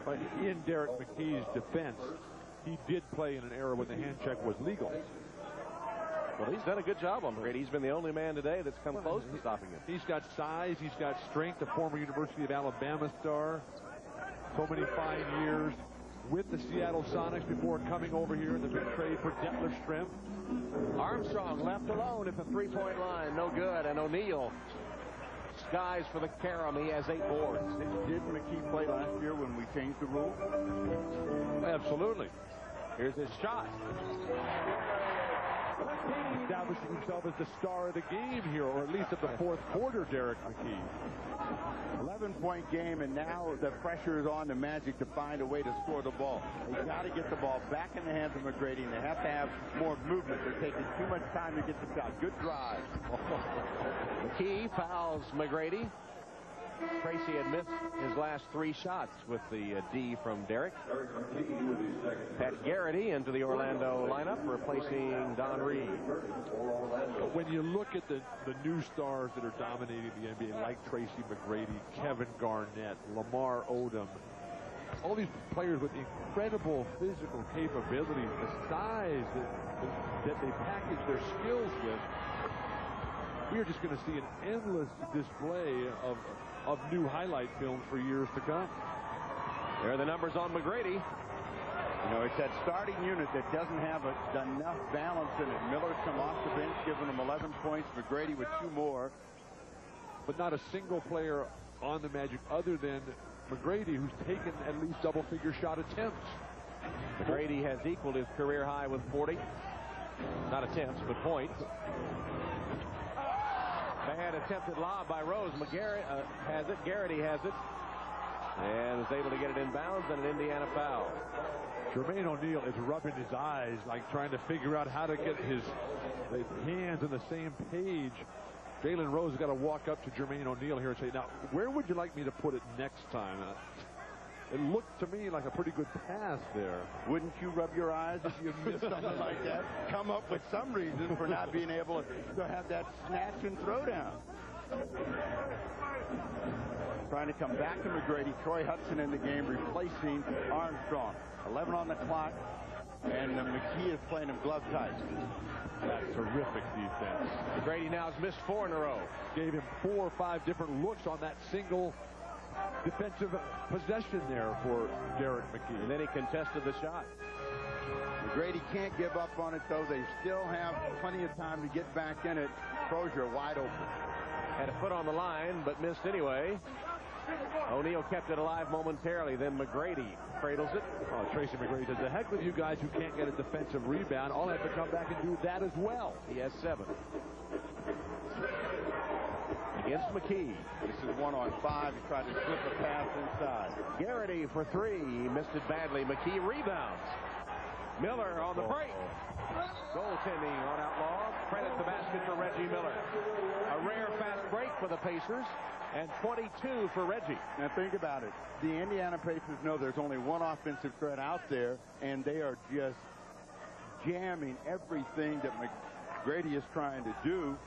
But in Derek McKee's defense, he did play in an era when the hand check was legal. Well, he's done a good job on McGrady. He's been the only man today that's come close to stopping him. He's got size. He's got strength. A former University of Alabama star. So many fine years with the Seattle Sonics before coming over here in the big trade for Dettler Shrimp. Armstrong left alone at the three-point line. No good. And O'Neal skies for the carom. He has 8 boards. Did McKee play last year when we changed the rule? Absolutely. Here's his shot. Establishing himself as the star of the game here, or at least at the fourth quarter, Derek McKee. 11-point game, and now the pressure is on the Magic to find a way to score the ball. They've got to get the ball back in the hands of McGrady, and they have to have more movement. They're taking too much time to get the shot. Good drive. McKee fouls McGrady. Tracy had missed his last 3 shots with the D from Derek. Pat Garrity into the Orlando lineup, replacing Don Reed. When you look at the new stars that are dominating the NBA, like Tracy McGrady, Kevin Garnett, Lamar Odom, all these players with incredible physical capabilities, the size that they package their skills with, we are just going to see an endless display of new highlight films for years to come. There are the numbers on McGrady. You know, it's that starting unit that doesn't have enough balance in it. Miller's come off the bench, giving them 11 points. McGrady with 2 more. But not a single player on the Magic other than McGrady who's taken at least double-figure shot attempts. McGrady has equaled his career high with 40. Not attempts, but points. Bad attempted lob by Rose. McGarrett has it. Garrity has it. And is able to get it in bounds, and an Indiana foul. Jermaine O'Neal is rubbing his eyes, like trying to figure out how to get his hands on the same page. Jalen Rose has got to walk up to Jermaine O'Neal here and say, now, where would you like me to put it next time? It looked to me like a pretty good pass there. Wouldn't you rub your eyes if you missed something like that? Come up with some reason for not being able to have that snatch and throw down. Trying to come back to McGrady. Troy Hudson in the game replacing Armstrong. 11 on the clock, and McKee is playing him glove tight. That's terrific defense. McGrady now has missed 4 in a row. Gave him 4 or 5 different looks on that single defensive possession there for Derek McKee. And then he contested the shot. McGrady can't give up on it, though. They still have plenty of time to get back in it. Crozier wide open. Had a foot on the line, but missed anyway. O'Neal kept it alive momentarily. Then McGrady cradles it. Oh, Tracy McGrady says, the heck with you guys who can't get a defensive rebound. I'll have to come back and do that as well. He has 7. Against McKee. This is 1-on-5. He tried to slip a pass inside. Garrity for 3. He missed it badly. McKee rebounds. Miller on the break. Goaltending on Outlaw. Credit the basket for Reggie Miller. A rare fast break for the Pacers. And 22 for Reggie. Now think about it. The Indiana Pacers know there's only one offensive threat out there, and they are just jamming everything that McGrady is trying to do.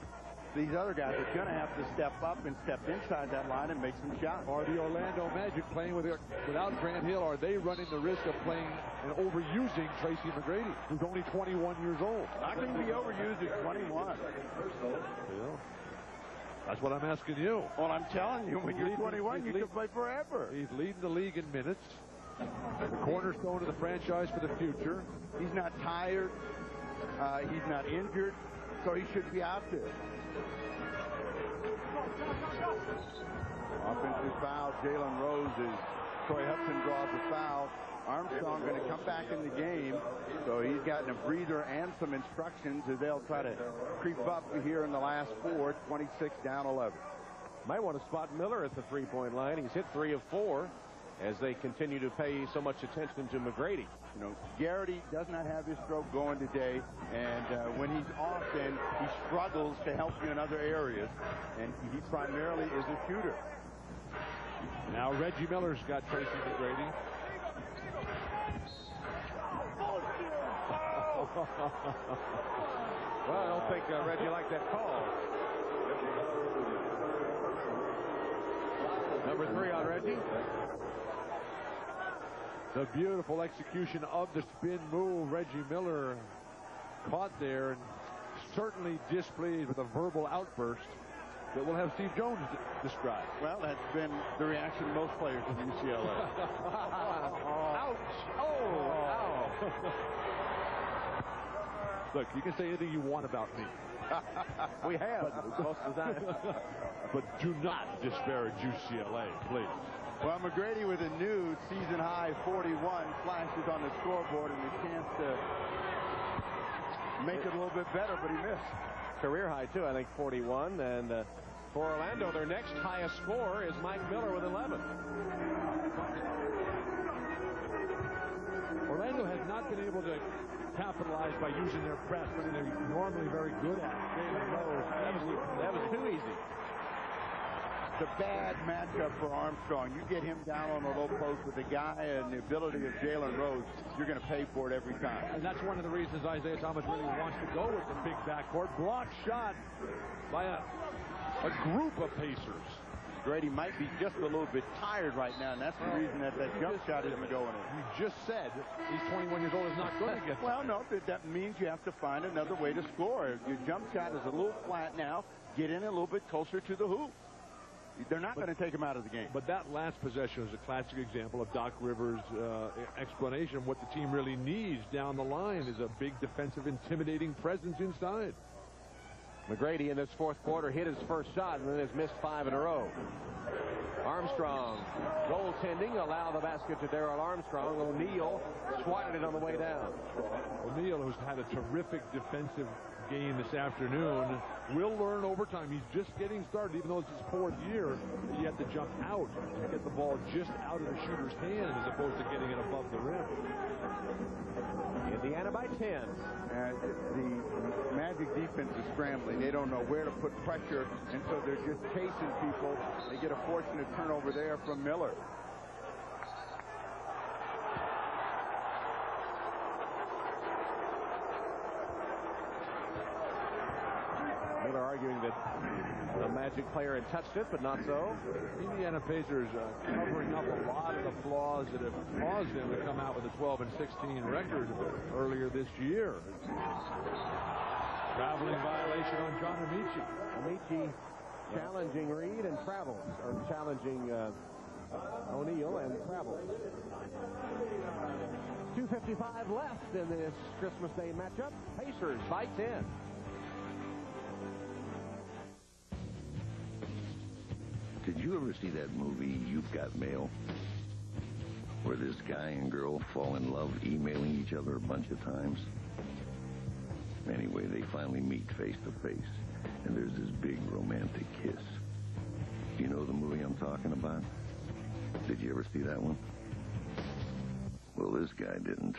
These other guys are going to have to step up and step inside that line and make some shots. Are the Orlando Magic playing without Grant Hill? Are they running the risk of playing and overusing Tracy McGrady, who's only 21 years old? Not going to be overused at 21. Yeah. That's what I'm asking you. Well, I'm telling you, when you're 21, you can play forever. He's leading the league in minutes. The cornerstone of the franchise for the future. He's not tired. He's not injured. So he should be out there. Offensive foul. Jalen Rose is. Troy Hudson draws a foul. Armstrong going to come back in the game, so he's gotten a breather and some instructions as they'll try to creep up here in the last 4, 26 down 11. Might want to spot Miller at the three-point line. He's hit 3 of 4 as they continue to pay so much attention to McGrady. You know, Garrity does not have his stroke going today, and when he's off, then he struggles to help you in other areas, and he primarily is a shooter. Now Reggie Miller's got Tracy McGrady. Well, I don't think Reggie liked that call. Number 3 on Reggie. The beautiful execution of the spin move. Reggie Miller caught there and certainly displeased with a verbal outburst that we'll have Steve Jones describe. Well, that's been the reaction of most players from UCLA. Ouch! Oh! Ow! Look, you can say anything you want about me. We have most of the time. But do not disparage UCLA, please. Well, McGrady with a new season-high 41 flashes on the scoreboard and a chance to make it a little bit better, but he missed. Career high, too, I think, 41. And for Orlando, their next highest score is Mike Miller with 11. Orlando has not been able to capitalize by using their press, something they're normally very good at. That was too easy. It's a bad matchup for Armstrong. You get him down on the low post with the guy and the ability of Jalen Rose, you're going to pay for it every time. And that's one of the reasons Isaiah Thomas really wants to go with the big backcourt. Block shot by a group of Pacers. Grady might be just a little bit tired right now, and that's the reason that jump shot isn't going in. You just said he's 21 years old, is not going to get well, no, that means you have to find another way to score. Your jump shot is a little flat now. Get in a little bit closer to the hoop. They're not going to take him out of the game. But that last possession is a classic example of Doc Rivers' explanation of what the team really needs down the line is a big defensive, intimidating presence inside. McGrady in this fourth quarter hit his first shot and then has missed 5 in a row. Armstrong goaltending, allow the basket to Darrell Armstrong. O'Neal swatted it on the way down. O'Neal, who's had a terrific defensive game this afternoon, will learn over time. He's just getting started, even though it's his 4th year. You have to jump out and get the ball just out of the shooter's hand as opposed to getting it above the rim. Indiana by 10. The Magic defense is scrambling. They don't know where to put pressure, and so they're just chasing people. They get a fortunate turnover there from Miller. Miller arguing that the Magic player had touched it, but not so. Indiana Pacers covering up a lot of the flaws that have caused them to come out with a 12-16 record earlier this year. Traveling violation on John Amici. Amici challenging Reed and travels, or challenging O'Neal and travels. 2:55 left in this Christmas Day matchup. Pacers by 10. Did you ever see that movie, You've Got Mail? Where this guy and girl fall in love emailing each other a bunch of times? Anyway, they finally meet face to face, and there's this big romantic kiss. Do you know the movie I'm talking about? Did you ever see that one? Well, this guy didn't.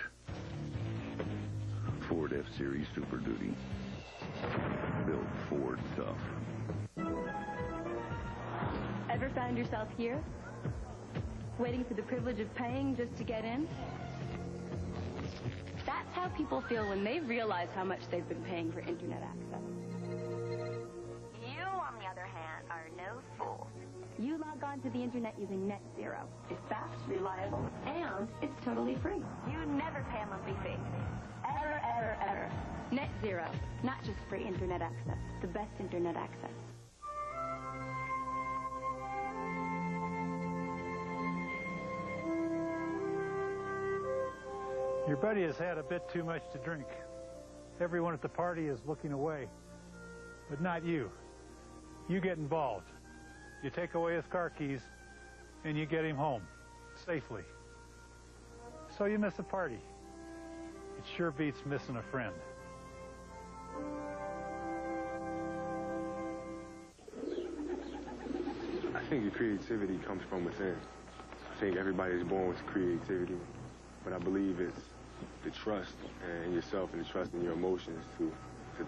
Ford F-Series Super Duty. Built Ford tough. Ever found yourself here? Waiting for the privilege of paying just to get in? That's how people feel when they realize how much they've been paying for internet access. You, on the other hand, are no fool. You log on to the internet using Net Zero. It's fast, reliable, and it's totally free. You never pay a monthly fee. Ever, ever, ever. Net Zero. Not just free internet access. The best internet access. Your buddy has had a bit too much to drink. Everyone at the party is looking away. But not you. You get involved. You take away his car keys, and you get him home. Safely. So you miss a party. It sure beats missing a friend. I think your creativity comes from within. I think everybody's born with creativity, but I believe it's the trust in yourself and the trust in your emotions to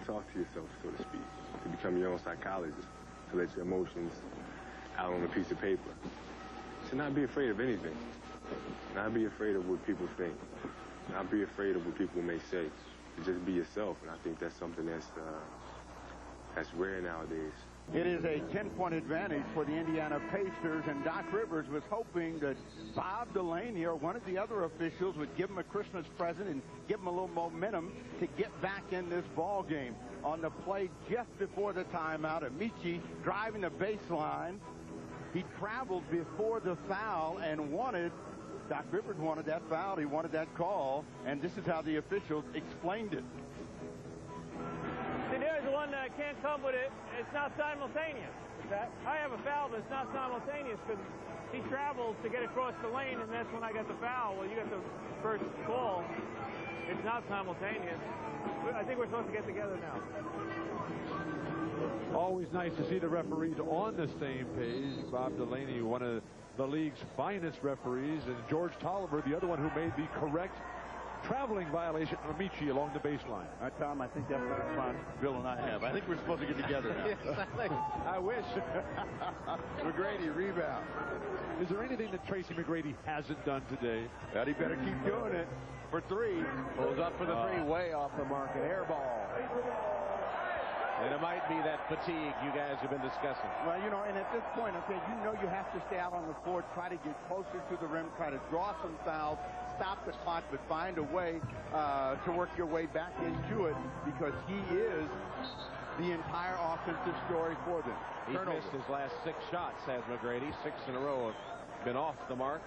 talk to yourself, so to speak, to become your own psychologist, to let your emotions out on a piece of paper, to not be afraid of anything, not be afraid of what people think, not be afraid of what people may say, to just be yourself. And I think that's something that's rare nowadays. It is a 10-point advantage for the Indiana Pacers, and Doc Rivers was hoping that Bob Delaney or one of the other officials would give him a Christmas present and give him a little momentum to get back in this ball game. On the play just before the timeout, Amici driving the baseline. He traveled before the foul and Doc Rivers wanted that foul. He wanted that call, and this is how the officials explained it. See, there's the one that can't come with it. It's not simultaneous. I have a foul, but it's not simultaneous because he travels to get across the lane, and that's when I got the foul. Well, you got the first call. It's not simultaneous. I think we're supposed to get together now. Always nice to see the referees on the same page. Bob Delaney, one of the league's finest referees, and George Tolliver, the other one who made the correct traveling violation on Amici along the baseline. All right, Tom, I think that's what fun Bill and I have. I think we're supposed to get together now. Yes, I wish. McGrady, rebound. Is there anything that Tracy McGrady hasn't done today? Well, he better keep doing it for three. Pulls up for the three, way off the mark, an air ball. And it might be that fatigue you guys have been discussing. Well, you know, and at this point, okay, you know you have to stay out on the floor, try to get closer to the rim, try to draw some fouls, stop the clock, but find a way to work your way back into it, because he is the entire offensive story for them. He's missed his last 6 shots, has McGrady. 6 in a row have been off the mark.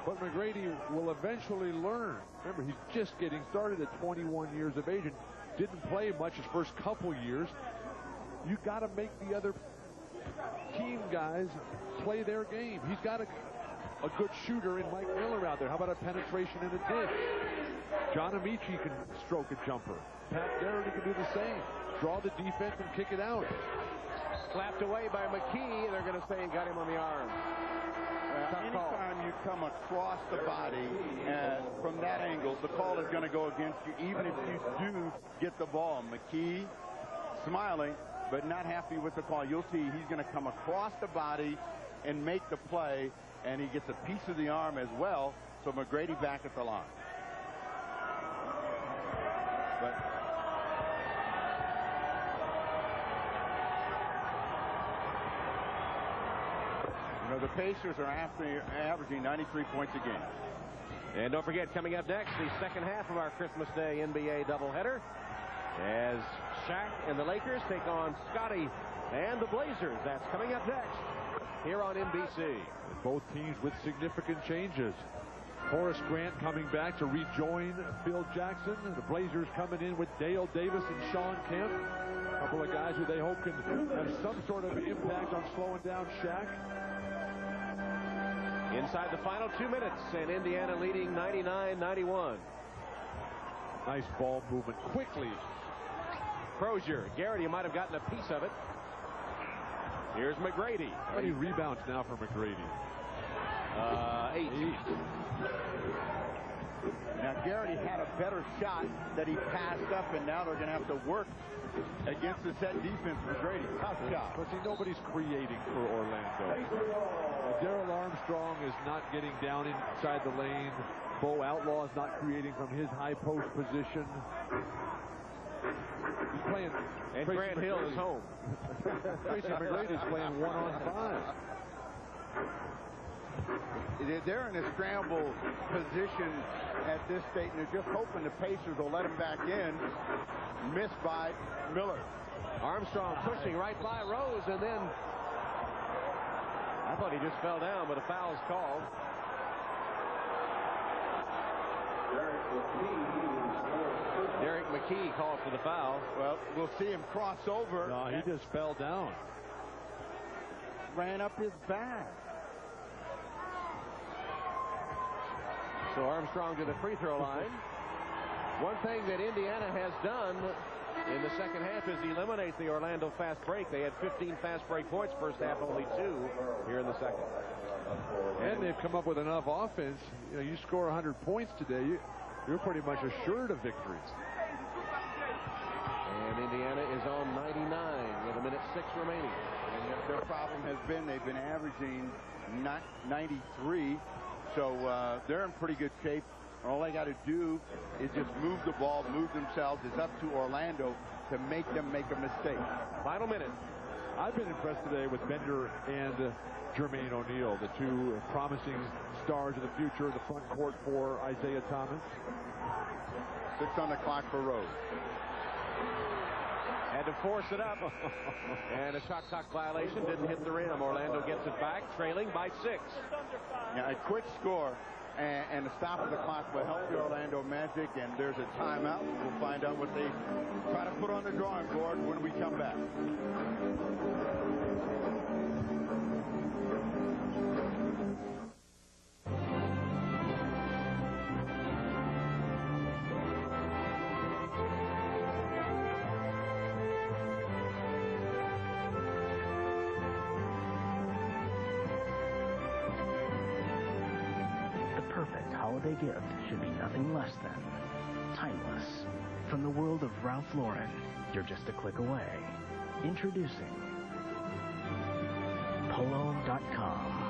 But McGrady will eventually learn. Remember, he's just getting started at 21 years of age and didn't play much his first couple years. You got to make the other team guys play their game. He's got a good shooter in Mike Miller out there. How about a penetration and a dish? John Amici can stroke a jumper. Pat Garrity can do the same. Draw the defense and kick it out. Slapped away by McKee. They're going to say he got him on the arm. Anytime you come across the body from that angle, the call is going to go against you, even if you do get the ball. McKee smiling, but not happy with the call. You'll see he's going to come across the body and make the play, and he gets a piece of the arm as well, so McGrady back at the line. But you know, the Pacers are averaging 93 points a game. And don't forget, coming up next, the second half of our Christmas Day NBA doubleheader, as Shaq and the Lakers take on Scotty and the Blazers. That's coming up next here on NBC. Both teams with significant changes. Horace Grant coming back to rejoin Phil Jackson. The Blazers coming in with Dale Davis and Sean Kemp. A couple of guys who they hope can have some sort of impact on slowing down Shaq. Inside the final 2 minutes, and Indiana leading 99-91. Nice ball movement quickly. Crozier, Garrity might have gotten a piece of it. Here's McGrady. How many rebounds now for McGrady? 8. Now, Garrity had a better shot that he passed up, and now they're going to have to work against the set defense for McGrady. Tough shot. But see, nobody's creating for Orlando. Darrell Armstrong is not getting down inside the lane. Bo Outlaw is not creating from his high post position. He's playing. And Grant Hill is home. Tracy McGrady is playing 1-on-5. They're in a scramble position at this state, and they're just hoping the Pacers will let him back in. Missed by Miller. Armstrong pushing right by Rose, and then I thought he just fell down, but a foul's called. Derek McKee called for the foul. Well, we'll see him cross over. No, he just fell down. Ran up his back. So Armstrong to the free throw line. One thing that Indiana has done in the second half is eliminate the Orlando fast break. They had 15 fast break points first half, only 2 here in the second. And they've come up with enough offense. You know, you score 100 points today, you're pretty much assured of victory. And Indiana is on 99 with 1:06 remaining. And their problem has been they've been averaging 93, so they're in pretty good shape. All they got to do is just move the ball, move themselves. It's up to Orlando to make them make a mistake. Final minute. I've been impressed today with Bender and Jermaine O'Neal, the two promising stars of the future in the front court for Isaiah Thomas. 6 on the clock for Rose. Had to force it up. And a shot clock violation. Didn't hit the rim. Orlando gets it back, trailing by 6. Yeah, a quick score and a stop of the clock will help the Orlando Magic, and there's a timeout. We'll find out what they try to put on the drawing board when we come back. Holiday gift should be nothing less than timeless. From the world of Ralph Lauren, you're just a click away. Introducing Polo.com.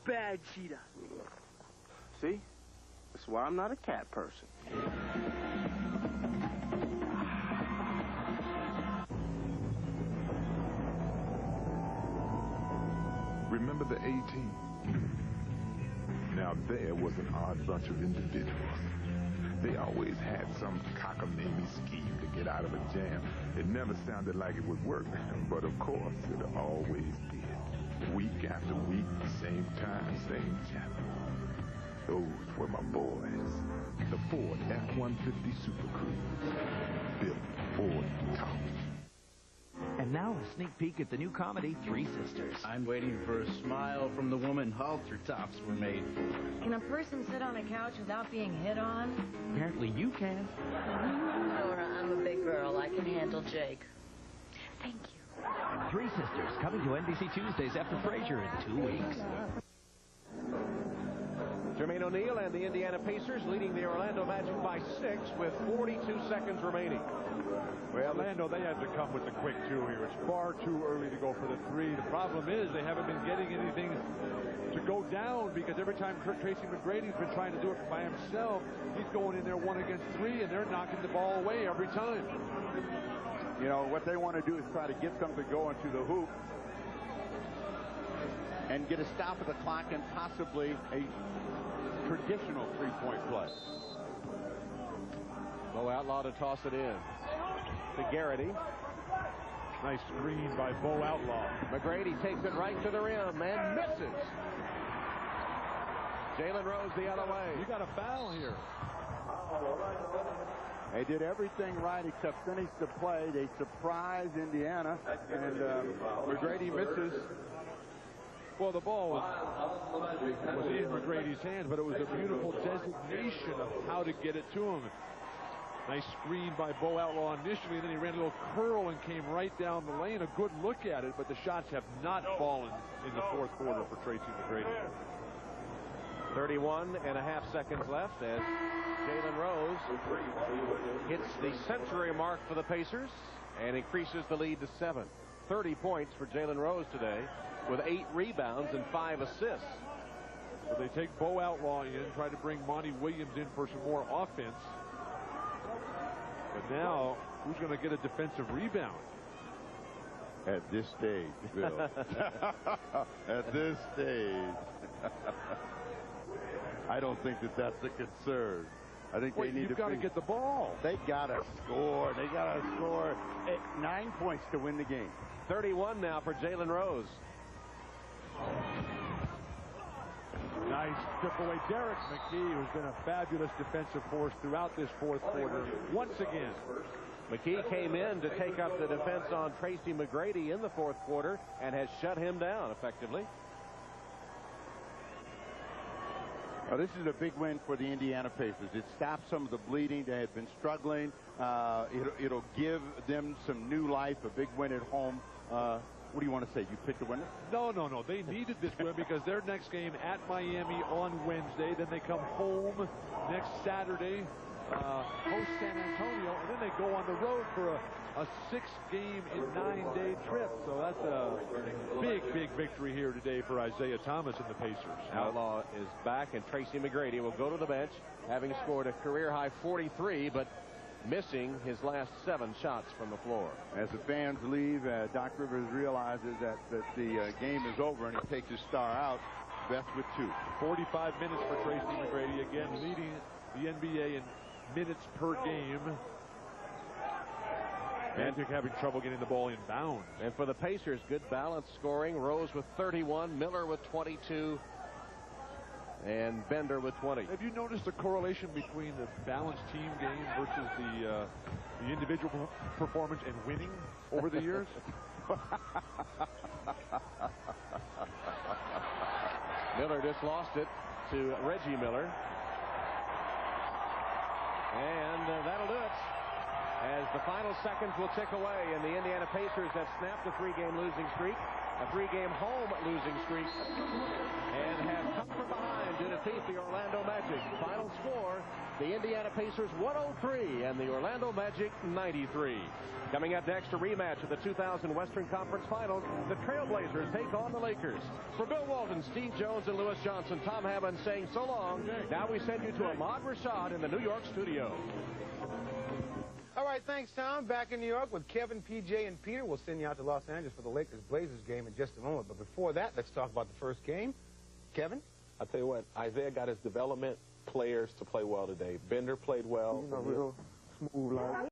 Bad cheetah. See? That's why I'm not a cat person. Remember the A-Team? Now there was an odd bunch of individuals. They always had some cockamamie scheme to get out of a jam. It never sounded like it would work, but of course it always did. Week after week, same time, same channel. Those were my boys. The Ford F-150 Super Cruise. Built Ford top. And now a sneak peek at the new comedy, Three Sisters. I'm waiting for a smile from the woman halter tops were made for. Can a person sit on a couch without being hit on? Apparently you can. Nora, I'm a big girl. I can handle Jake. Thank you. Three Sisters, coming to NBC Tuesdays after Frasier in 2 weeks. Jermaine O'Neal and the Indiana Pacers leading the Orlando Magic by 6 with 42 seconds remaining. Well, Orlando, they had to come with the quick 2 here. It's far too early to go for the 3. The problem is they haven't been getting anything to go down because every time Tracy McGrady's been trying to do it by himself, he's going in there 1 against 3, and they're knocking the ball away every time. You know, what they want to do is try to get them to go into the hoop and get a stop of the clock and possibly a traditional three-point play. Bo Outlaw to toss it in to Garrity. Nice screen by Bo Outlaw. McGrady takes it right to the rim and misses. Jalen Rose the other way. You got a foul here. They did everything right except finish the play. They surprised Indiana, and McGrady misses. Well, the ball was in McGrady's hands, but it was a beautiful designation of how to get it to him. Nice screen by Bo Outlaw initially, and then he ran a little curl and came right down the lane. A good look at it, but the shots have not fallen in the fourth quarter for Tracy McGrady. 31.5 seconds left as Jalen Rose hits the century mark for the Pacers and increases the lead to 7. 30 points for Jalen Rose today with 8 rebounds and 5 assists. So they take Bo Outlaw in, try to bring Monty Williams in for some more offense. But now, who's going to get a defensive rebound? At this stage, Bill. At this stage. I don't think that that's a concern. I think they need you've got to get the ball. They got to score. They got to score 9 points to win the game. 31 now for Jalen Rose. Nice strip away. Derek McKee, who's been a fabulous defensive force throughout this fourth quarter, once again. McKee came in to take up the defense on Tracy McGrady in the fourth quarter and has shut him down effectively. This is a big win for the Indiana Pacers. It stops some of the bleeding. They had been struggling. It'll give them some new life, a big win at home. What do you want to say? You picked the winner? No. They needed this win because their next game at Miami on Wednesday. Then they come home next Saturday, host San Antonio, and then they go on the road for a 6-game in 9-day trip. So that's a big victory here today for Isaiah Thomas and the Pacers. Outlaw is back, and Tracy McGrady will go to the bench, having scored a career-high 43, but missing his last 7 shots from the floor. As the fans leave, Doc Rivers realizes that the game is over, and he takes his star out, best with 2. 45 minutes for Tracy McGrady, again leading the NBA in minutes per game. Magic having trouble getting the ball in bounds. And for the Pacers, good balanced scoring. Rose with 31, Miller with 22, and Bender with 20. Have you noticed a correlation between the balanced team game versus the individual performance and winning over the years? Miller just lost it to Reggie Miller. And that'll do it. As the final seconds will tick away, and the Indiana Pacers have snapped a 3-game losing streak, a 3-game home losing streak, and have come from behind to defeat the Orlando Magic. Final score, the Indiana Pacers 103 and the Orlando Magic 93. Coming up next, a rematch of the 2000 Western Conference Finals. The Trailblazers take on the Lakers. For Bill Walton, Steve Jones, and Lewis Johnson, Tom Hammond saying so long. Now we send you to Ahmad Rashad in the New York studio. All right, thanks, Tom. Back in New York with Kevin, PJ, and Peter. We'll send you out to Los Angeles for the Lakers-Blazers game in just a moment. But before that, let's talk about the first game. Kevin? I'll tell you what, Isaiah got his development players to play well today. Bender played well. Real smooth line.